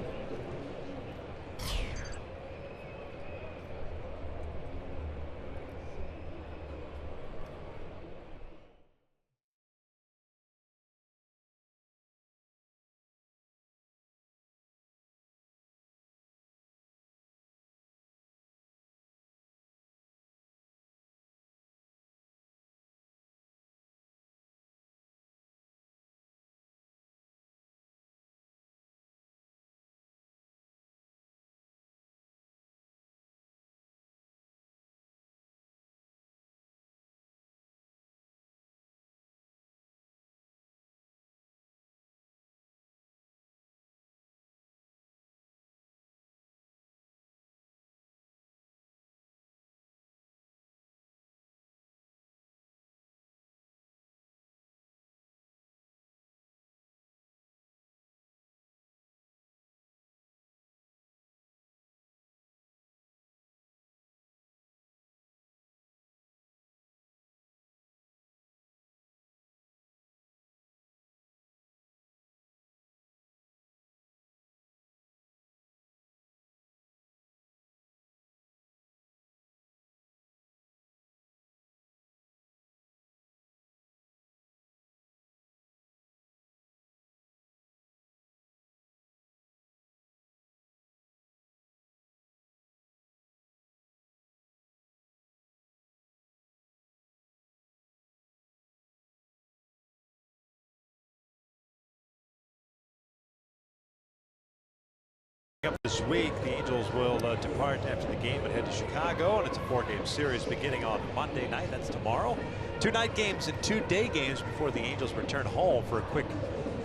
Up this week, the Angels will depart after the game and head to Chicago, and it's a 4-game series beginning on Monday night. That's tomorrow. 2 night games and 2 day games before the Angels return home for a quick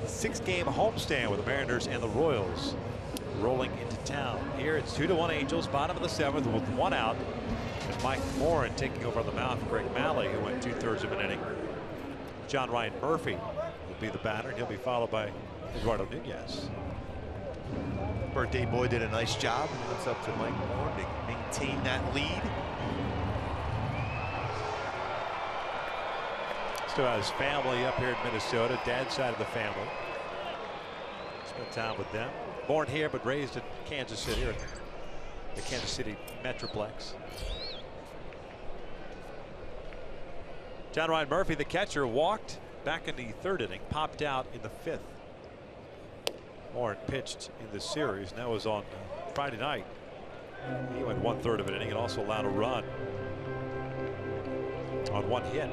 6-game homestand with the Mariners and the Royals rolling into town. Here it's 2-1 Angels, bottom of the 7th with 1 out, and Mike Morin taking over on the mound for Greg Malley, who went 2/3 of an inning. John Ryan Murphy will be the batter, and he'll be followed by Eduardo Nunez. Birthday boy did a nice job. It's up to Mike Moore to maintain that lead. Still has family up here in Minnesota, dad's side of the family. Spent time with them. Born here but raised in Kansas City, or the Kansas City Metroplex. John Ryan Murphy, the catcher, walked back in the 3rd inning, popped out in the 5th. Morin pitched in this series, and that was on Friday night. He went 1/3 of an inning and also allowed a run on 1 hit.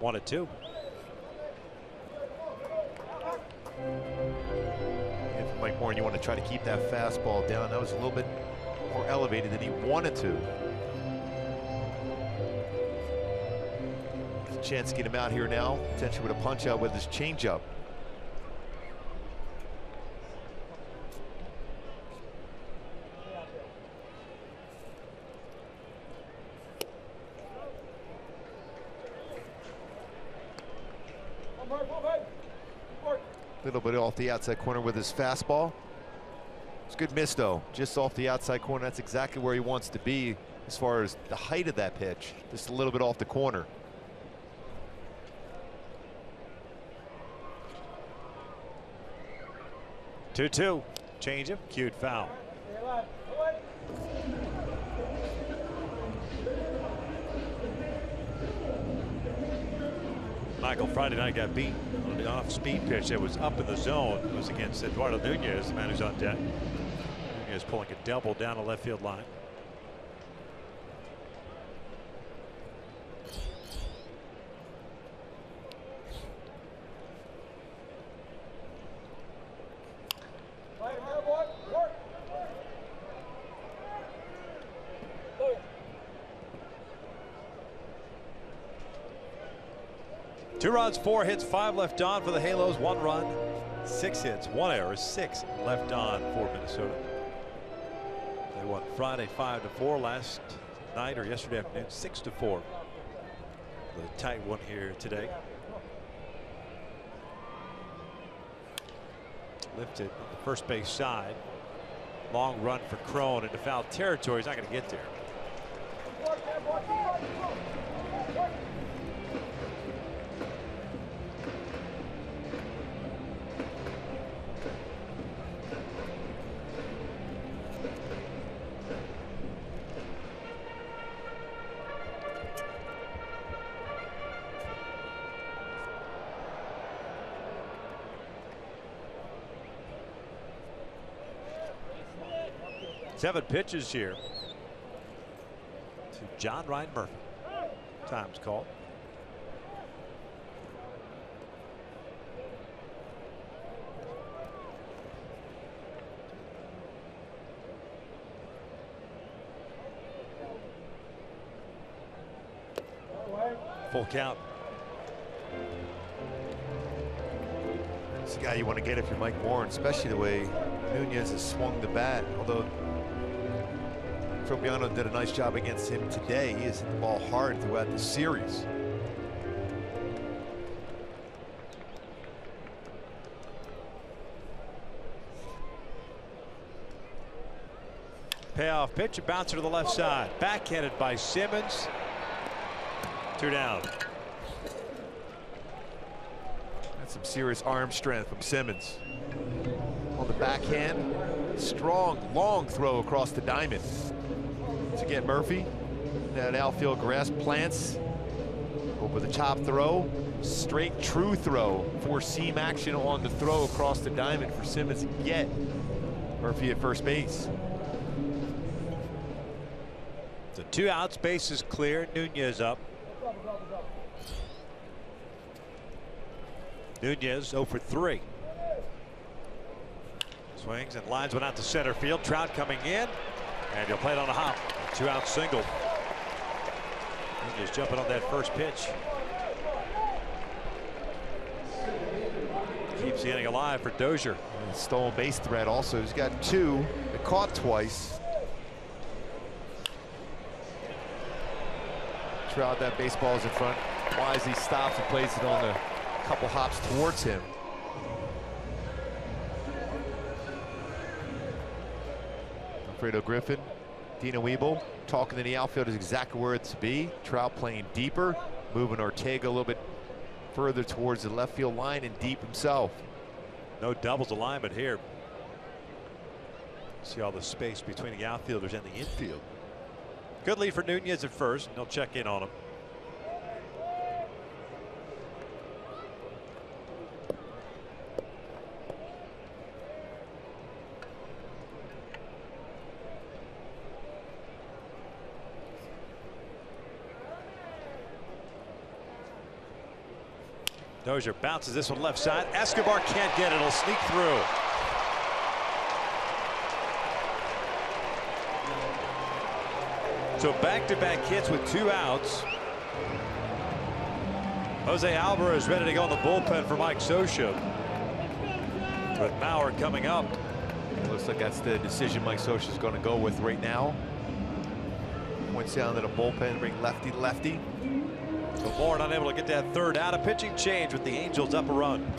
1-2. And for Mike Moore, you want to try to keep that fastball down. That was a little bit more elevated than he wanted to. There's a chance to get him out here now, potentially with a punch out with his changeup. A little bit off the outside corner with his fastball. It's a good miss though, just off the outside corner. That's exactly where he wants to be as far as the height of that pitch, just a little bit off the corner. Two-two. Change him. Cued foul. Michael Friday night got beat on the off-speed pitch that was up in the zone. It was against Eduardo Nunez, the man who's on deck. Nunez pulling a double down the left field line. Two runs, 4 hits, 5 left on for the Halos. 1 run, 6 hits, 1 error, 6 left on for Minnesota. They won Friday 5-4, last night or yesterday afternoon 6-4. The tight one here today. Lifted on the first base side. Long run for Crone into foul territory. He's not going to get there. Seven pitches here to John Ryan Murphy. Time's called. Full count. It's the guy you want to get if you're Mike Moore, especially the way Nunez has swung the bat. Although Tropiano did a nice job against him today, he has hit the ball hard throughout the series. Payoff pitch, a bouncer to the left side. Backhanded by Simmons. 2 down. That's some serious arm strength from Simmons. On the backhand, strong, long throw across the diamond. To get Murphy, that outfield grass plants over the top throw, straight true throw, 4-seam action on the throw across the diamond for Simmons to get Murphy at first base. So 2 outs, base is clear. Nunez up. Nunez 0 for 3. Swings and lines one out to center field. Trout coming in, and he'll play it on a hop. 2-out single. Nunez jumping on that first pitch. Keeps the inning alive for Dozier. And stolen base threat also. He's got 2. They caught twice. Trout, that baseball is in front. Wisely stops and plays it on the couple hops towards him. Alfredo Griffin, Dino Weeble talking to the outfield is exactly where it's to be. Trout playing deeper, moving Ortega a little bit further towards the left field line and deep himself. No doubles alignment here. See all the space between the outfielders and the infield. Good lead for Nunez at first. They'll check in on him. Dozier bounces this one left side. Escobar can't get it. It'll sneak through. So back-to-back hits with 2 outs. Jose Alvarez ready to go in the bullpen for Mike Scioscia. With Mauer coming up. It looks like that's the decision Mike Scioscia is going to go with right now. Points down to the bullpen, bring lefty. So Moore unable to get that 3rd out. A pitching change with the Angels up a run.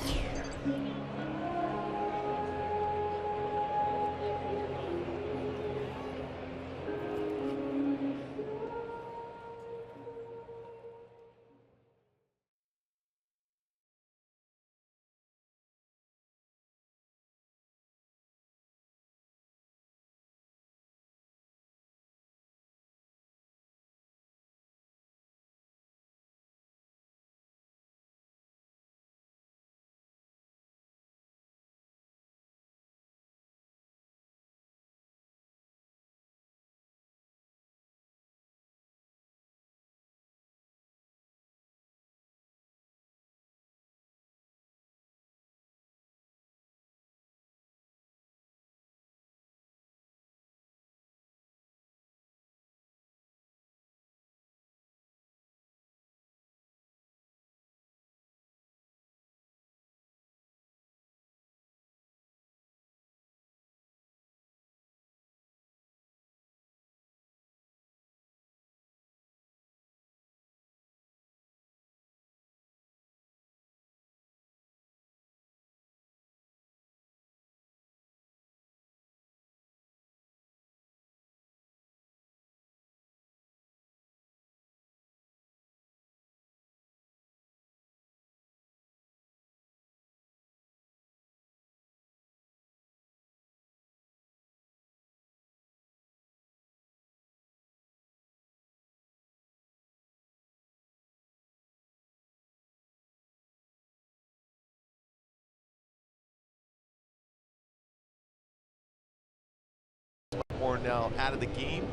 Moore now out of the game.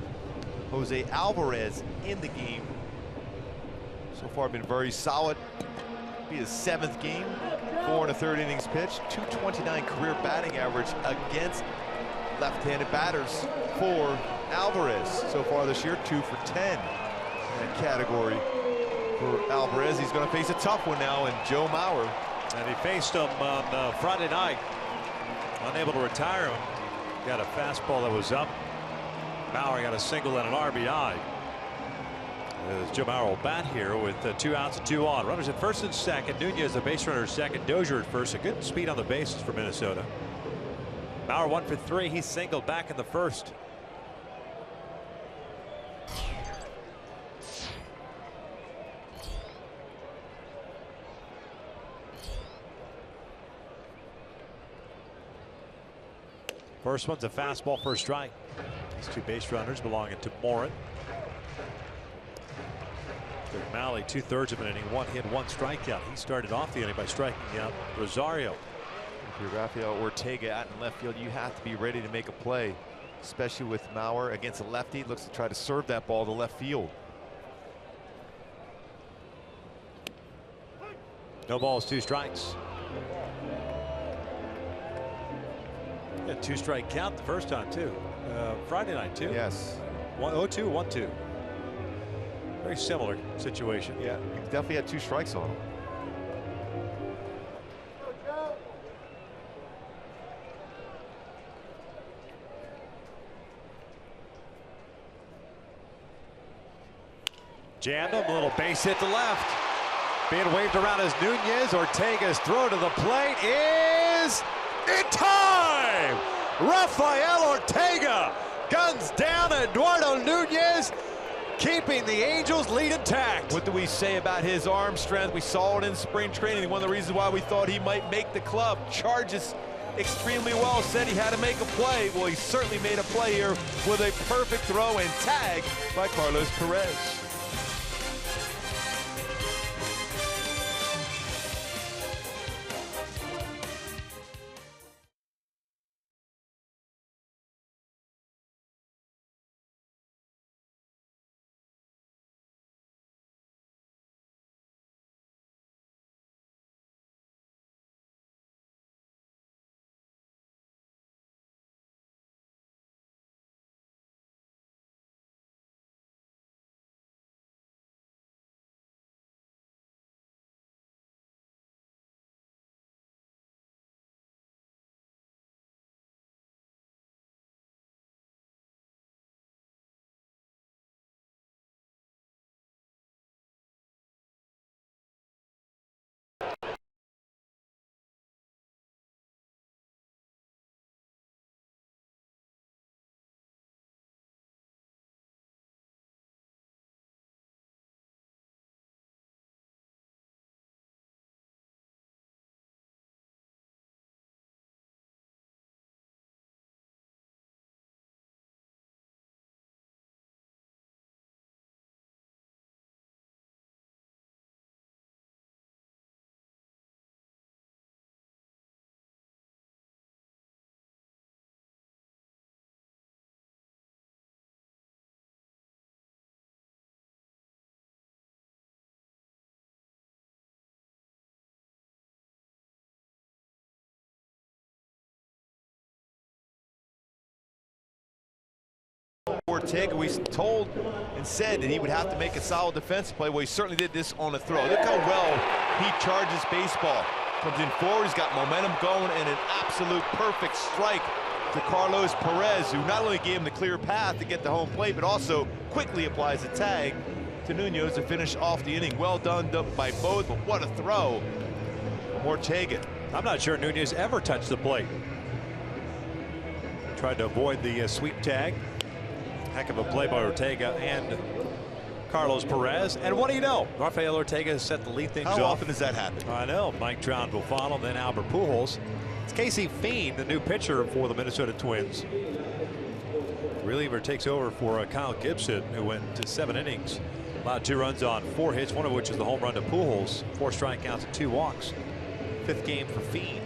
Jose Alvarez in the game. So far been very solid. Be his 7th game. 4 1/3 innings pitched. .229 career batting average against left-handed batters for Alvarez. So far this year, 2 for 10 in that category for Alvarez. He's going to face a tough one now in Joe Mauer. And he faced him on Friday night. Unable to retire him. Got a fastball that was up. Mauer got a single and an RBI. As Joe Mauer will bat here with 2 outs and 2 on. Runners at first and second. Nunez the base runner at second. Dozier at first. A good speed on the bases for Minnesota. Mauer 1 for 3. He singled back in the first. First one's a fastball for a strike. These 2 base runners belonging to Morin. Malley 2/3 of an inning, 1 hit, 1 strikeout. He started off the inning by striking out Rosario. If you're Rafael Ortega out in left field, you have to be ready to make a play, especially with Mauer against a lefty. Looks to try to serve that ball to left field. No balls, 2 strikes. Yeah, 2-strike count the first time too. Friday night too. Yes. 1-0-2, 1-2. Very similar situation. Yeah, he definitely had 2 strikes on him. Jammed him, a little base hit to left. Being waved around as Nunez. Ortega's throw to the plate is in time. Rafael Ortega guns down Eduardo Nunez, keeping the Angels lead intact. What do we say about his arm strength? We saw it in spring training. One of the reasons why we thought he might make the club. Charges extremely well. Said he had to make a play. Well, he certainly made a play here with a perfect throw and tag by Carlos Perez. Ortega. We told and said that he would have to make a solid defensive play. Well, he certainly did this on a throw. Look how well he charges baseball. Comes in forward, he's got momentum going, and an absolute perfect strike to Carlos Perez, who not only gave him the clear path to get to home plate, but also quickly applies a tag to Nunez to finish off the inning. Well done by both, but what a throw from Ortega. I'm not sure Nunez ever touched the plate. Tried to avoid the sweep tag. Heck of a play by Ortega and Carlos Perez. And what do you know? Rafael Ortega has set to lead things off. How often does that happen? I know. Mike Trout will follow, then Albert Pujols. It's Casey Fiend, the new pitcher for the Minnesota Twins. Reliever takes over for Kyle Gibson, who went to 7 innings. Allowed 2 runs on 4 hits, one of which is the home run to Pujols. 4 strikeouts and 2 walks. 5th game for Fiend.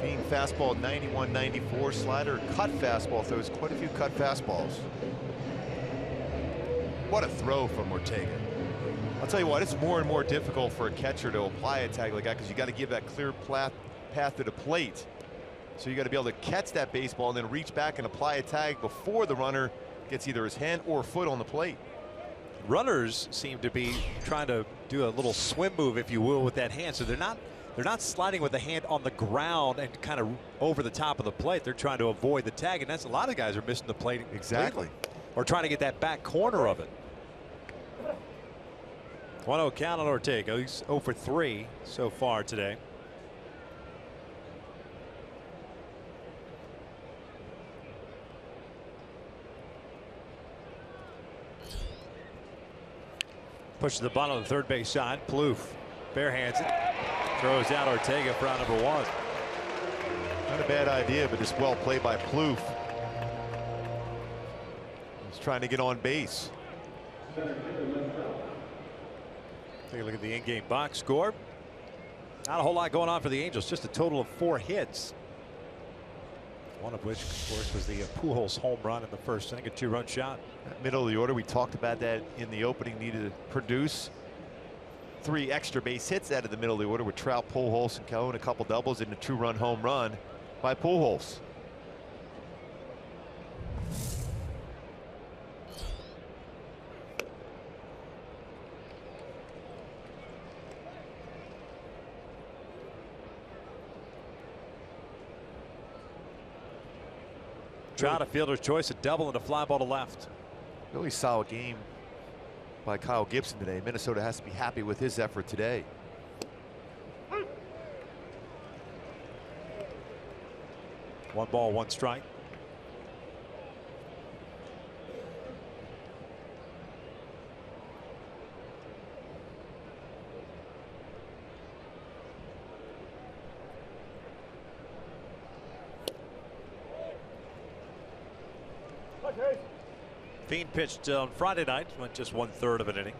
Fiend fastball 91-94, slider cut fastball, throws quite a few cut fastballs. What a throw from Ortega. I'll tell you what, it's more and more difficult for a catcher to apply a tag like that because you got to give that clear path to the plate. So you got to be able to catch that baseball and then reach back and apply a tag before the runner gets either his hand or foot on the plate. Runners seem to be trying to do a little swim move, if you will, with that hand. So they're not sliding with the hand on the ground and kind of over the top of the plate. They're trying to avoid the tag, and that's a lot of guys are missing the plate. Exactly. Or trying to get that back corner of it. 1-0 count on Ortega. He's 0 for 3 so far today. Pushes the bunt on the third base side. Plouffe barehands it. Throws out Ortega for out number 1. Not a bad idea, but just well played by Plouffe. He's trying to get on base. Take a look at the in-game box score. Not a whole lot going on for the Angels. Just a total of 4 hits. One of which, of course, was the Pujols home run in the first inning, a 2-run shot. Middle of the order, we talked about that in the opening, needed to produce 3 extra base hits out of the middle of the order with Trout, Pujols, and Calhoun, a couple doubles, and a 2-run home run by Pujols. Trout, a fielder's choice, a double and a fly ball to left. Really solid game by Kyle Gibson today. Minnesota has to be happy with his effort today. One ball, 1 strike. Fiend pitched on Friday night, went just 1/3 of an inning.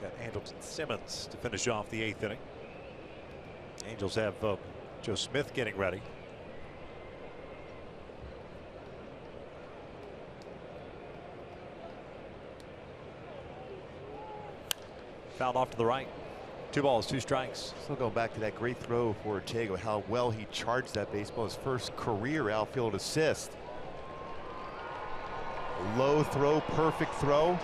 Got Andrelton Simmons to finish off the 8th inning. Angels have Joe Smith getting ready. Fouled off to the right. 2 balls, 2 strikes. Still going back to that great throw for Ortega, how well he charged that baseball, his first career outfield assist. Low throw, perfect throw.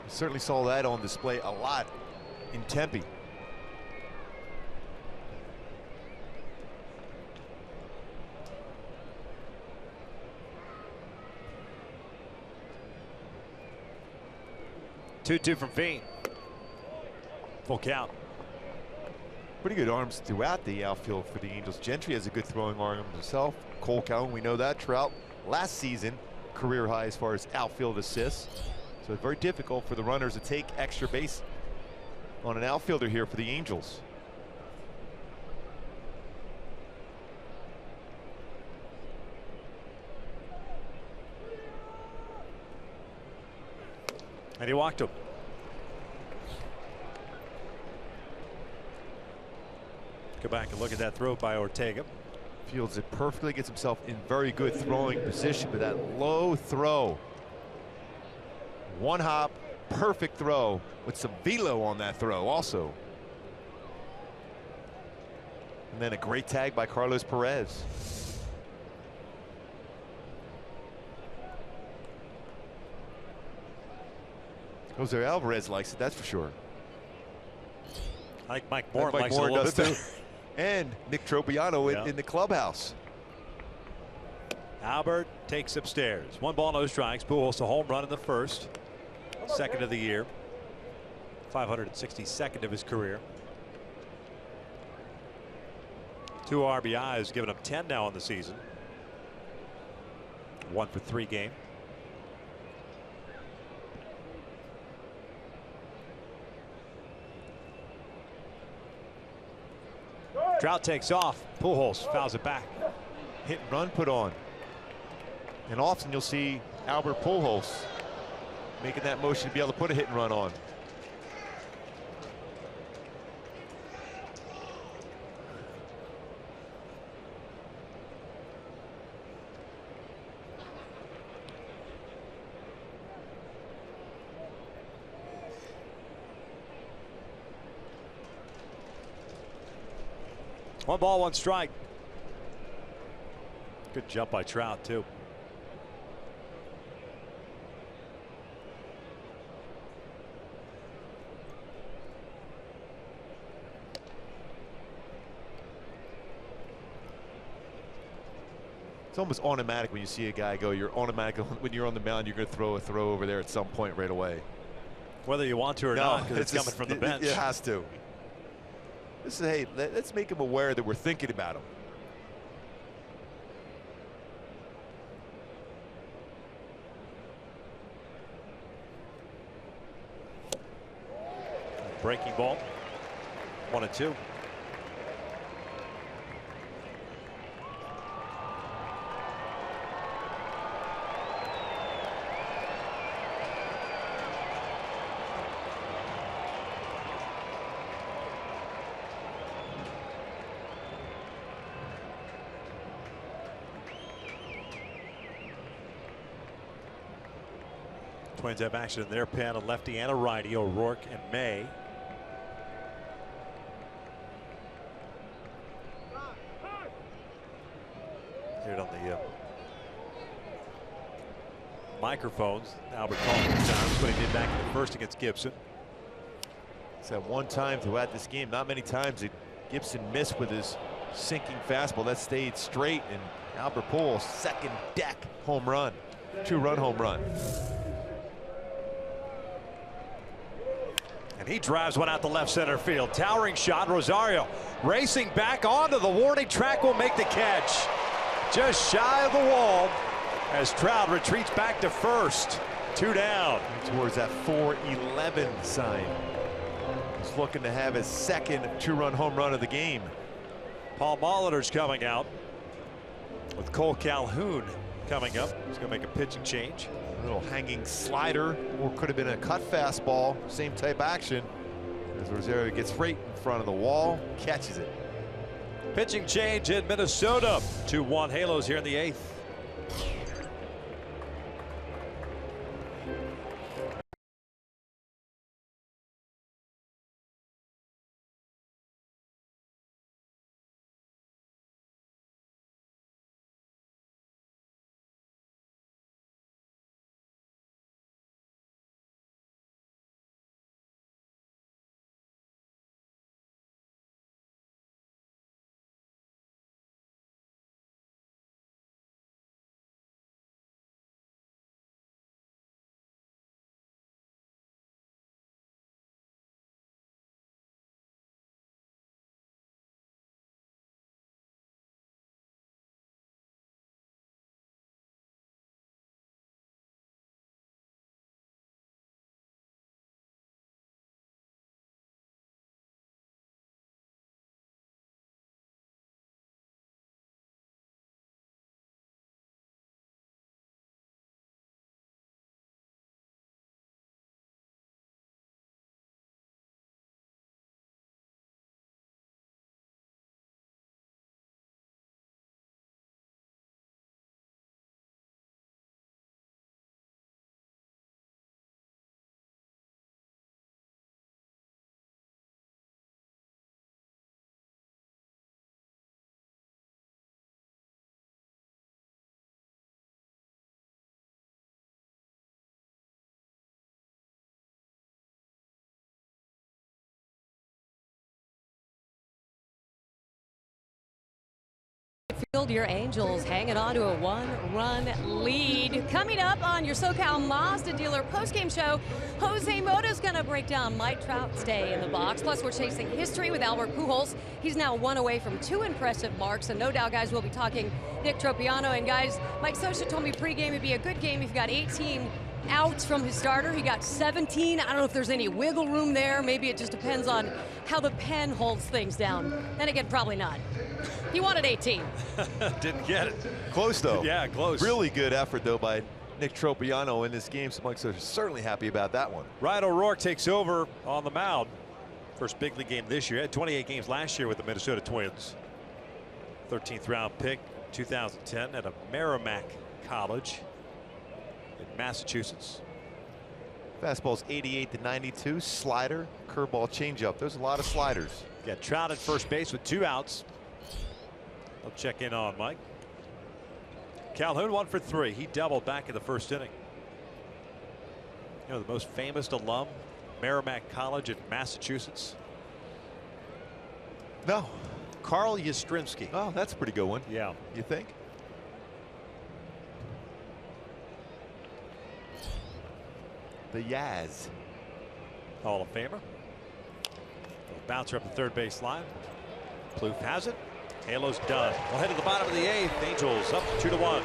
Certainly saw that on display a lot in Tempe. Two from Fiend. Full count. Pretty good arms throughout the outfield for the Angels. Gentry has a good throwing arm himself. Cole Calhoun, we know that. Trout, last season, career high as far as outfield assists. So it's very difficult for the runners to take extra base on an outfielder here for the Angels. And he walked him. Go back and look at that throw by Ortega. Fields it perfectly, gets himself in very good throwing position, but that low throw. 1 hop, perfect throw with some velo on that throw also. And then a great tag by Carlos Perez. Jose Alvarez likes it, that's for sure. I think Mike Moore likes Moore it a little does bit too. better. And Nick Tropiano in the clubhouse. Albert takes upstairs. 1 ball, no strikes. Pujols a home run in the first. Second of the year. 562nd of his career. 2 RBIs, giving him 10 now in the season. 1 for 3 game. Trout takes off. Pujols fouls it back. Hit and run put on. And often you'll see Albert Pujols making that motion to be able to put a hit and run on. One ball, one strike. Good jump by Trout, too. It's almost automatic when you see a guy go. You're automatic when you're on the mound. You're going to throw a throw over there at some point right away. Whether you want to or not, because it's coming from the bench. It has to. This is, hey, let's make him aware that we're thinking about him. Breaking ball. 1-2. Twins have action in their pen, a lefty and a righty, O'Rourke and May. Here on the microphones, Albert calling it times, what he did back in the first against Gibson. It's that one time throughout this game, not many times did Gibson miss with his sinking fastball. That stayed straight, and Albert Pujols second deck home run, 2-run home run. And he drives one out to left center field. Towering shot. Rosario racing back onto the warning track, will make the catch. Just shy of the wall as Trout retreats back to first. 2 down. Towards that 4-11 sign. He's looking to have his second 2-run home run of the game. Paul Molitor's coming out with Cole Calhoun coming up. He's going to make a pitching change. A little hanging slider, or could have been a cut fastball, same type action. As Rosario gets right in front of the wall, catches it. Pitching change in Minnesota. 2-1 Halos here in the 8th. Your Angels hanging on to a one-run lead. Coming up on your SoCal Mazda dealer postgame show, Jose Moto's going to break down Mike Trout's day in the box. Plus, we're chasing history with Albert Pujols. He's now one away from 2 impressive marks. And no doubt, guys, we'll be talking Nick Tropiano. And, guys, Mike Scioscia told me pregame it'd be a good game if you got 18 outs from his starter. He got 17. I don't know if there's any wiggle room there. Maybe it just depends on how the pen holds things down. Then again, probably not. He wanted 18. Didn't get it. Close, though. Yeah, close. Really good effort, though, by Nick Tropiano in this game. So Mike Scioscia certainly happy about that one. Ryan O'Rourke takes over on the mound. First big league game this year. Had 28 games last year with the Minnesota Twins. 13th round pick, 2010 at a Merrimack College in Massachusetts. Fastball's 88 to 92. Slider, curveball, changeup. There's a lot of sliders. Got Trout at first base with 2 outs. I'll check in on Mike. Calhoun 1 for 3. He doubled back in the first inning. You know, the most famous alum, Merrimack College in Massachusetts. No. Carl Yastrzemski. Oh, that's a pretty good one. Yeah. You think? The Yaz. Hall of Famer. Bouncer up the third base line. Plouffe has it. Halo's done. We'll head to the bottom of the 8th. Angels up 2-1.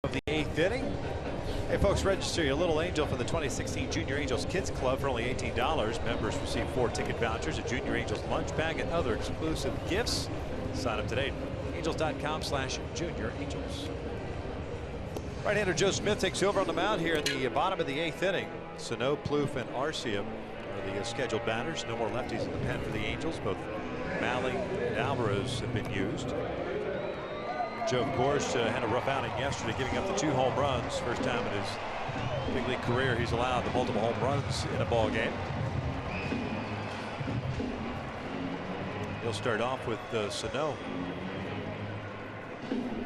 Of the 8th inning. Hey folks, register your little angel for the 2016 Junior Angels Kids Club for only $18. Members receive 4 ticket vouchers, a Junior Angels lunch bag, and other exclusive gifts. Sign up today. Angels.com/Junior Angels. Right-hander Joe Smith takes over on the mound here in the bottom of the 8th inning. Sano, Plouffe, and Arcia are the scheduled batters. No more lefties in the pen for the Angels. Both Malley and Alvarez have been used. Joe, of course, had a rough outing yesterday, giving up the 2 home runs. First time in his big league career he's allowed the multiple home runs in a ball game. He'll start off with Sano.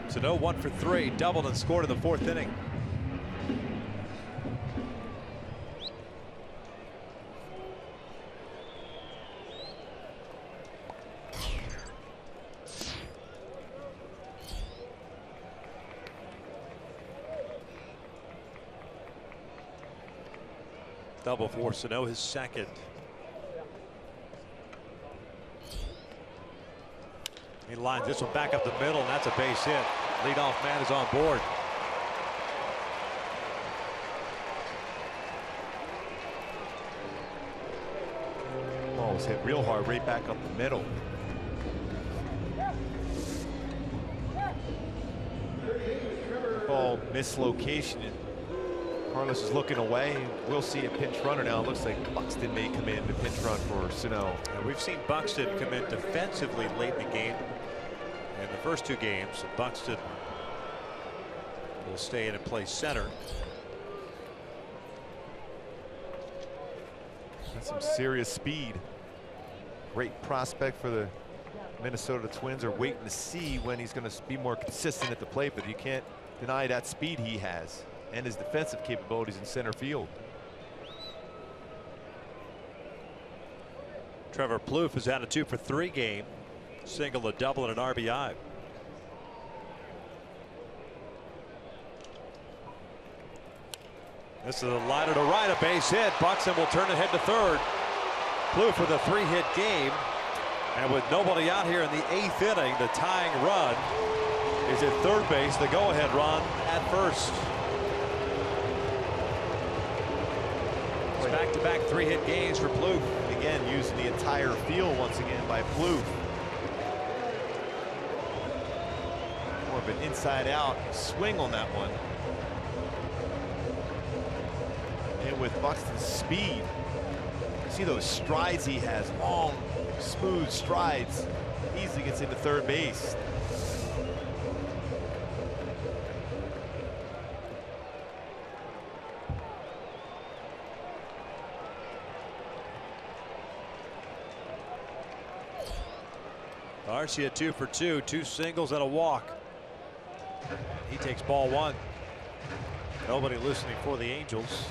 Sano 1 for 3, doubled and scored in the 4th inning. Double for Sano, his 2nd. He lines this one back up the middle, and that's a base hit. Leadoff man is on board. Ball was hit real hard right back up the middle. Ball mislocation and Carlos is looking away. We'll see a pinch runner now. It looks like Buxton may come in to pinch run for Sano. We've seen Buxton come in defensively late in the game. In the first 2 games, Buxton will stay in and play center. That's some serious speed. Great prospect for the Minnesota Twins. Are waiting to see when he's going to be more consistent at the plate, but you can't deny that speed he has and his defensive capabilities in center field. Trevor Plouffe has had a 2 for 3 game. Single, a double, and an RBI. This is a liner to right, a base hit. Buxton will turn ahead to third. Plouffe with a 3-hit game. And with nobody out here in the 8th inning, the tying run is at third base. The go-ahead run at first. It's back-to-back 3-hit games for Plouffe. Again, using the entire field once again by Plouffe. More of an inside-out swing on that one. And with Buxton's speed, see those strides he has, long, smooth strides. Easily gets into third base. Arcia 2 for 2, 2 singles and a walk. He takes ball 1. Nobody listening for the Angels.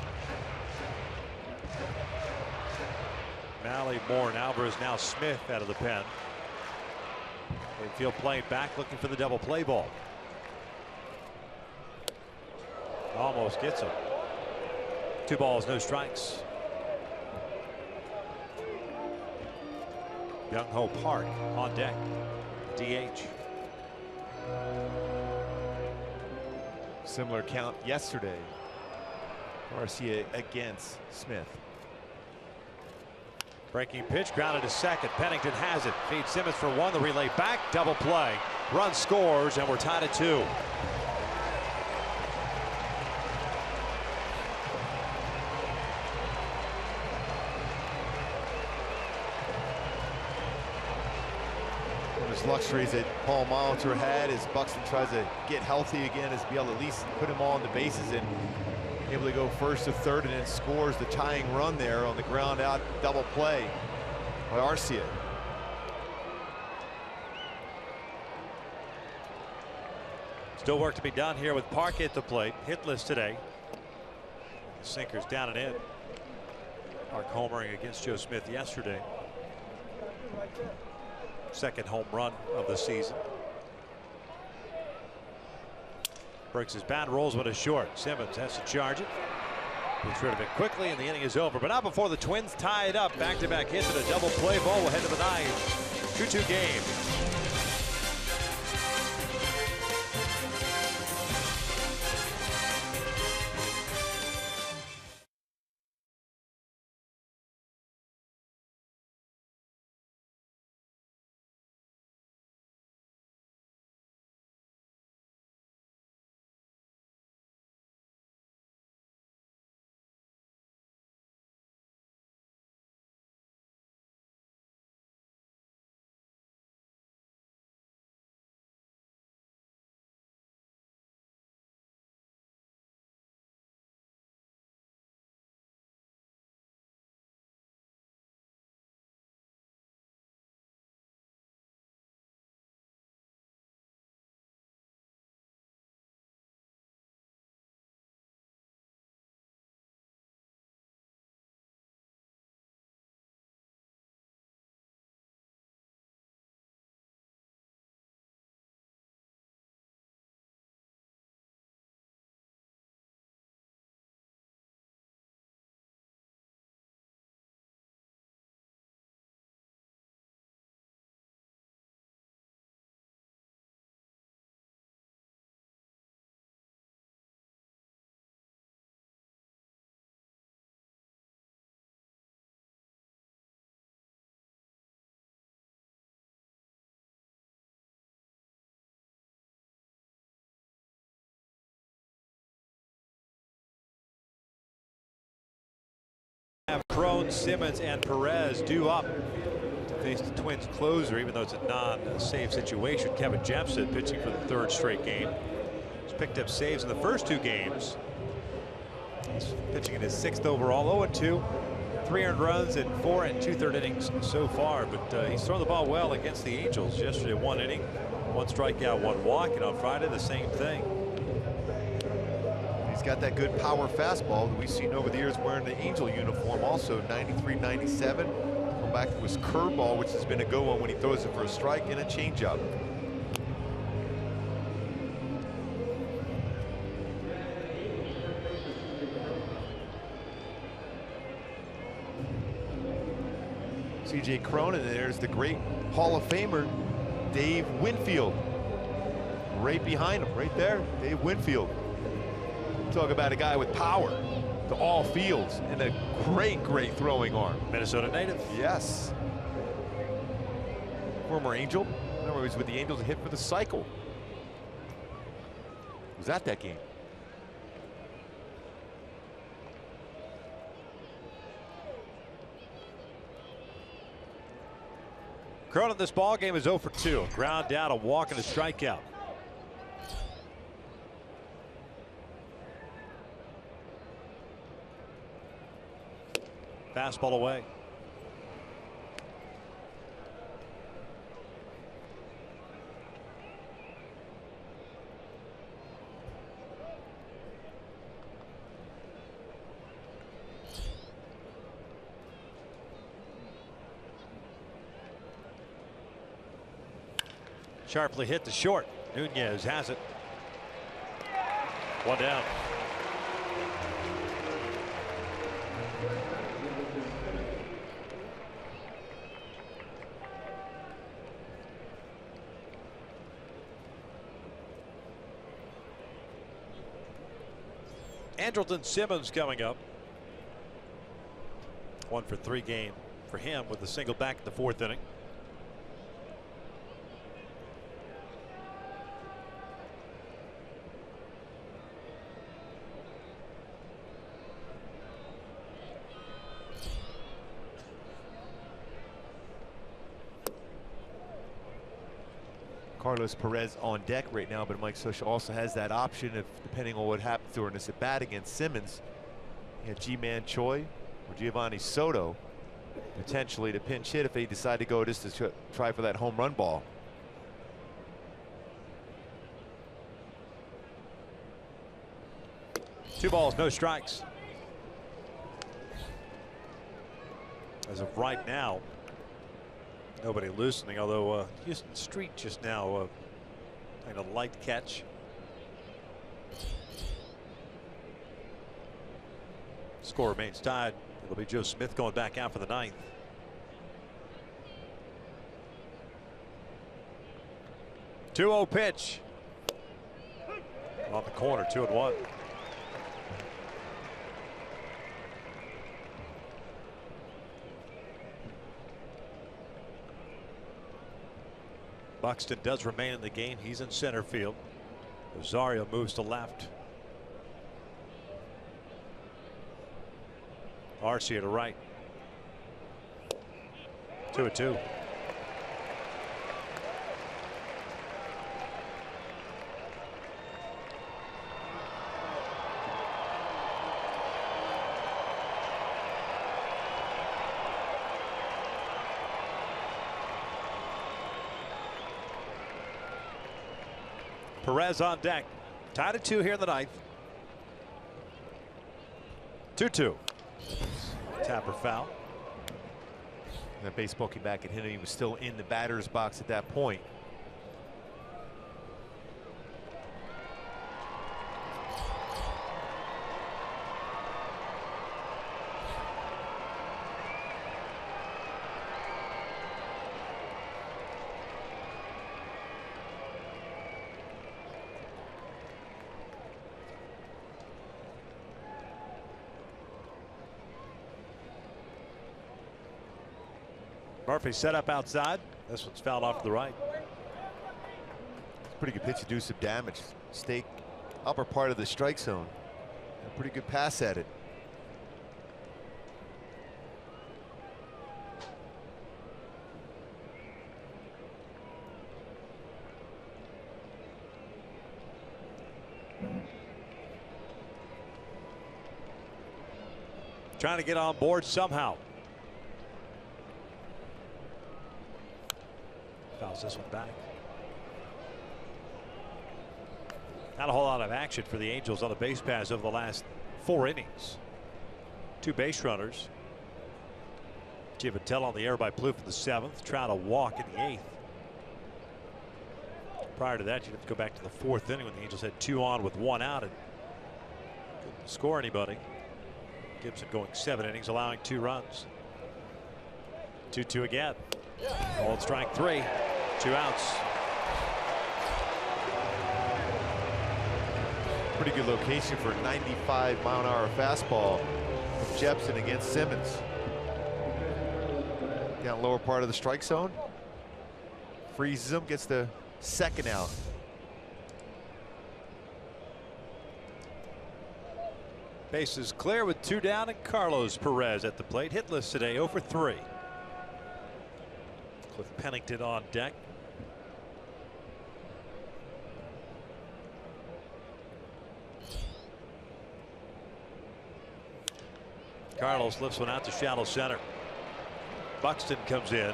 Malley, Moore, and Alvarez, now Smith out of the pen. Infield playing back, looking for the double play ball. Almost gets him. 2 balls, no strikes. Young Ho Park on deck. DH. Similar count yesterday. Garcia against Smith. Breaking pitch, grounded to second. Pennington has it. Feeds Simmons for 1. The relay back. Double play. Run scores, and we're tied at 2. His luxuries that Paul Molitor had as Buxton tries to get healthy again, is be able to at least put him on the bases and able to go first to third, and then scores the tying run there on the ground out double play by Arcia. Still work to be done here with Park at the plate. Hitless today. Sinkers down and in. Park homering against Joe Smith yesterday. Second home run of the season. Breaks his bat, rolls one to short. Simmons has to charge it. Gets rid of it quickly, and the inning is over. But not before the Twins tie it up. Back-to-back hits and a double play ball will head to the 9th. 2-2 game. Cron, Simmons, and Perez due up to face the Twins closer, even though it's a non-save situation. Kevin Jepson pitching for the third straight game. He's picked up saves in the first two games. He's pitching in his 6th overall, 0-2. 3 earned runs in 4 2/3 innings so far, but he's thrown the ball well against the Angels. Yesterday, 1 inning, 1 strikeout, 1 walk, and on Friday the same thing. He's got that good power fastball that we've seen over the years wearing the Angel uniform. Also 93, 97. Going back to his curveball, which has been a good one when he throws it for a strike, and a changeup. C.J. Cron, and there's the great Hall of Famer Dave Winfield right behind him, right there. Dave Winfield. Talk about a guy with power to all fields and a great throwing arm. Minnesota native. Yes. Former Angel. Remember, he was with the Angels and hit for the cycle. He was at that game. Cron in this ball game is 0 for 2. Ground out, a walk, and a strikeout. Fastball away. Sharply hit to short. Nunez has it. 1 down. Andrelton Simmons coming up. 1 for 3 game for him with a single back in the 4th inning. Carlos Perez on deck right now, but Mike Scioscia also has that option if, depending on what happens during this at bat against Simmons, you have G-Man Choi or Giovanni Soto potentially to pinch hit if they decide to go just to try for that home run ball. Two balls, no strikes. As of right now, nobody loosening, although Houston Street just now had a light catch. Score remains tied. It'll be Joe Smith going back out for the 9th. Two-0 pitch. On the corner, 2-1. Buxton does remain in the game. He's in center field. Rosario moves to left. Arcia to right. 2-2. Perez on deck. Tied at 2 here in the 9th. 2-2. Tapper foul. That baseball came back and hit him. He was still in the batter's box at that point. Murphy set up outside. This one's fouled off to the right. It's a pretty good pitch to do some damage. Stay upper part of the strike zone. A pretty good pass at it. trying to get on board somehow. Fouls this one back. Not a whole lot of action for the Angels on the base paths over the last 4 innings. 2 base runners. Give a tell on the air by Plouffe in the 7th. Trout a walk in the 8th. Prior to that, you'd have to go back to the 4th inning when the Angels had 2 on with 1 out and couldn't score anybody. Gibson going 7 innings, allowing 2 runs. 2-2 again. Called strike 3. 2 outs. Pretty good location for a 95-mile-an-hour fastball from Jepson against Simmons. Down lower part of the strike zone. Freezes him, gets the 2nd out. Bases clear with 2 down, and Carlos Perez at the plate. Hitless today, 0 for 3. Cliff Pennington on deck. Carlos lifts one out to shallow center. Buxton comes in.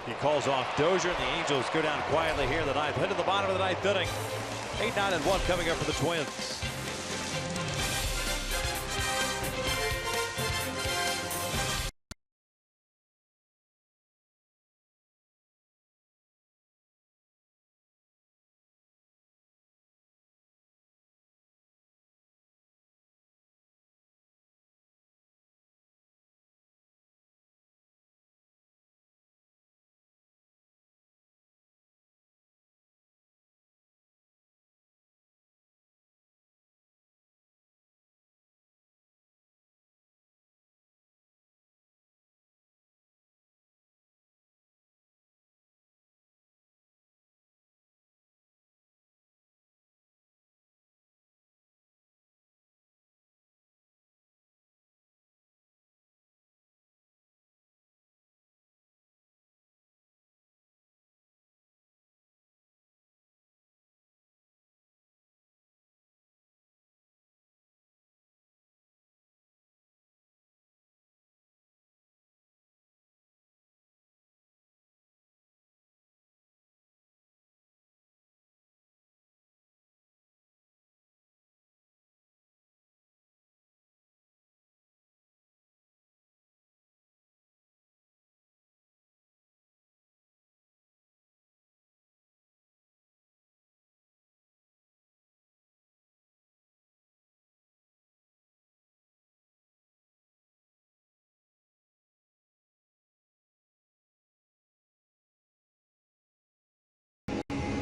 He calls off Dozier, and the Angels go down quietly here in the 9th. Head to the bottom of the 9th inning. 8-9-1 coming up for the Twins.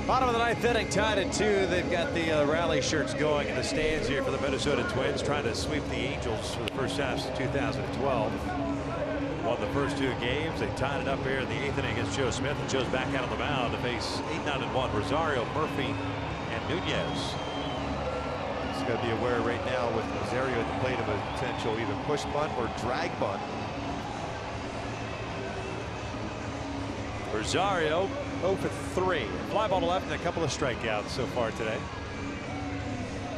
Bottom of the 9th inning, tied at 2. They've got the rally shirts going in the stands here for the Minnesota Twins, trying to sweep the Angels for the first time since 2012. Won the first 2 games. They tied it up here in the 8th inning against Joe Smith, and Joe's back out on the mound to face 8-9-1 Rosario, Murphy, and Nunez. He's got to be aware right now with Rosario at the plate of a potential either push bunt or drag bunt. Rosario 0 for 3. Fly ball to left and a couple of strikeouts so far today.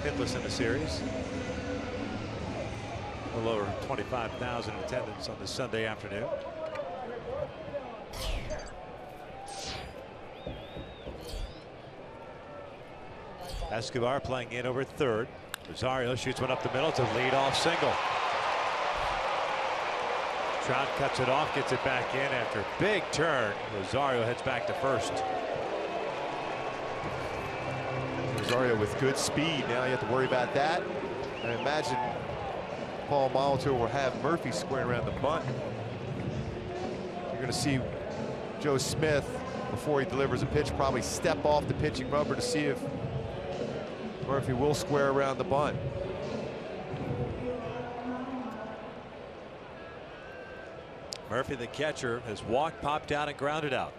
Hitless in the series. A little over 25,000 in attendance on this Sunday afternoon. Escobar playing in over 3rd. Rosario shoots one up the middle. It's a leadoff single. Trout cuts it off, gets it back in after a big turn. Rosario heads back to 1st. Rosario with good speed. Now you have to worry about that. I imagine Paul Molitor will have Murphy squaring around the bunt. You're going to see Joe Smith, before he delivers a pitch, probably step off the pitching rubber to see if Murphy will square around the bunt. Murphy, the catcher, has walked, popped out, and grounded out.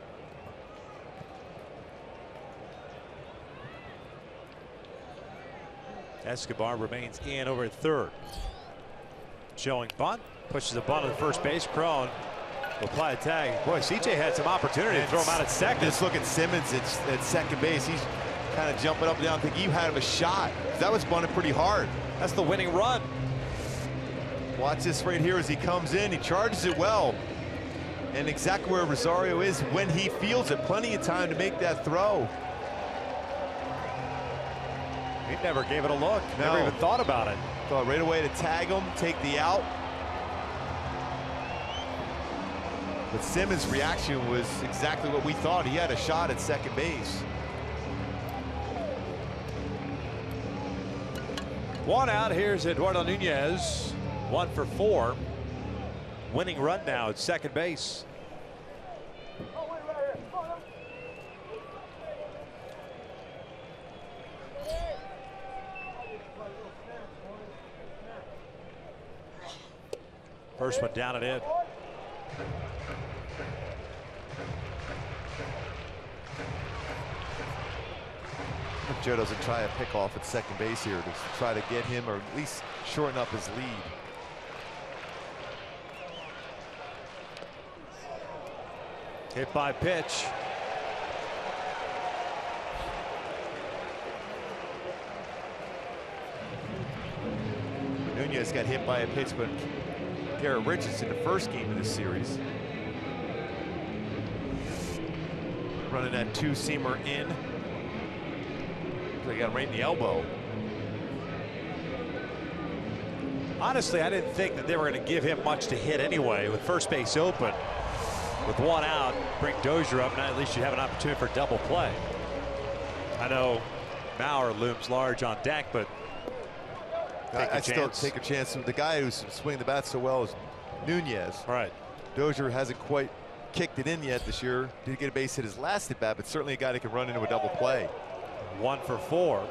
Escobar remains in over at 3rd. Showing bunt, pushes the bunt to the first base. Crone will apply a tag. Boy, CJ had some opportunity to throw him out at 2nd. Just look at Simmons at 2nd base. He's kind of jumping up and down. I think you had him a shot. That was bunted pretty hard. That's the winning run. Watch this right here as he comes in. He charges it well. And exactly where Rosario is when he feels it. Plenty of time to make that throw. He never gave it a look. No. Never even thought about it. Thought right away to tag him, take the out. But Simmons' reaction was exactly what we thought. He had a shot at second base. One out. Here's Eduardo Nunez. 1 for 4. Winning run now at second base. First one down and in. If Joe doesn't try a pickoff at second base here to try to get him or at least shorten up his lead. Hit by pitch. Nunez got hit by a pitch, but Garrett Richards in the first game of this series. Running that two-seamer in. They got him right in the elbow. Honestly, I didn't think that they were going to give him much to hit anyway. With first base open, with one out, bring Dozier up, and at least you have an opportunity for double play. I know Mauer looms large on deck, but I still take a chance. The guy who's swinging the bat so well is Nunez. Right. Dozier hasn't quite kicked it in yet this year. Did get a base hit his last at bat, but certainly a guy that can run into a double play. 1 for 4.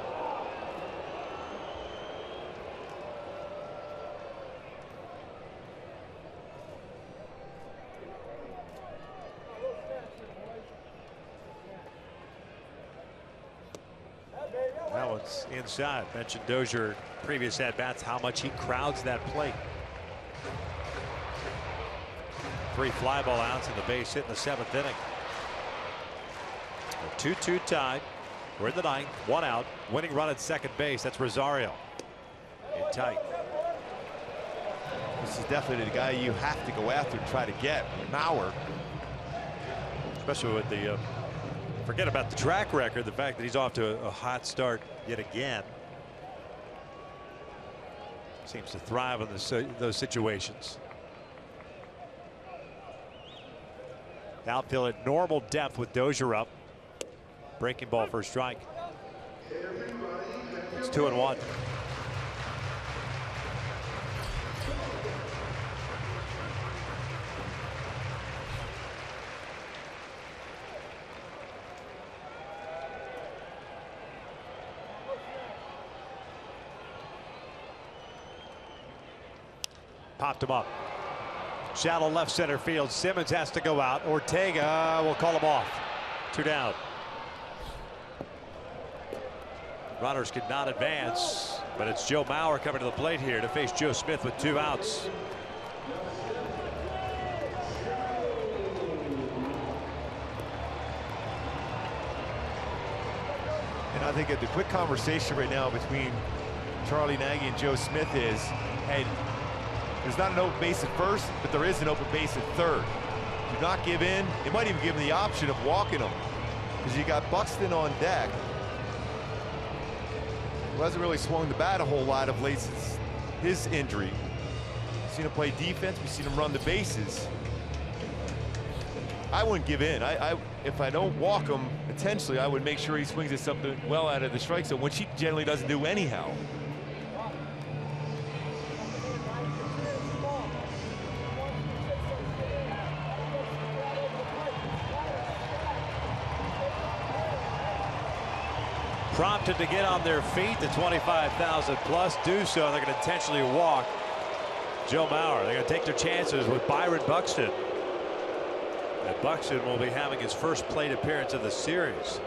That one's inside. Mentioned Dozier previous at-bats, how much he crowds that plate. 3 fly ball outs and the base hit in the 7th inning. A 2-2 tie. We're in the 9th, 1 out. Winning run at second base. That's Rosario. In tight. This is definitely the guy you have to go after and try to get. Mauer. Especially with the forget about the track record, the fact that he's off to a hot start yet again. Seems to thrive on those situations. Outfield at normal depth with Dozier up. Breaking ball for a strike. It's 2-1. Popped him up. Shallow left center field. Simmons has to go out. Ortega will call him off. 2 down. Runners could not advance, but it's Joe Mauer coming to the plate here to face Joe Smith with 2 outs. And I think that the quick conversation right now between Charlie Nagy and Joe Smith is, hey, there's not an open base at first, but there is an open base at third. Do not give in. They might even give him the option of walking him, because you got Buxton on deck, who hasn't really swung the bat a whole lot of late since his injury. We've seen him play defense. We've seen him run the bases. I wouldn't give in. If I don't walk him intentionally, I would make sure he swings at something well out of the strike zone, which he generally doesn't do anyhow. Prompted to get on their feet, the 25,000 plus do so. They're going to intentionally walk Joe Mauer. They're going to take their chances with Byron Buxton. And Buxton will be having his first plate appearance of the series.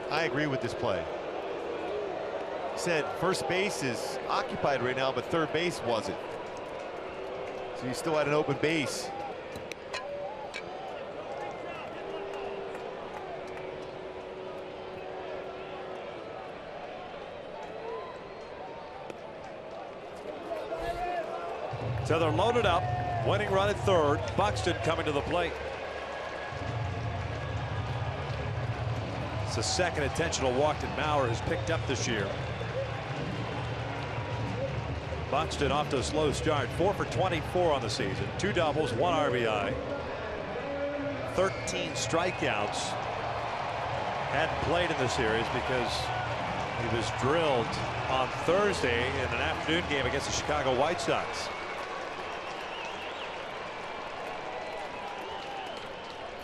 I agree with this play. Said first base is occupied right now, but third base wasn't. So you still had an open base. So they're loaded up. Winning run at third. Buxton coming to the plate. It's the second intentional walk that Maurer has picked up this year. Buxton off to a slow start. 4 for 24 on the season. 2 doubles, 1 RBI. 13 strikeouts. Hadn't played in the series because he was drilled on Thursday in an afternoon game against the Chicago White Sox.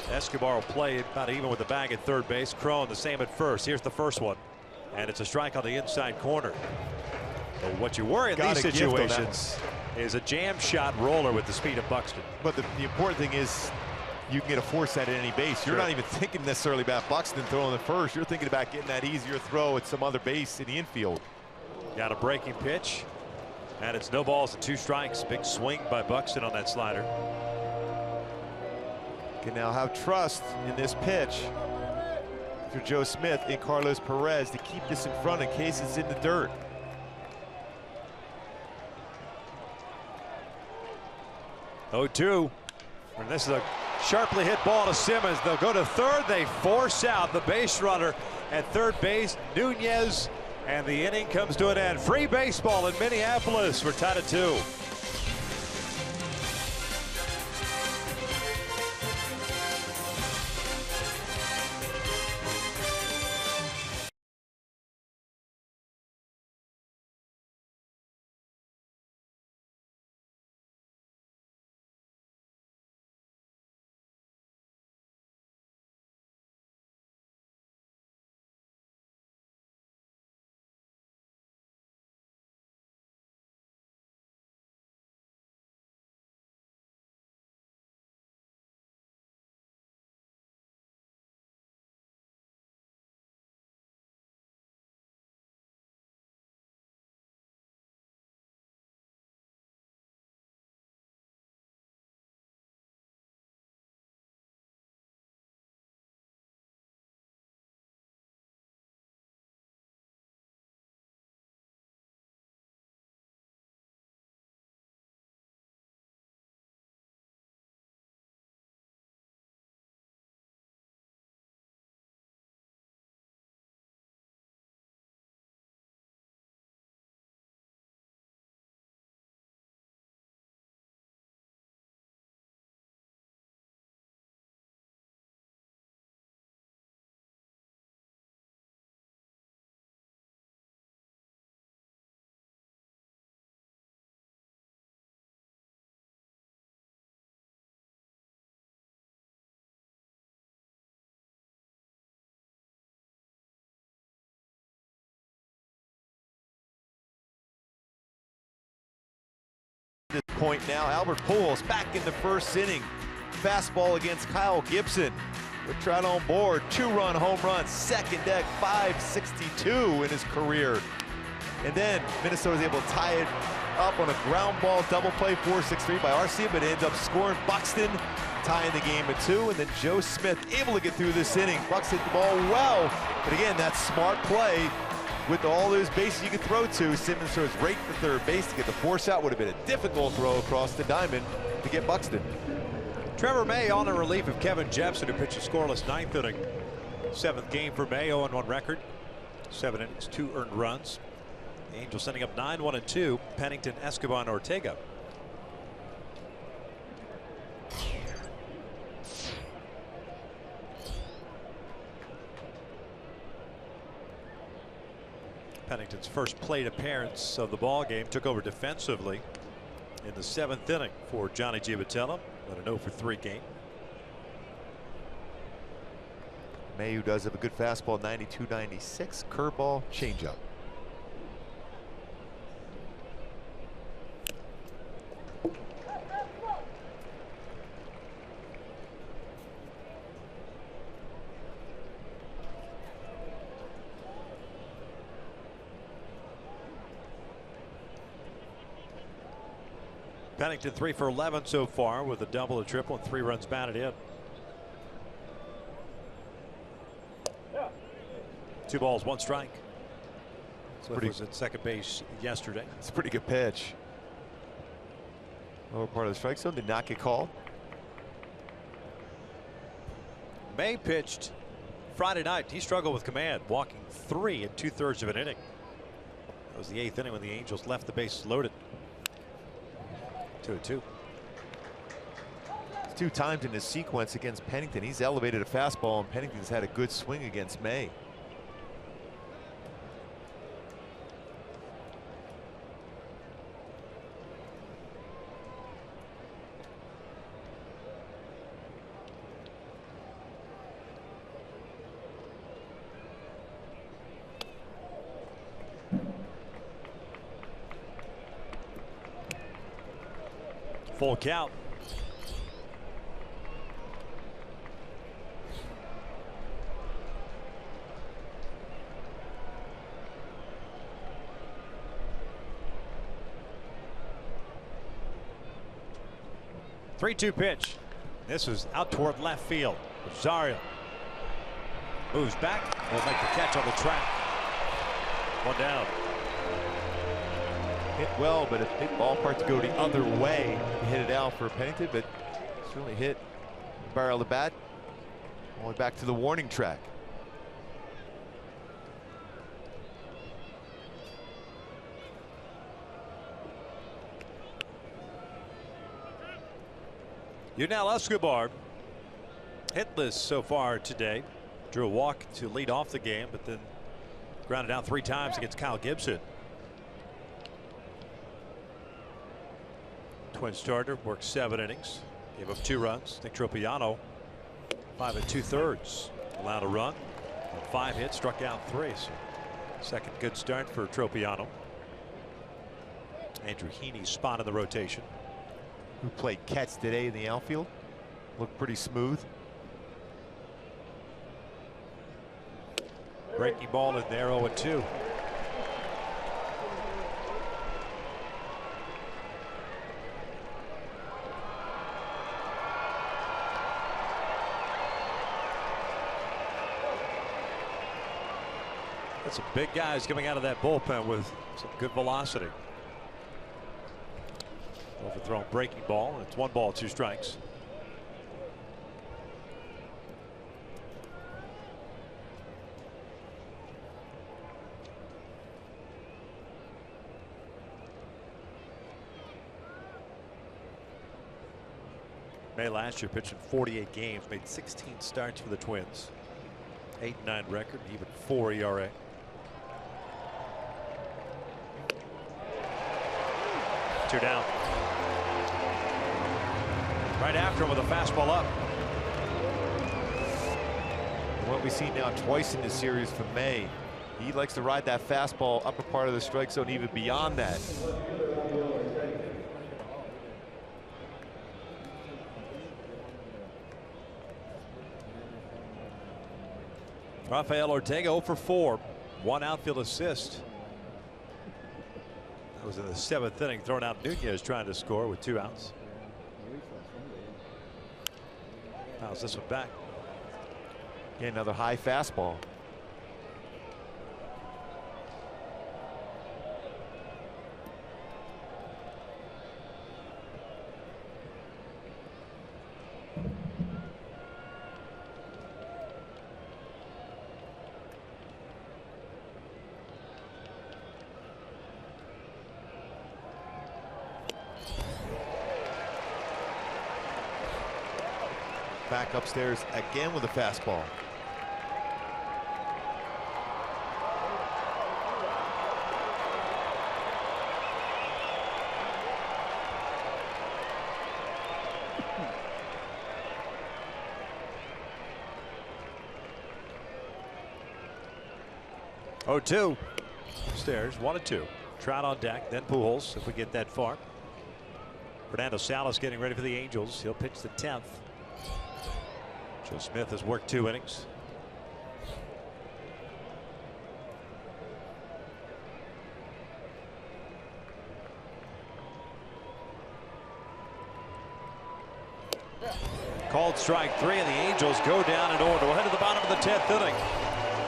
Escobar will play about even with the bag at third base. Crone the same at first. Here's the first one, and it's a strike on the inside corner. But what you worry in these situations is a jam shot roller with the speed of Buxton. But the important thing is you can get a force at any base. You're not even thinking necessarily about Buxton throwing the first. You're thinking about getting that easier throw at some other base in the infield. Got a breaking pitch, and it's no balls and 2 strikes. Big swing by Buxton on that slider. Can now have trust in this pitch for Joe Smith and Carlos Perez to keep this in front in case it's in the dirt. Oh, 2. And this is a sharply hit ball to Simmons. They'll go to third. They force out the base runner at third base, Nunez, and the inning comes to an end. Free baseball in Minneapolis. We're tied at 2. This point now, Albert Pujols back in the first inning. Fastball against Kyle Gibson. With Trout on board, 2-run home run, second deck, 562 in his career. And then Minnesota is able to tie it up on a ground ball double play, 4-6-3 by Arcia, but ends up scoring. Buxton tying the game at 2, and then Joe Smith able to get through this inning. Bucks hit the ball well, but again, that smart play with all those bases you can throw to. Simmons throws right to third base to get the force out. Would have been a difficult throw across the diamond to get Buxton. Trevor May on the relief of Kevin Jepson, who pitched a scoreless 9th inning. 7th game for May, 0-1 record. 7 innings, 2 earned runs. The Angels sending up 9-1-2. Pennington, Escobar, and Ortega. Pennington's first plate appearance of the ball game, took over defensively in the 7th inning for Johnny Giavotella. But a 0-for-3 game. May, who does have a good fastball, 92-96, curveball, changeup. Pennington 3 for 11 so far with a double, a triple, and 3 runs batted in. 2 balls, 1 strike. Cliff was at second base yesterday. It's a pretty good pitch. Lower part of the strike zone, did not get called. May pitched Friday night. He struggled with command, walking 3 2/3 of an inning. That was the 8th inning when the Angels left the bases loaded. 2-2. It's 2 times in his sequence against Pennington. He's elevated a fastball, and Pennington's had a good swing against May. Full count. Three-two pitch. This is out toward left field. Rosario moves back. Will make the catch on the track. 1 down. Hit well, but if hit ballpark to go the other way, he hit it out for Pennington, but certainly hit the barrel of the bat all the way back to the warning track. Yunel Escobar hitless so far today. Drew a walk to lead off the game, but then grounded out 3 times against Kyle Gibson. Twin starter worked 7 innings, gave up 2 runs. Nick Tropiano 5 2/3, allowed a run, 5 hits, struck out 3. So second good start for Tropiano. Andrew Heaney's spot in the rotation. Who played catch today in the outfield, looked pretty smooth. Breaking ball in there, 0-2. That's some big guys coming out of that bullpen with some good velocity. Overthrown breaking ball. It's 1 ball, 2 strikes. May last year pitched in 48 games, made 16 starts for the Twins. 8-9 record, even 4 ERA. Two down. Right after him with a fastball up. What we've seen now twice in this series from May, he likes to ride that fastball upper part of the strike zone, even beyond that. Rafael Ortega 0 for 4. 1 outfield assist. That was in the 7th inning. Thrown out Nunez trying to score with 2 outs. Fouls this one back. Again, another high fastball. Back upstairs again with a fastball. Oh, 2 stairs, 1-2. Trout on deck, then Pujols if we get that far. Fernando Salas getting ready for the Angels. He'll pitch the 10th. Joe Smith has worked 2 innings. Called strike 3, and the Angels go down in order. We'll head to the bottom of the 10th inning.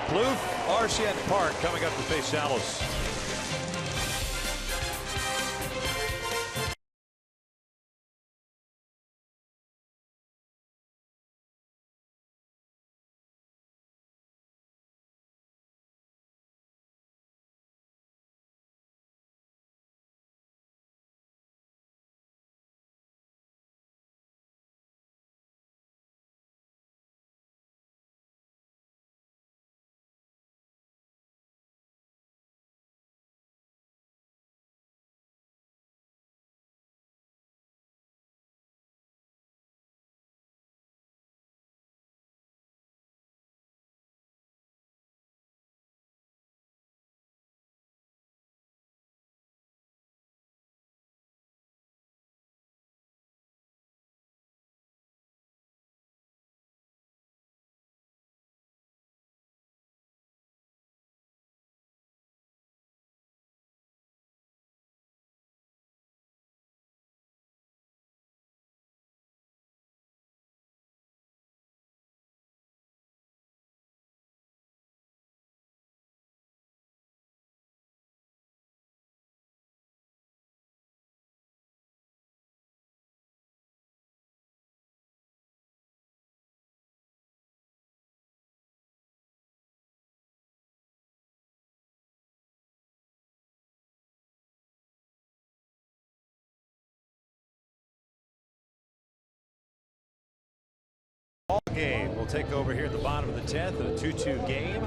Plouffe, RCN Park coming up to face Salas. Ball game. We'll take over here at the bottom of the 10th in a 2-2 game.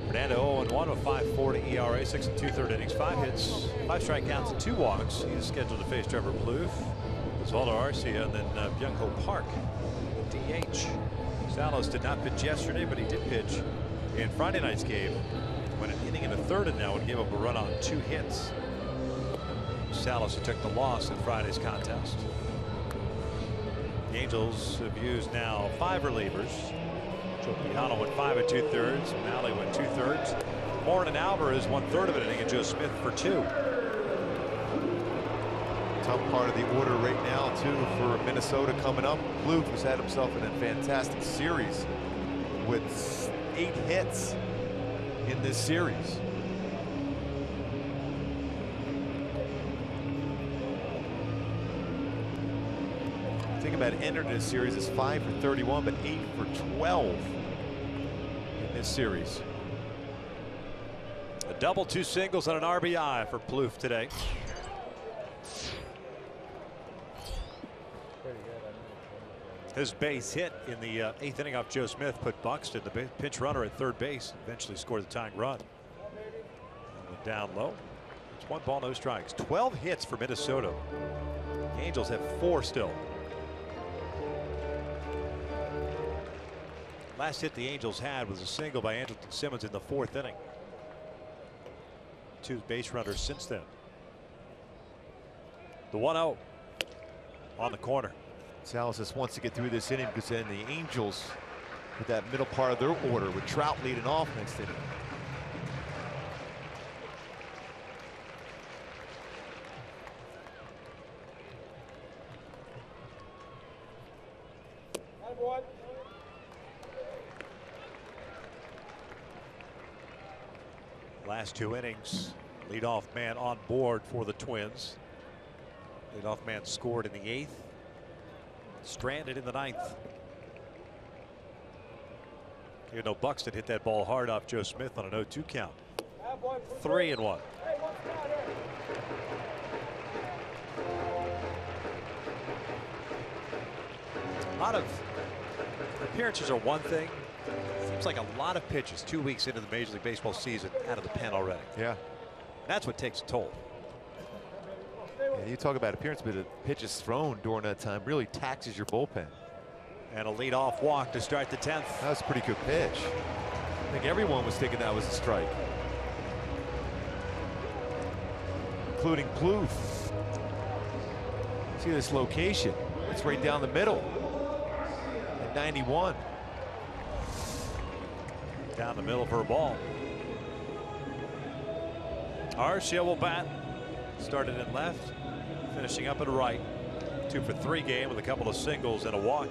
Fernando 0-1 with 5.40 ERA, 6 2/3 innings, 5 hits, 5 strikeouts, and 2 walks. He's scheduled to face Trevor Plouffe, Osvaldo Arcia, and then Byung-Ho Park, DH. Salas did not pitch yesterday, but he did pitch in Friday night's game when an inning and a third and now would give up a run on 2 hits. Salas who took the loss in Friday's contest. The Angels have used now 5 relievers. Tropiano went 5 2/3. Malley went 2/3. Morin and Alvarez 1/3 of an inning, and Joe Smith for 2. Tough part of the order right now too for Minnesota coming up. Plouffe has had himself in a fantastic series with 8 hits in this series. Think about it, entered this series as 5 for 31, but 8 for 12 in this series. A double, 2 singles, and an RBI for Plouffe today. His base hit in the 8th inning off Joe Smith put Buxton, the pinch runner, at third base. Eventually scored the tying run. Went down low. It's 1 ball, no strikes. 12 hits for Minnesota. The Angels have 4 still. Last hit the Angels had was a single by Andrelton Simmons in the 4th inning. 2 base runners since then. The 1-0 on the corner. Salas just wants to get through this inning because then the Angels, with that middle part of their order, with Trout leading off next inning. Last 2 innings, leadoff man on board for the Twins. Leadoff man scored in the 8th. Stranded in the 9th. You know, Buxton hit that ball hard off Joe Smith on an 0-2 count. 3-1. A lot of appearances are one thing. Seems like a lot of pitches 2 weeks into the Major League Baseball season out of the pen already. Yeah. That's what takes a toll. Yeah, you talk about appearance, but the pitches thrown during that time really taxes your bullpen. And a leadoff walk to start the 10th. That was a pretty good pitch. I think everyone was thinking that was a strike, including Plouffe. See this location? It's right down the middle at 91. Down the middle for a ball. Arcia will bat. Started in left, finishing up at right. 2 for 3 game with a couple of singles and a walk.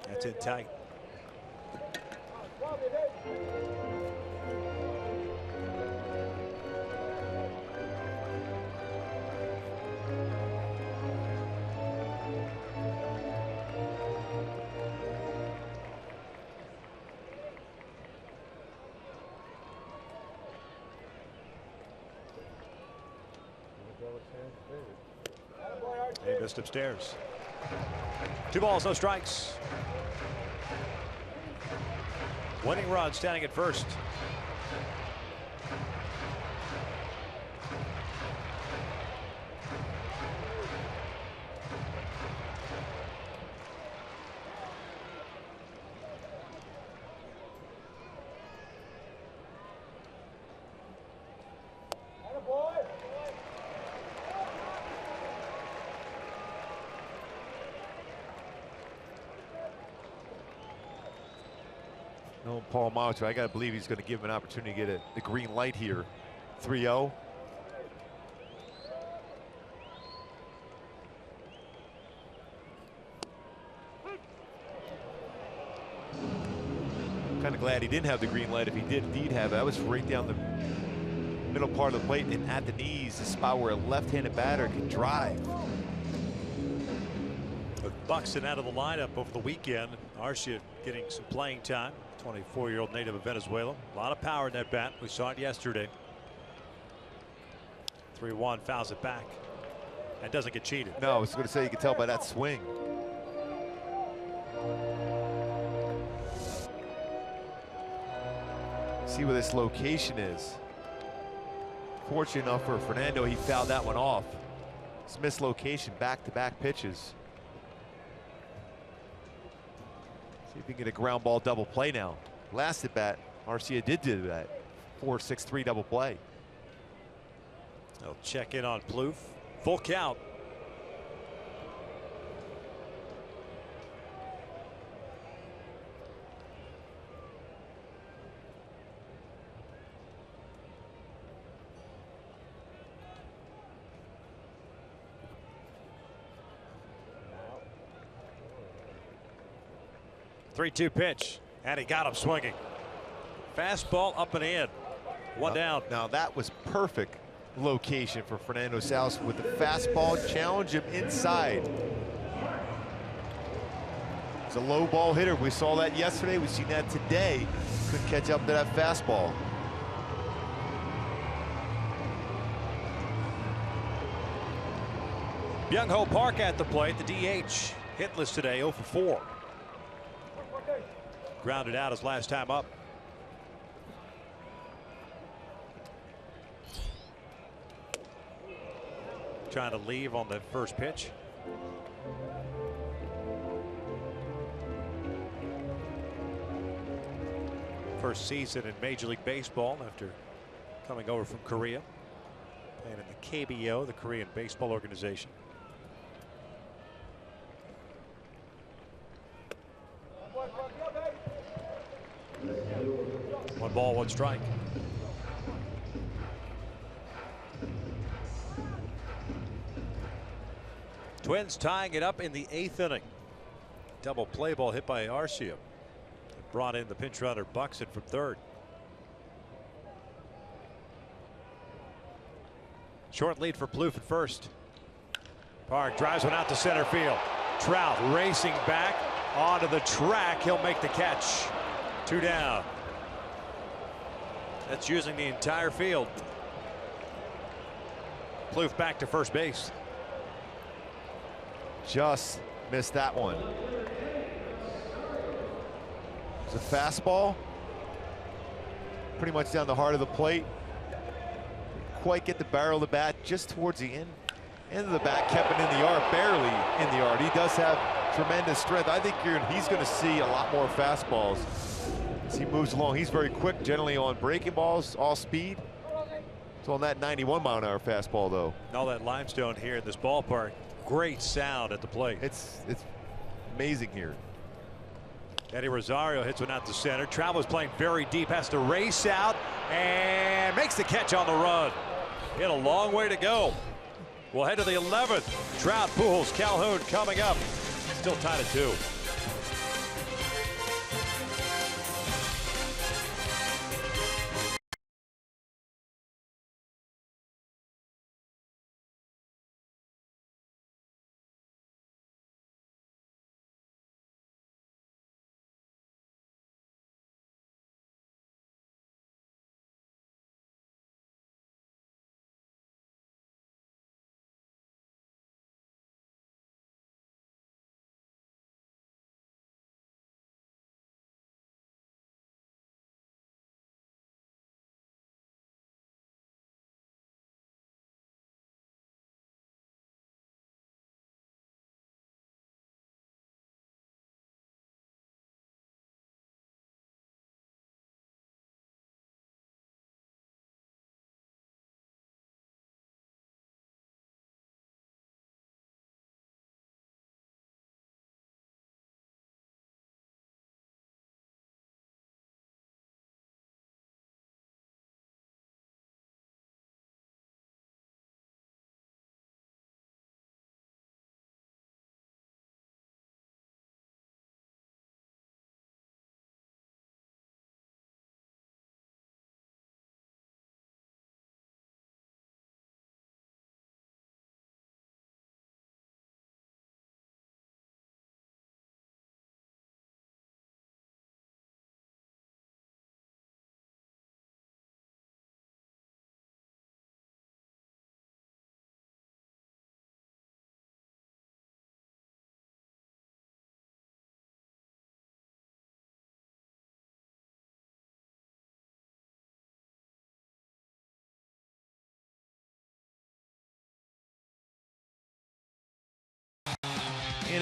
That's in tight. He missed upstairs. 2 balls, no strikes. Winning run standing at first. No, Paul Molitor, I got to believe he's going to give him an opportunity to get the green light here. 3-0. Kind of glad he didn't have the green light. If he did indeed have it, that was right down the middle part of the plate and at the knees, the spot where a left-handed batter can drive. With Buxton out of the lineup over the weekend, Arcia getting some playing time. 24-year-old native of Venezuela. A lot of power in that bat. We saw it yesterday. 3-1, fouls it back and doesn't get cheated. No, I was going to say you can tell by that swing. See where this location is. Fortunate enough for Fernando, he fouled that one off. It's mislocation, back-to-back pitches. See if he can get a ground ball double play now. Last at bat, Arcia did do that. 4-6-3 double play. They'll check in on Plouffe. Full count. Three-two pitch, and he got him swinging. Fastball up and in. One down. Now that was perfect location for Fernando Salas with the fastball. Challenge him inside. He's a low ball hitter. We saw that yesterday. We've seen that today. Couldn't catch up to that fastball. Byung-Ho Park at the plate. The DH hitless today, 0 for 4. Grounded out his last time up. Trying to leave on the first pitch. First season in Major League Baseball after coming over from Korea. Playing in the KBO, the Korean Baseball Organization. One ball, one strike. Twins tying it up in the 8th inning. Double play ball hit by Arcia. Brought in the pinch runner Buxton from third. Short lead for Plouffe at first. Park drives one out to center field. Trout racing back onto the track. He'll make the catch. 2 down. That's using the entire field. Plouffe back to first base. Just missed that one. It's a fastball. Pretty much down the heart of the plate. Quite get the barrel of the bat just towards the end of the bat. Kept it in the yard, barely in the yard. He does have tremendous strength. I think he's going to see a lot more fastballs as he moves along. He's very quick, generally on breaking balls, all speed. It's on that 91-mile-an-hour fastball, though. All that limestone here in this ballpark. Great sound at the plate. It's amazing here. Eddie Rosario hits one out to center. Travels playing very deep, has to race out and makes the catch on the run. He had a long way to go. We'll head to the 11th. Trout, Pujols, Calhoun coming up. Still tied at 2.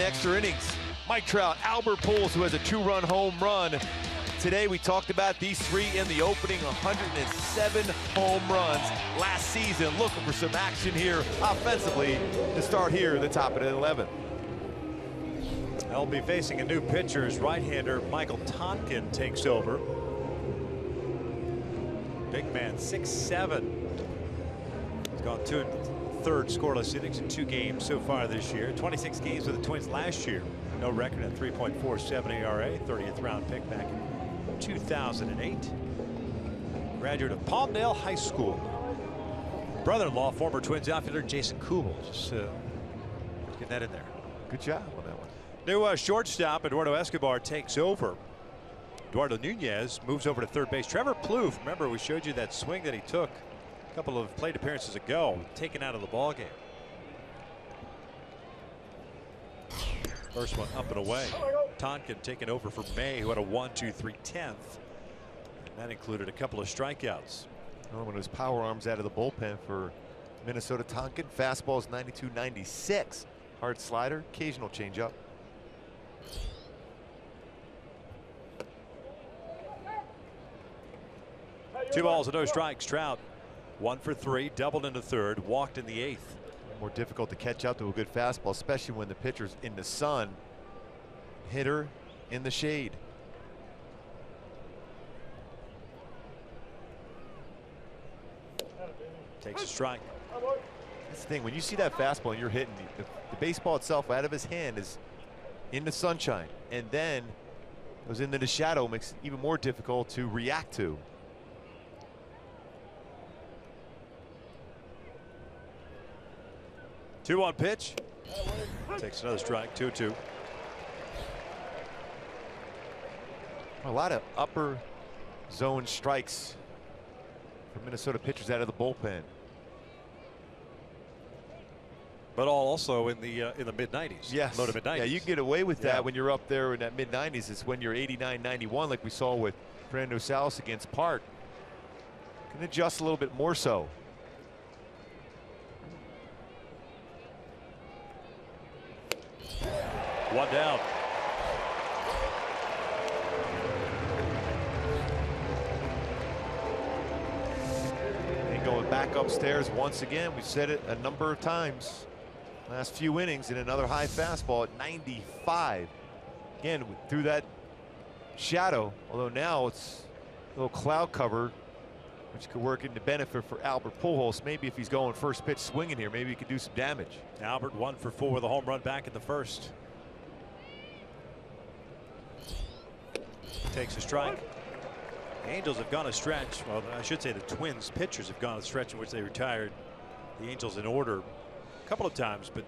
extra innings. Mike Trout, Albert Pujols, who has a 2-run home run. Today we talked about these three in the opening, 107 home runs last season. Looking for some action here offensively to start here at the top of the 11th. They'll be facing a new pitcher as right-hander Michael Tonkin takes over. Big man, 6'7". He's gone 2 1/3 scoreless innings in 2 games so far this year. 26 games with the Twins last year. No record at 3.47 ERA. 30th round pick back in 2008. Graduate of Palmdale High School. Brother-in-law, former Twins outfielder Jason Kubel. Just get that in there. Good job on that one. New shortstop Eduardo Escobar takes over. Eduardo Nunez moves over to third base. Trevor Plouffe, remember we showed you that swing that he took a couple of plate appearances ago, taken out of the ball game. First one up and away. Tonkin taking over for May, who had a 1-2-3/10th. And that included a couple of strikeouts. One of his power arms out of the bullpen for Minnesota. Tonkin. Fastball is 92-96. Hard slider, occasional changeup. Two balls and no strikes. Trout 1 for 3, doubled in the 3rd, walked in the 8th. More difficult to catch up to a good fastball, especially when the pitcher's in the sun. Hitter in the shade. Takes a strike. That's the thing, when you see that fastball and you're hitting, the baseball itself out of his hand is in the sunshine, and then goes into the shadow, makes it even more difficult to react to. Two-one pitch. Takes another strike. 2-2. A lot of upper zone strikes for Minnesota pitchers out of the bullpen. But all also in the mid-90s. Yes. Low to mid-90s. Yeah, you can get away with that when you're up there in that mid-90s. It's when you're 89-91, like we saw with Fernando Salas against Park. Can adjust a little bit more so. One down. And going back upstairs once again. We've said it a number of times. Last few innings in another high fastball at 95. Again, through that shadow, although now it's a little cloud cover, which could work into benefit for Albert Pujols. Maybe if he's going first pitch swinging here, maybe he could do some damage. Albert 1 for 4 with a home run back in the 1st. Takes a strike. The Angels have gone a stretch. Well, I should say the Twins pitchers have gone a stretch in which they retired the Angels in order a couple of times, but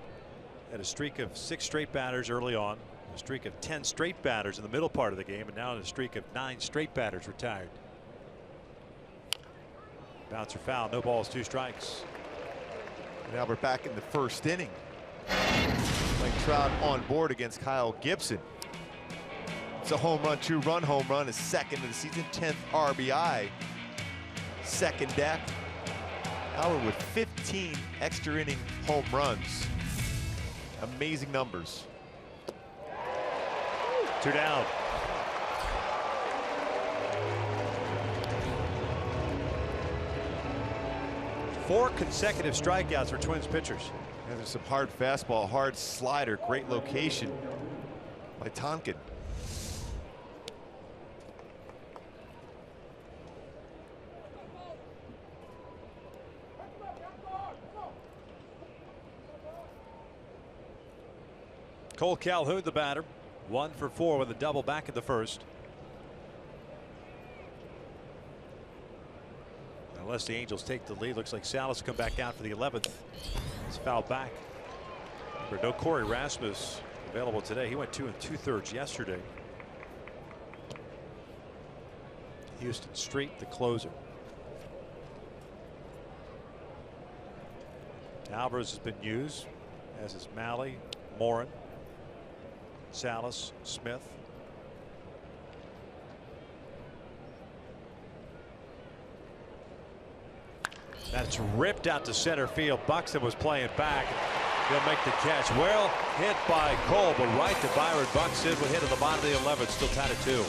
had a streak of 6 straight batters early on, a streak of 10 straight batters in the middle part of the game, and now in a streak of 9 straight batters retired. Bouncer foul, no balls, 2 strikes. And Albert back in the 1st inning. Mike Trout on board against Kyle Gibson. It's a home run, 2-run home run, his 2nd of the season, 10th RBI, 2nd deck. Albert with 15 extra inning home runs. Amazing numbers. 2 down. Four consecutive strikeouts for Twins pitchers. And there's some hard fastball, hard slider, great location by Tonkin. Cole Calhoun, the batter, 1 for 4 with a double back in the 1st. Unless the Angels take the lead, looks like Salas will come back out for the 11th. It's fouled back. No Corey Rasmus available today. He went 2 2/3 yesterday. Houston Street, the closer. Alvarez has been used, as is Malley, Morin, Salas, Smith. That's ripped out to center field. Buxton was playing back. He'll make the catch. Well hit by Cole, but right to Byron Buxton. We hit at the bottom of the 11th, still tied at 2.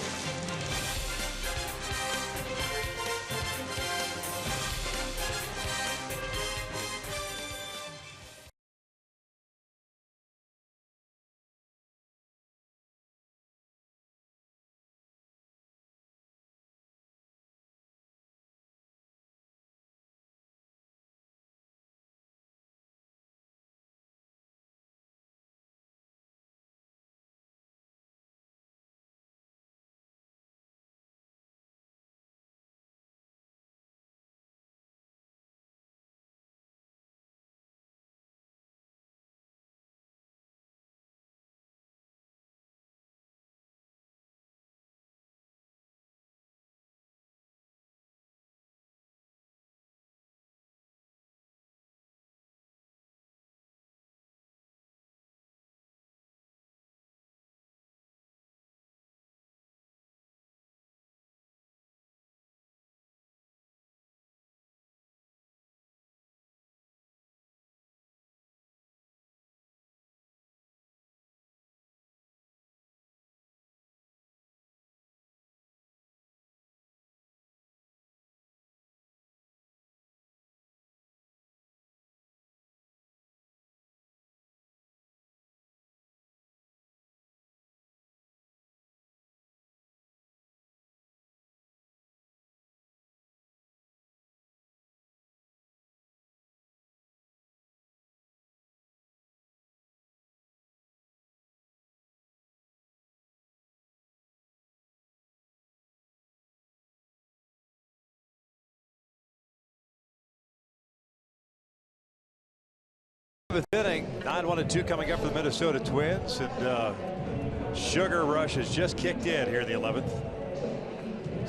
Inning, 9-1-2 coming up for the Minnesota Twins, and Sugar Rush has just kicked in here in the 11th.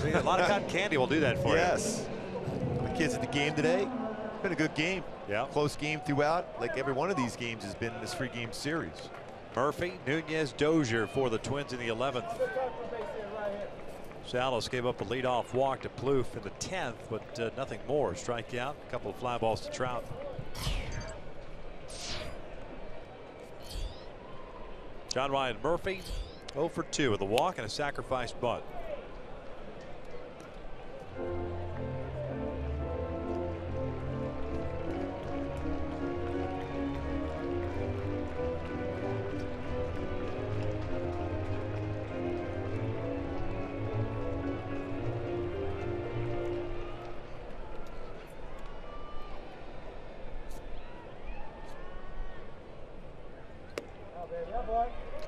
See, a lot of cotton candy will do that for you. Yes. The kids at the game today. Been a good game. Yeah. Close game throughout, like every one of these games has been in this 3-game series. Murphy, Nunez, Dozier for the Twins in the 11th. Salas gave up a leadoff walk to Plouffe in the 10th, but nothing more. Strikeout, a couple of fly balls to Trout. John Ryan Murphy 0 for 2 with a walk and a sacrifice bunt.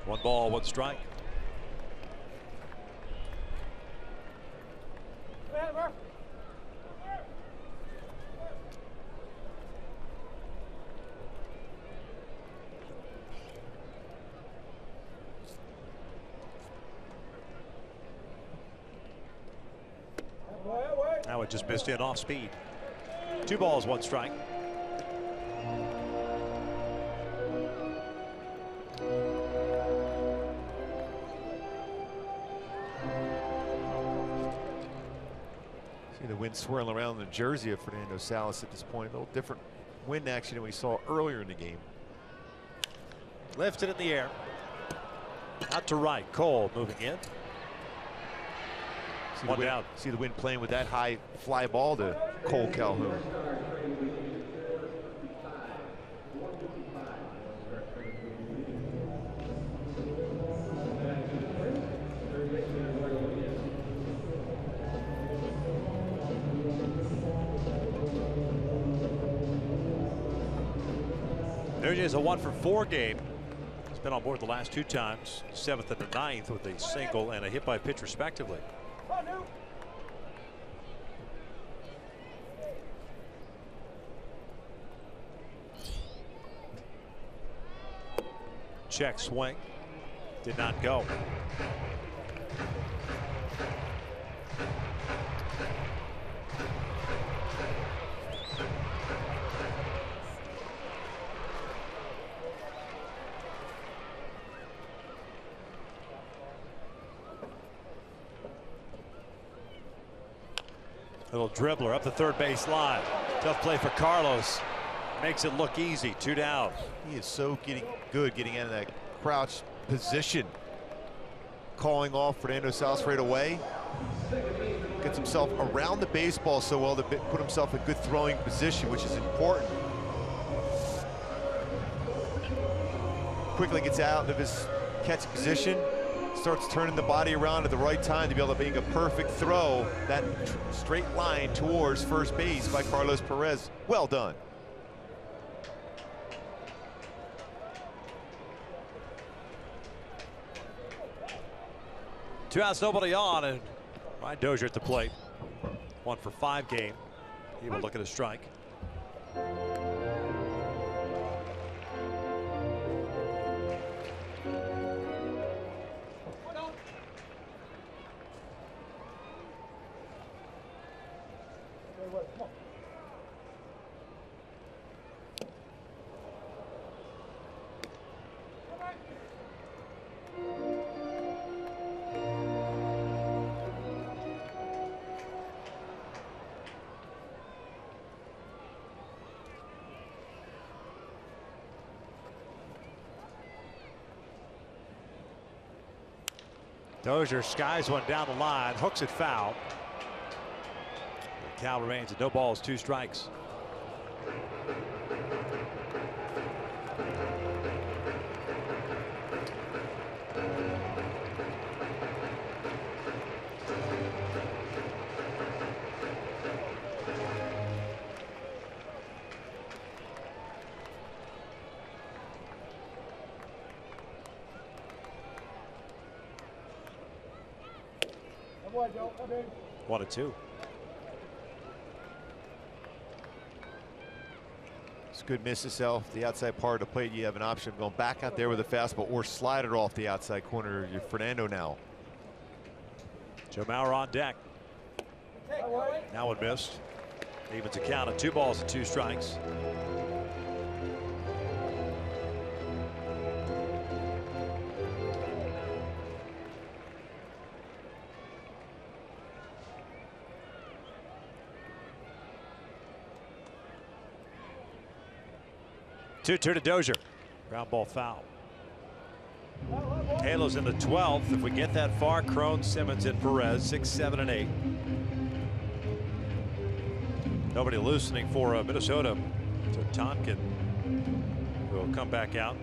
One ball, one strike. Now it just missed in off speed. 2 balls, 1 strike. The wind swirling around the jersey of Fernando Salas at this point. A little different wind action than we saw earlier in the game. Lifted in the air. Out to right. Cole moving in. One down. See the wind playing with that high fly ball to Cole Calhoun. Nunez a 1 for 4 game. He's been on board the last 2 times, 7th and the 9th with a single and a hit by pitch respectively. Check swing. Did not go. Little dribbler up the third base line. Tough play for Carlos. makes it look easy. 2 down. He is so getting out of that crouch position. Calling off Fernando Salas right away. Gets himself around the baseball so well to put himself in good throwing position, which is important. Quickly gets out of his catch position. Starts turning the body around at the right time to be able to make a perfect throw. That straight line towards first base by Carlos Perez. Well done. Two outs, nobody on, and Ryan Dozier at the plate. 1 for 5 game. He will look at a strike. Dozier skies one down the line, hooks it foul. The count remains at no balls, 2 strikes. One and 2. It's a good miss itself. The outside part of the plate, you have an option of going back out there with a fastball or slide it off the outside corner. You're Fernando now. Joe Mauer on deck. Now one missed. Evens a count of 2 balls and 2 strikes. Two to Dozier. Ground ball foul. Halos in the 12th. If we get that far, Crone, Simmons, and Perez, 6, 7, and 8. Nobody loosening for Minnesota. So Tonkin will come back out.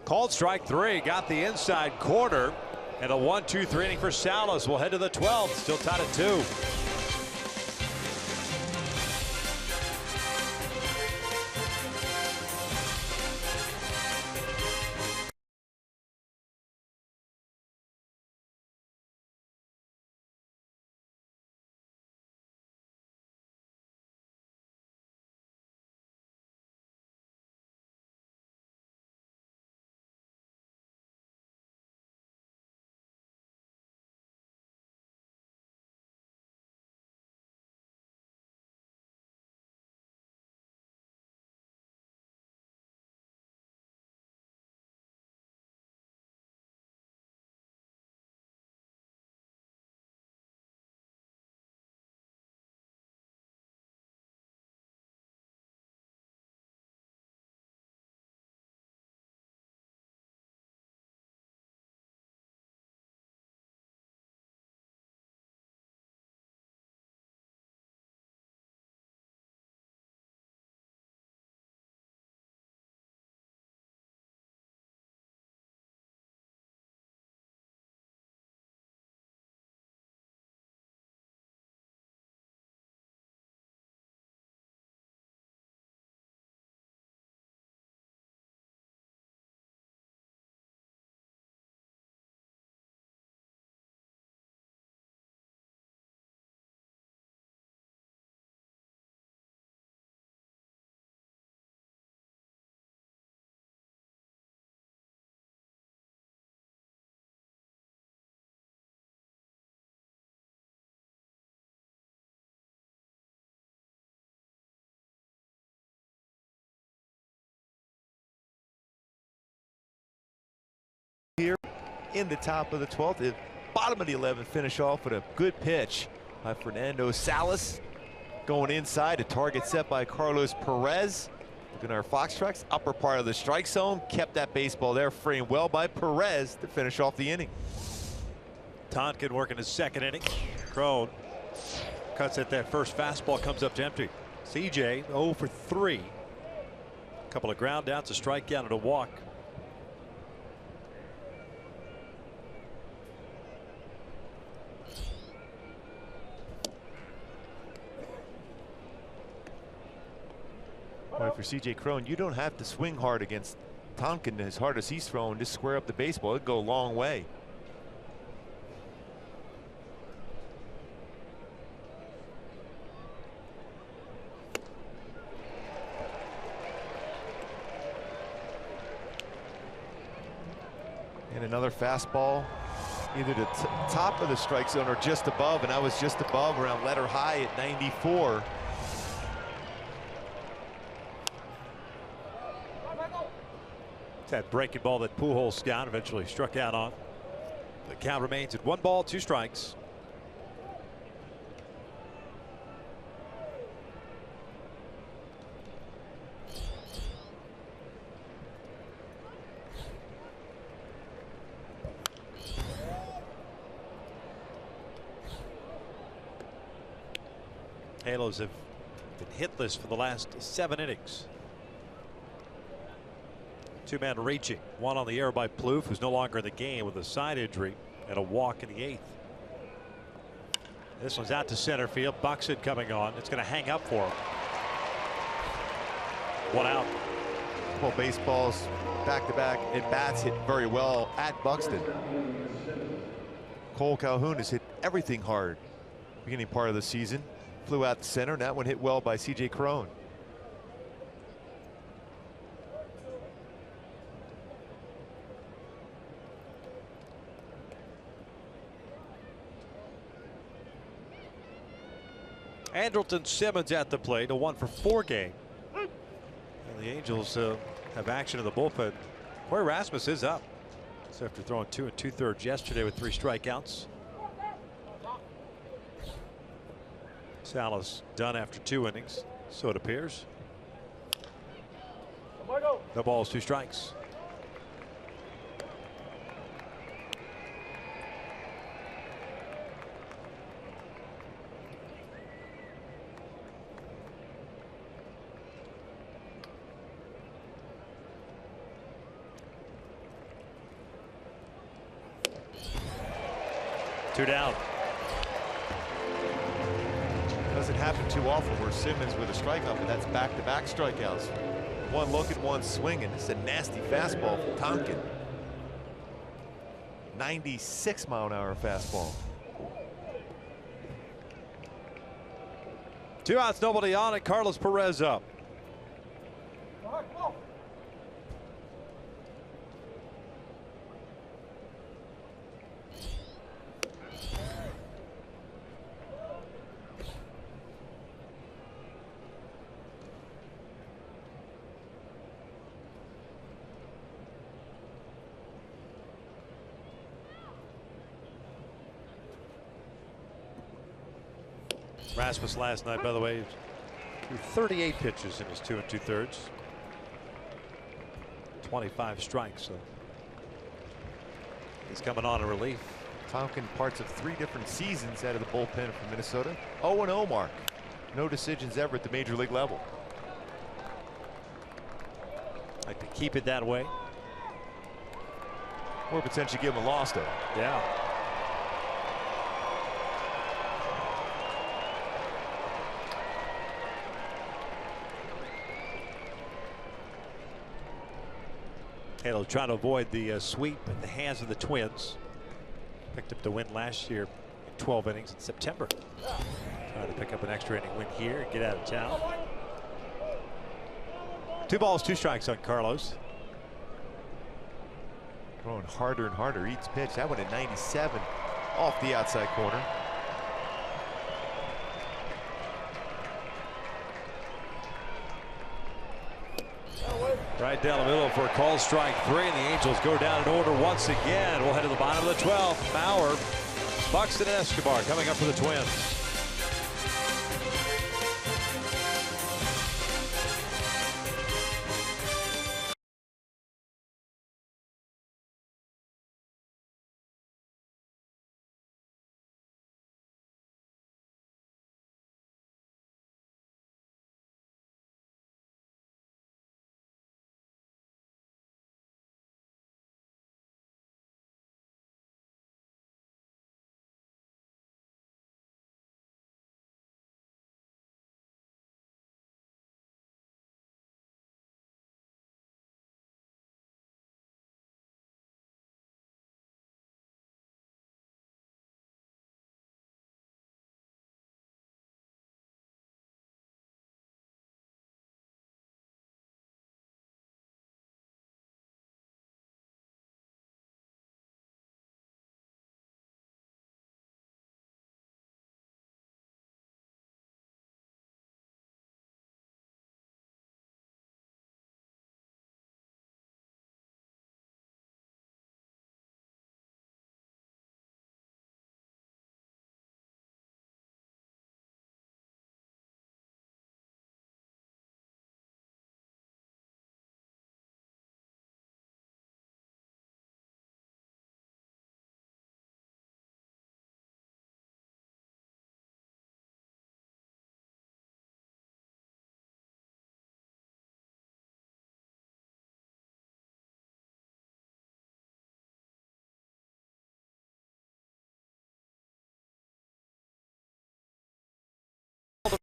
Called strike 3, got the inside corner, and a 1-2-3 inning for Salas. We'll head to the 12th, still tied at 2. here in the top of the 12th. The bottom of the 11th finish off with a good pitch by Fernando Salas. Going inside, a target set by Carlos Perez. Looking at our Fox trucks, upper part of the strike zone. Kept that baseball there, framed well by Perez to finish off the inning. Tonkin working his second inning. Crone cuts at that first fastball, comes up to empty. CJ 0 for 3. A couple of ground outs, a strikeout, and a walk. Boy, for CJ Crone, you don't have to swing hard against Tonkin as hard as he's throwing. Just square up the baseball. It'd go a long way. And another fastball, either the top of the strike zone or just above, and I was just above around letter high at 94. That breaking ball that Pujols down eventually struck out on. The count remains at 1 ball, 2 strikes. Halos have been hitless for the last 7 innings. 2-man reaching, 1 on the air by Plouffe, who's no longer in the game with a side injury, and a walk in the 8th. This one's out to center field. Buxton coming on. It's going to hang up for him. 1 out. Well, baseballs back-to-back at bats hit very well at Buxton. Cole Calhoun has hit everything hard beginning part of the season. Flew out the center, and that one hit well by CJ Crone. Andrelton Simmons at the plate, a 1 for 4 game. And the Angels have action in the bullpen. Corey Rasmus is up. So after throwing 2 2/3 yesterday with 3 strikeouts. Salas done after 2 innings, so it appears. No balls, 2 strikes. Two down. Doesn't happen too often where Simmons with a strikeout, but that's back-to-back strikeouts. 1 looking, 1 swinging. This is a nasty fastball from Tonkin. 96-mile-an-hour fastball. 2 outs, nobody on, and Carlos Perez up. Rasmus last night, by the way, threw 38 pitches in his 2 2/3. 25 strikes, so he's coming on in relief. Tonkin parts of 3 different seasons out of the bullpen from Minnesota. 0-0 mark. No decisions ever at the major league level. Like to keep it that way. Or potentially give him a loss, though. Yeah. Halo trying to avoid the sweep at the hands of the Twins. Picked up the win last year in 12 innings in September. Trying to pick up an extra inning win here and get out of town. 2 balls, 2 strikes on Carlos. Throwing harder and harder each pitch. That one at 97 off the outside corner. Right down the middle for a call strike 3, and the Angels go down in order once again. We'll head to the bottom of the 12th. Bauer, Buxton, and Escobar coming up for the Twins.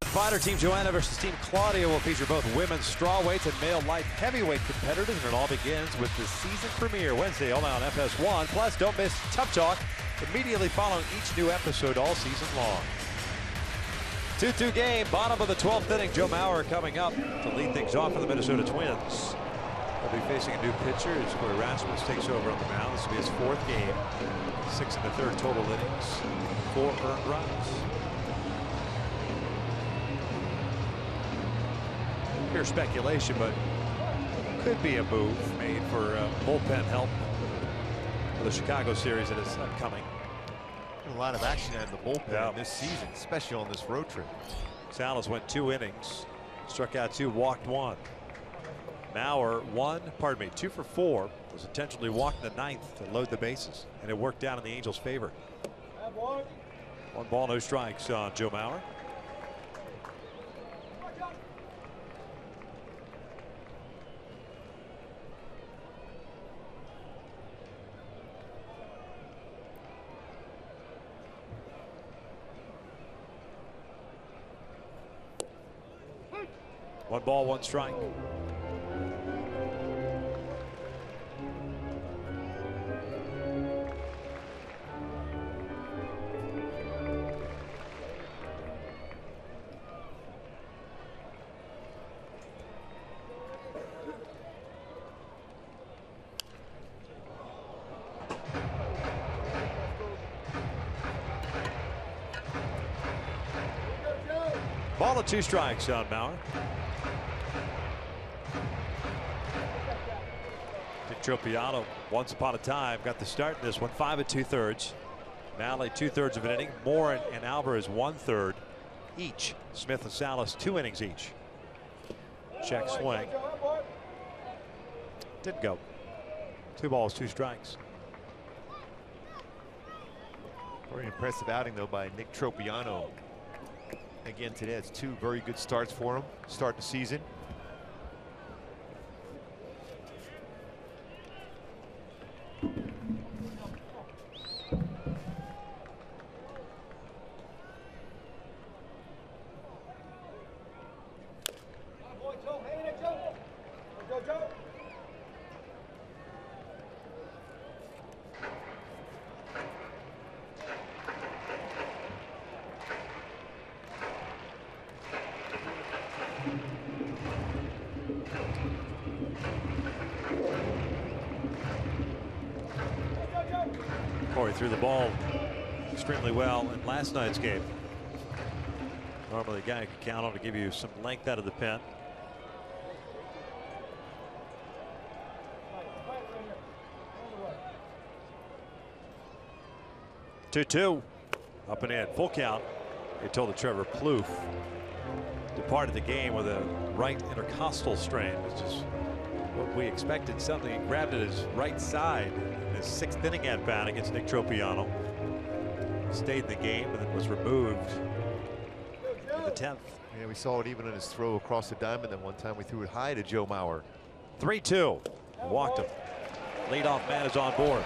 Fighter Team Joanna versus Team Claudia will feature both women's strawweights and male light heavyweight competitors, and it all begins with the season premiere Wednesday only on FS1. Plus, don't miss Tough Talk immediately following each new episode all season long. 2-2 game, bottom of the 12th inning. Joe Mauer coming up to lead things off for the Minnesota Twins. They'll be facing a new pitcher as Corey Rasmus takes over on the mound. This will be his 4th game. 6 in the 3rd total innings, 4 earned runs. Pure speculation, but could be a move made for bullpen help for the Chicago series that is upcoming. A lot of action out of the bullpen this season, especially on this road trip. Salas went 2 innings, struck out 2, walked 1. Mauer 2 for 4, was intentionally walked in the 9th to load the bases, and it worked out in the Angels' favor. 1 ball, no strikes on Joe Mauer. One ball, one strike. Ball and 2 strikes on Mauer. Tropiano, once upon a time, got the start in this one, 5 2/3. Nally 2/3 of an inning. Moore and Alvarez 1/3 each. Smith and Salas 2 innings each. Check swing. Didn't go. 2 balls, 2 strikes. Very impressive outing though by Nick Tropiano. Again today, it's 2 very good starts for him. Start the season. Corey threw the ball extremely well in last night's game. Normally a guy you could count on to give you some length out of the pen. 2-2. Up and in. Full count. They told that Trevor Plouffe departed the game with a right intercostal strain, which is what we expected. Something he grabbed at his right side in his 6th inning at bat against Nick Tropiano. Stayed in the game and then was removed in the 10th. Yeah, we saw it even in his throw across the diamond. Then one time we threw it high to Joe Mauer. 3-2. Walked him. Leadoff man is on board.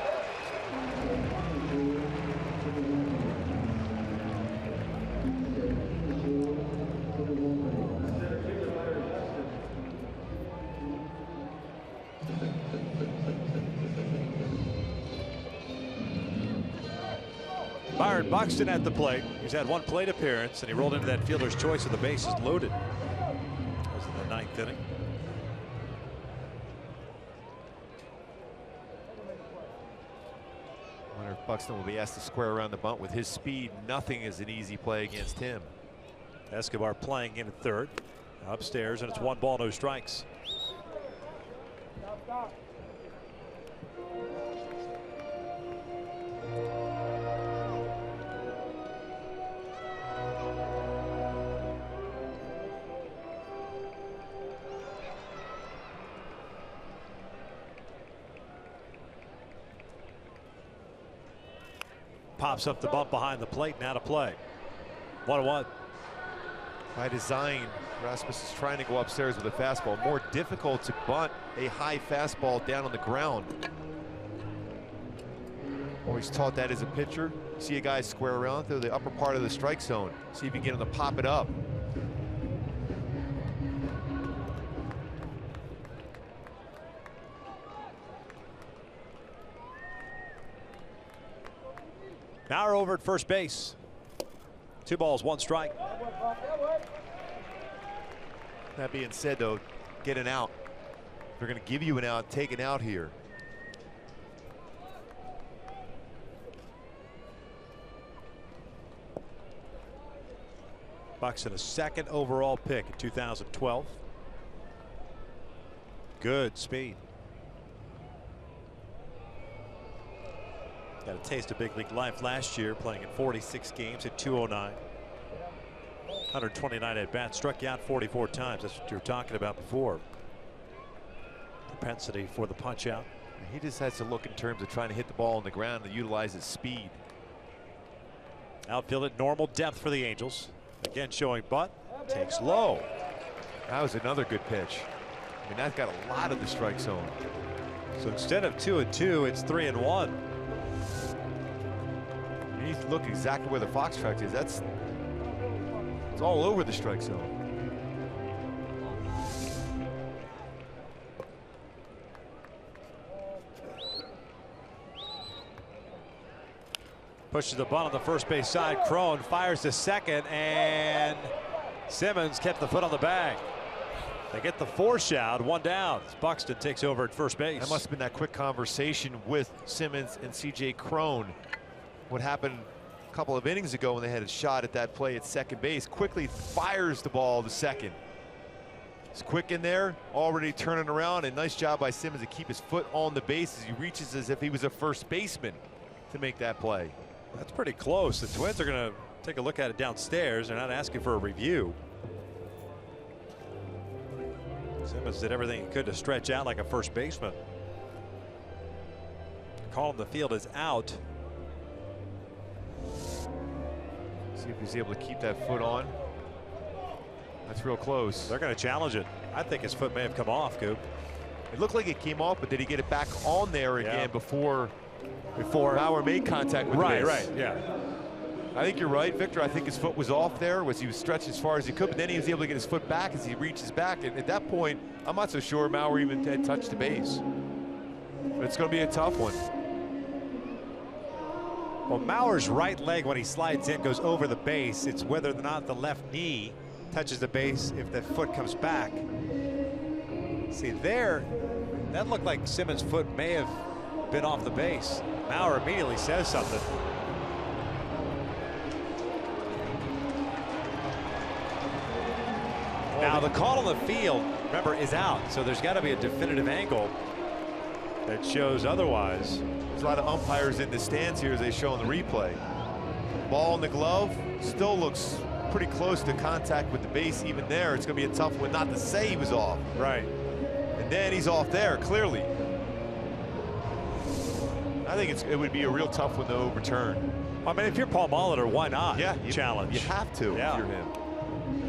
Byron Buxton at the plate. He's had 1 plate appearance, and he rolled into that fielder's choice of the bases loaded. That was in the 9th inning. I wonder if Buxton will be asked to square around the bunt. With his speed, nothing is an easy play against him. Escobar playing in at 3rd. Upstairs, and it's 1 ball, no strikes. Pops up the bump behind the plate, now to play. 1-1. By design, Rasmus is trying to go upstairs with a fastball. More difficult to bunt a high fastball down on the ground. Always taught that as a pitcher. See a guy square around through the upper part of the strike zone. See if you can get him to pop it up. Mauer over at first base. 2 balls, 1 strike. That being said, though, get an out. If they're going to give you an out, take an out here. Buxton, a 2nd overall pick in 2012. Good speed. Got a taste of big league life last year, playing in 46 games at 209. 129 at bats, struck you out 44 times. That's what you were talking about before. Propensity for the punch out. He just has to look in terms of trying to hit the ball on the ground and utilize his speed. Outfield at normal depth for the Angels. Again showing butt, takes low. That was another good pitch. I mean, that got a lot of the strike zone. So instead of 2-2, it's 3-1. You need to look exactly where the fox track is. It's all over the strike zone. Pushes the bunt on the first base side. Crone fires to second, and Simmons kept the foot on the bag. They get the force out, 1 down. Buxton takes over at first base. That must have been that quick conversation with Simmons and C.J. Crone. What happened a couple of innings ago when they had a shot at that play at second base. Quickly fires the ball to second. It's quick in there, already turning around, and nice job by Simmons to keep his foot on the base as he reaches as if he was a first baseman to make that play. That's pretty close. The Twins are going to take a look at it downstairs. They're not asking for a review. Simmons did everything he could to stretch out like a first baseman. Call him the field is out. See if he's able to keep that foot on. That's real close. They're going to challenge it. I think his foot may have come off, Coop. It looked like it came off, but did he get it back on there again before Mauer made contact with the base? Right, yeah. I think you're right, Victor. I think his foot was off there, he was stretched as far as he could, but then he was able to get his foot back as he reaches back. And at that point, I'm not so sure Mauer even had touched the base. But it's going to be a tough one. Well, Mauer's right leg, when he slides in, goes over the base. It's whether or not the left knee touches the base if the foot comes back. See there, that looked like Simmons' foot may have been off the base. Mauer immediately says something. Now the call on the field, remember, is out, so there's got to be a definitive angle that shows otherwise. There's a lot of umpires in the stands here as they show in the replay. Ball in the glove still looks pretty close to contact with the base. Even there, it's going to be a tough one not to say he was off. Right. And then he's off there, clearly. I think it would be a real tough one to overturn. I mean, if you're Paul Molitor, why not? Yeah, challenge. You have to if you're him.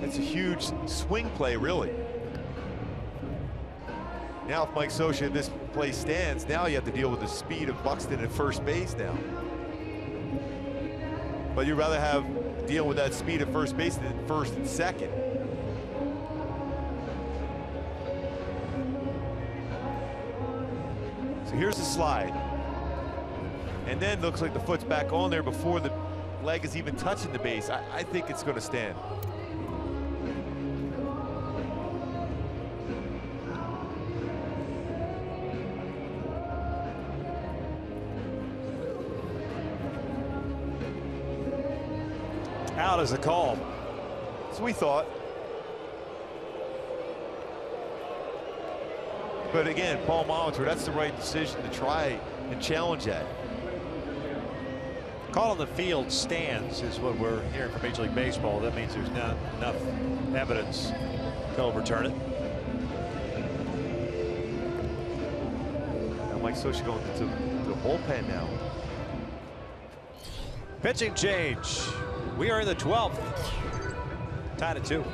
That's a huge swing play, really. Now, if Mike Scioscia, this play stands, now you have to deal with the speed of Buxton at first base now. But you'd rather have deal with that speed at first base than first and second. So here's the slide. And then looks like the foot's back on there before the leg is even touching the base. I think it's going to stand. Out is the call. So we thought. But again, Paul Molitor, that's the right decision to try and challenge that. Call on the field stands is what we're hearing from Major League Baseball. That means there's not enough evidence to overturn it. Now Mike Scioscia going to the bullpen now. Pitching change. We are in the 12th. Tied at 2.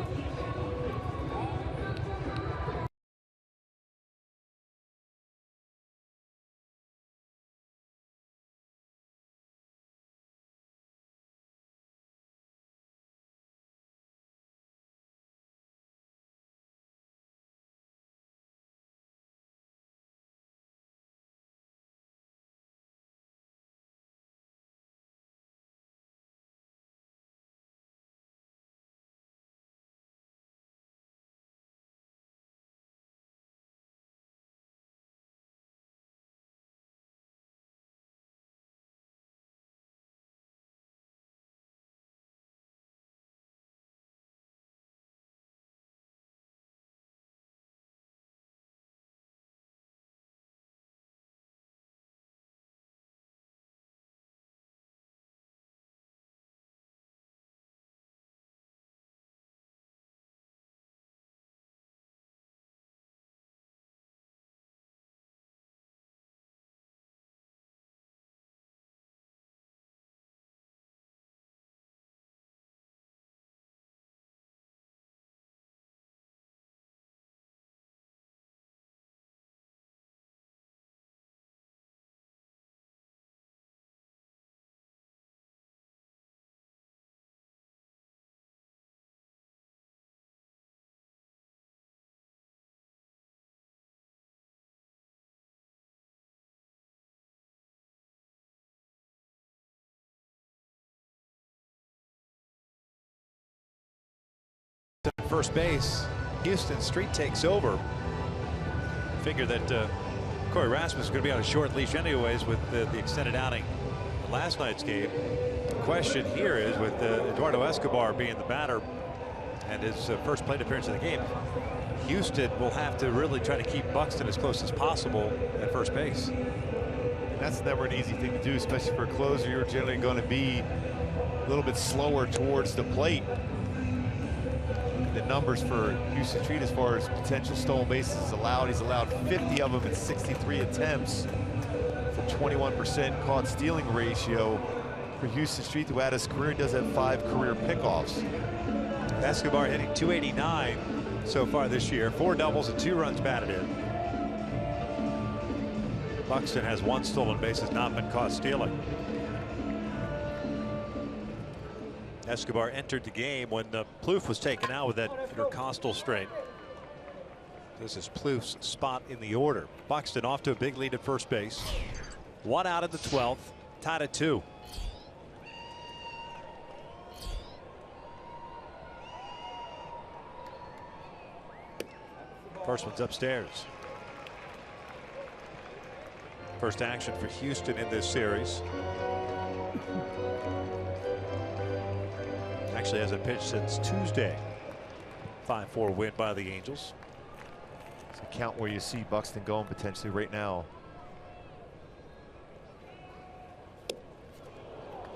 First base, Houston Street takes over. Figure that Corey Rasmus is going to be on a short leash anyways with the extended outing in last night's game. The question here is with Eduardo Escobar being the batter and his first plate appearance in the game, Houston will have to really try to keep Buxton as close as possible at first base. And that's never an easy thing to do, especially for a closer. You're generally going to be a little bit slower towards the plate. The numbers for Houston Street as far as potential stolen bases allowed, he's allowed 50 of them in 63 attempts for 21% caught stealing ratio. For Houston Street to add his career, he does have 5 career pickoffs. Escobar hitting .289 so far this year, 4 doubles and 2 runs batted in. Buxton has 1 stolen base, has not been caught stealing. Escobar entered the game when Plouffe was taken out with that intercostal strain. This is Plouffe's spot in the order. Buxton off to a big lead at first base. 1 out of the 12th, tied at 2. First one's upstairs. First action for Houston in this series. Actually hasn't pitched since Tuesday. 5-4 win by the Angels. It's a count where you see Buxton going potentially right now.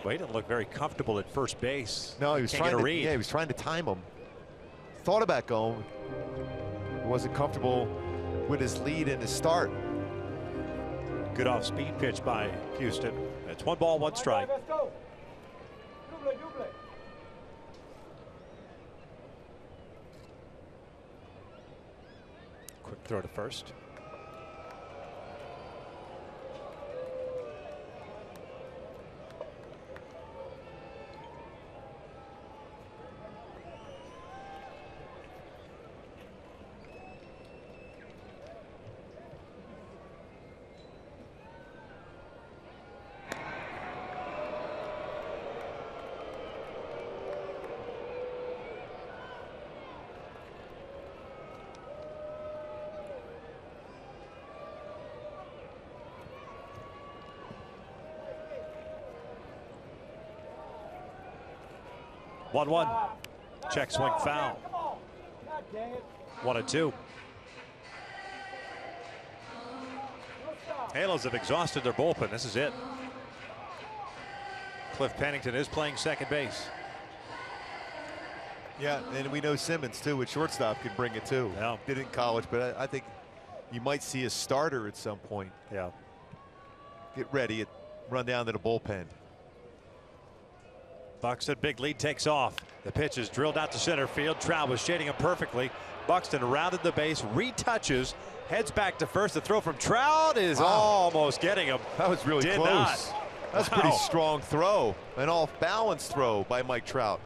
Well, he didn't look very comfortable at first base. No, he was Can't trying get a to read. Yeah, he was trying to time him. Thought about going. Wasn't comfortable with his lead and his start. Good off-speed pitch by Houston. It's 1 ball, 1 strike. Quick throw to first. One. Check swing foul. 1-2. Halos have exhausted their bullpen. This is it. Cliff Pennington is playing second base. Yeah, and we know Simmons too, with shortstop, can bring it too. Yeah. Did it in college, but I think you might see a starter at some point. Yeah. Get ready, run down to the bullpen. Buxton, big lead, takes off. The pitch is drilled out to center field. Trout was shading him perfectly. Buxton rounded the base, retouches, heads back to first. The throw from Trout is almost getting him. That was really Did close. not. That's a pretty strong throw. An off-balance throw by Mike Trout.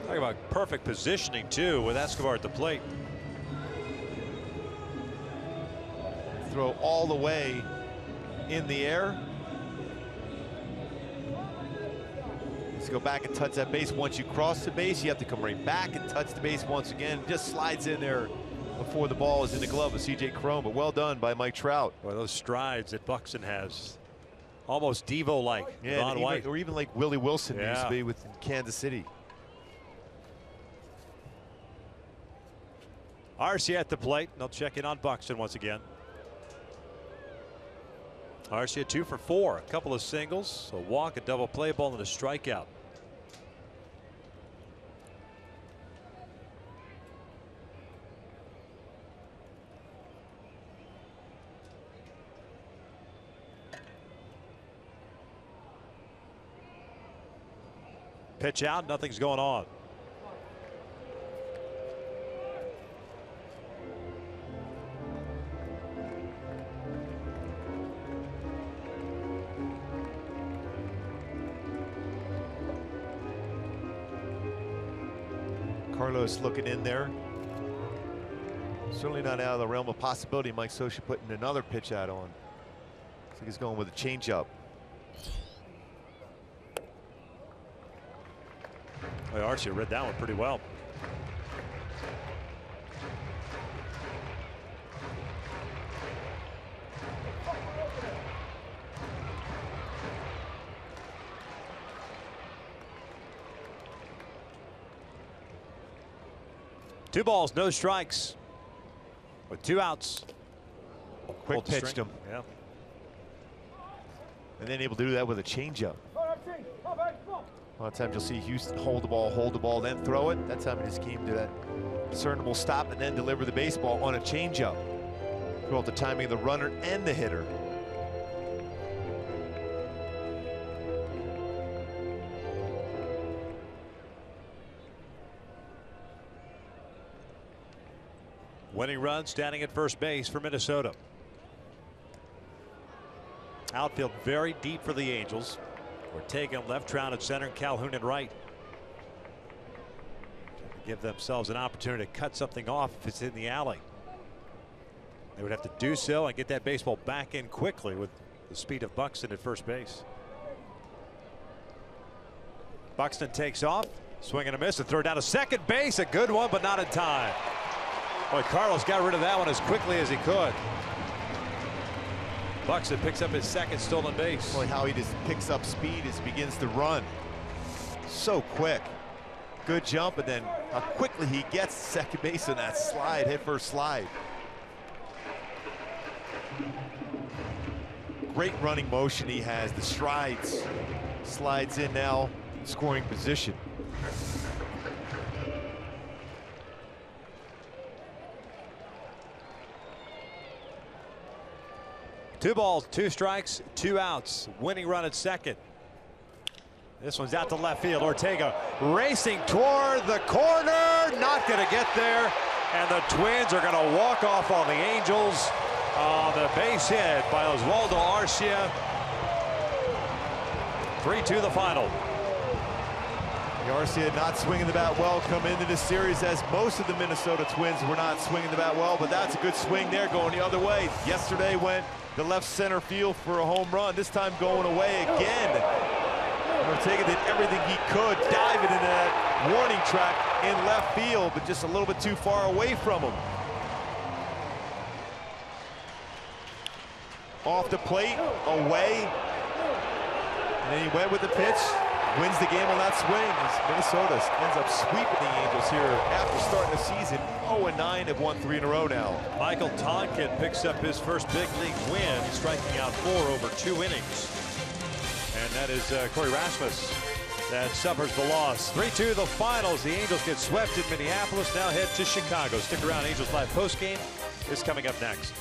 Talk about perfect positioning, too, with Escobar at the plate. Throw all the way in the air. Let's go back and touch that base. Once you cross the base, you have to come right back and touch the base once again. Just slides in there before the ball is in the glove of C.J. Cron, but well done by Mike Trout. Boy, those strides that Buxton has, almost Devo-like. Yeah, Ron White. or even like Willie Wilson used Yeah. to be with Kansas City. Arcia at the plate. They'll check in on Buxton once again. Arcia 2 for 4. A couple of singles, a walk, a double play ball, and a strikeout. Pitch out, nothing's going on. Carlos looking in there. Certainly not out of the realm of possibility. Mike Scioscia putting another pitch out on. Looks like he's going with a changeup. Boy, Arcia read that one pretty well. Two balls, no strikes, with 2 outs. Quick Pulled the pitched string. him. Yeah. And then able to do that with a changeup. A lot of times you'll see Houston hold the ball, then throw it. That time in this game, do that discernible stop and then deliver the baseball on a changeup. Throw out the timing of the runner and the hitter. Winning run standing at first base for Minnesota. Outfield very deep for the Angels. Ortega left, Trout at center, and Calhoun at right. To give themselves an opportunity to cut something off if it's in the alley. They would have to do so and get that baseball back in quickly with the speed of Buxton at first base. Buxton takes off, swing and a miss, and throw down to second base. A good one, but not in time. Boy, Carlos got rid of that one as quickly as he could. Buxton picks up his second stolen base. Boy, how he just picks up speed as he begins to run. So quick. Good jump, and then how quickly he gets to second base on that slide, hit first slide. Great running motion he has, the strides. Slides in now, scoring position. Two balls, two strikes, two outs. Winning run at second. This one's out to left field. Ortega racing toward the corner. Not going to get there. And the Twins are going to walk off on the Angels on the base hit by Oswaldo Arcia. 3-2 the final. Arcia not swinging the bat well coming into this series, as most of the Minnesota Twins were not swinging the bat well, but that's a good swing there going the other way. Yesterday went the left center field for a home run. This time going away again. Ortega did everything he could, diving into that warning track in left field, but just a little bit too far away from him. Off the plate, away. And then he went with the pitch, wins the game on that swing. As Minnesota ends up sweeping the Angels here after starting the season 0-9. Have won 3 in a row now. Michael Tonkin picks up his first big league win, striking out 4 over 2 innings. And that is Corey Rasmus that suffers the loss. 3-2 the finals. The Angels get swept in Minneapolis, now head to Chicago. Stick around. Angels Live postgame is coming up next.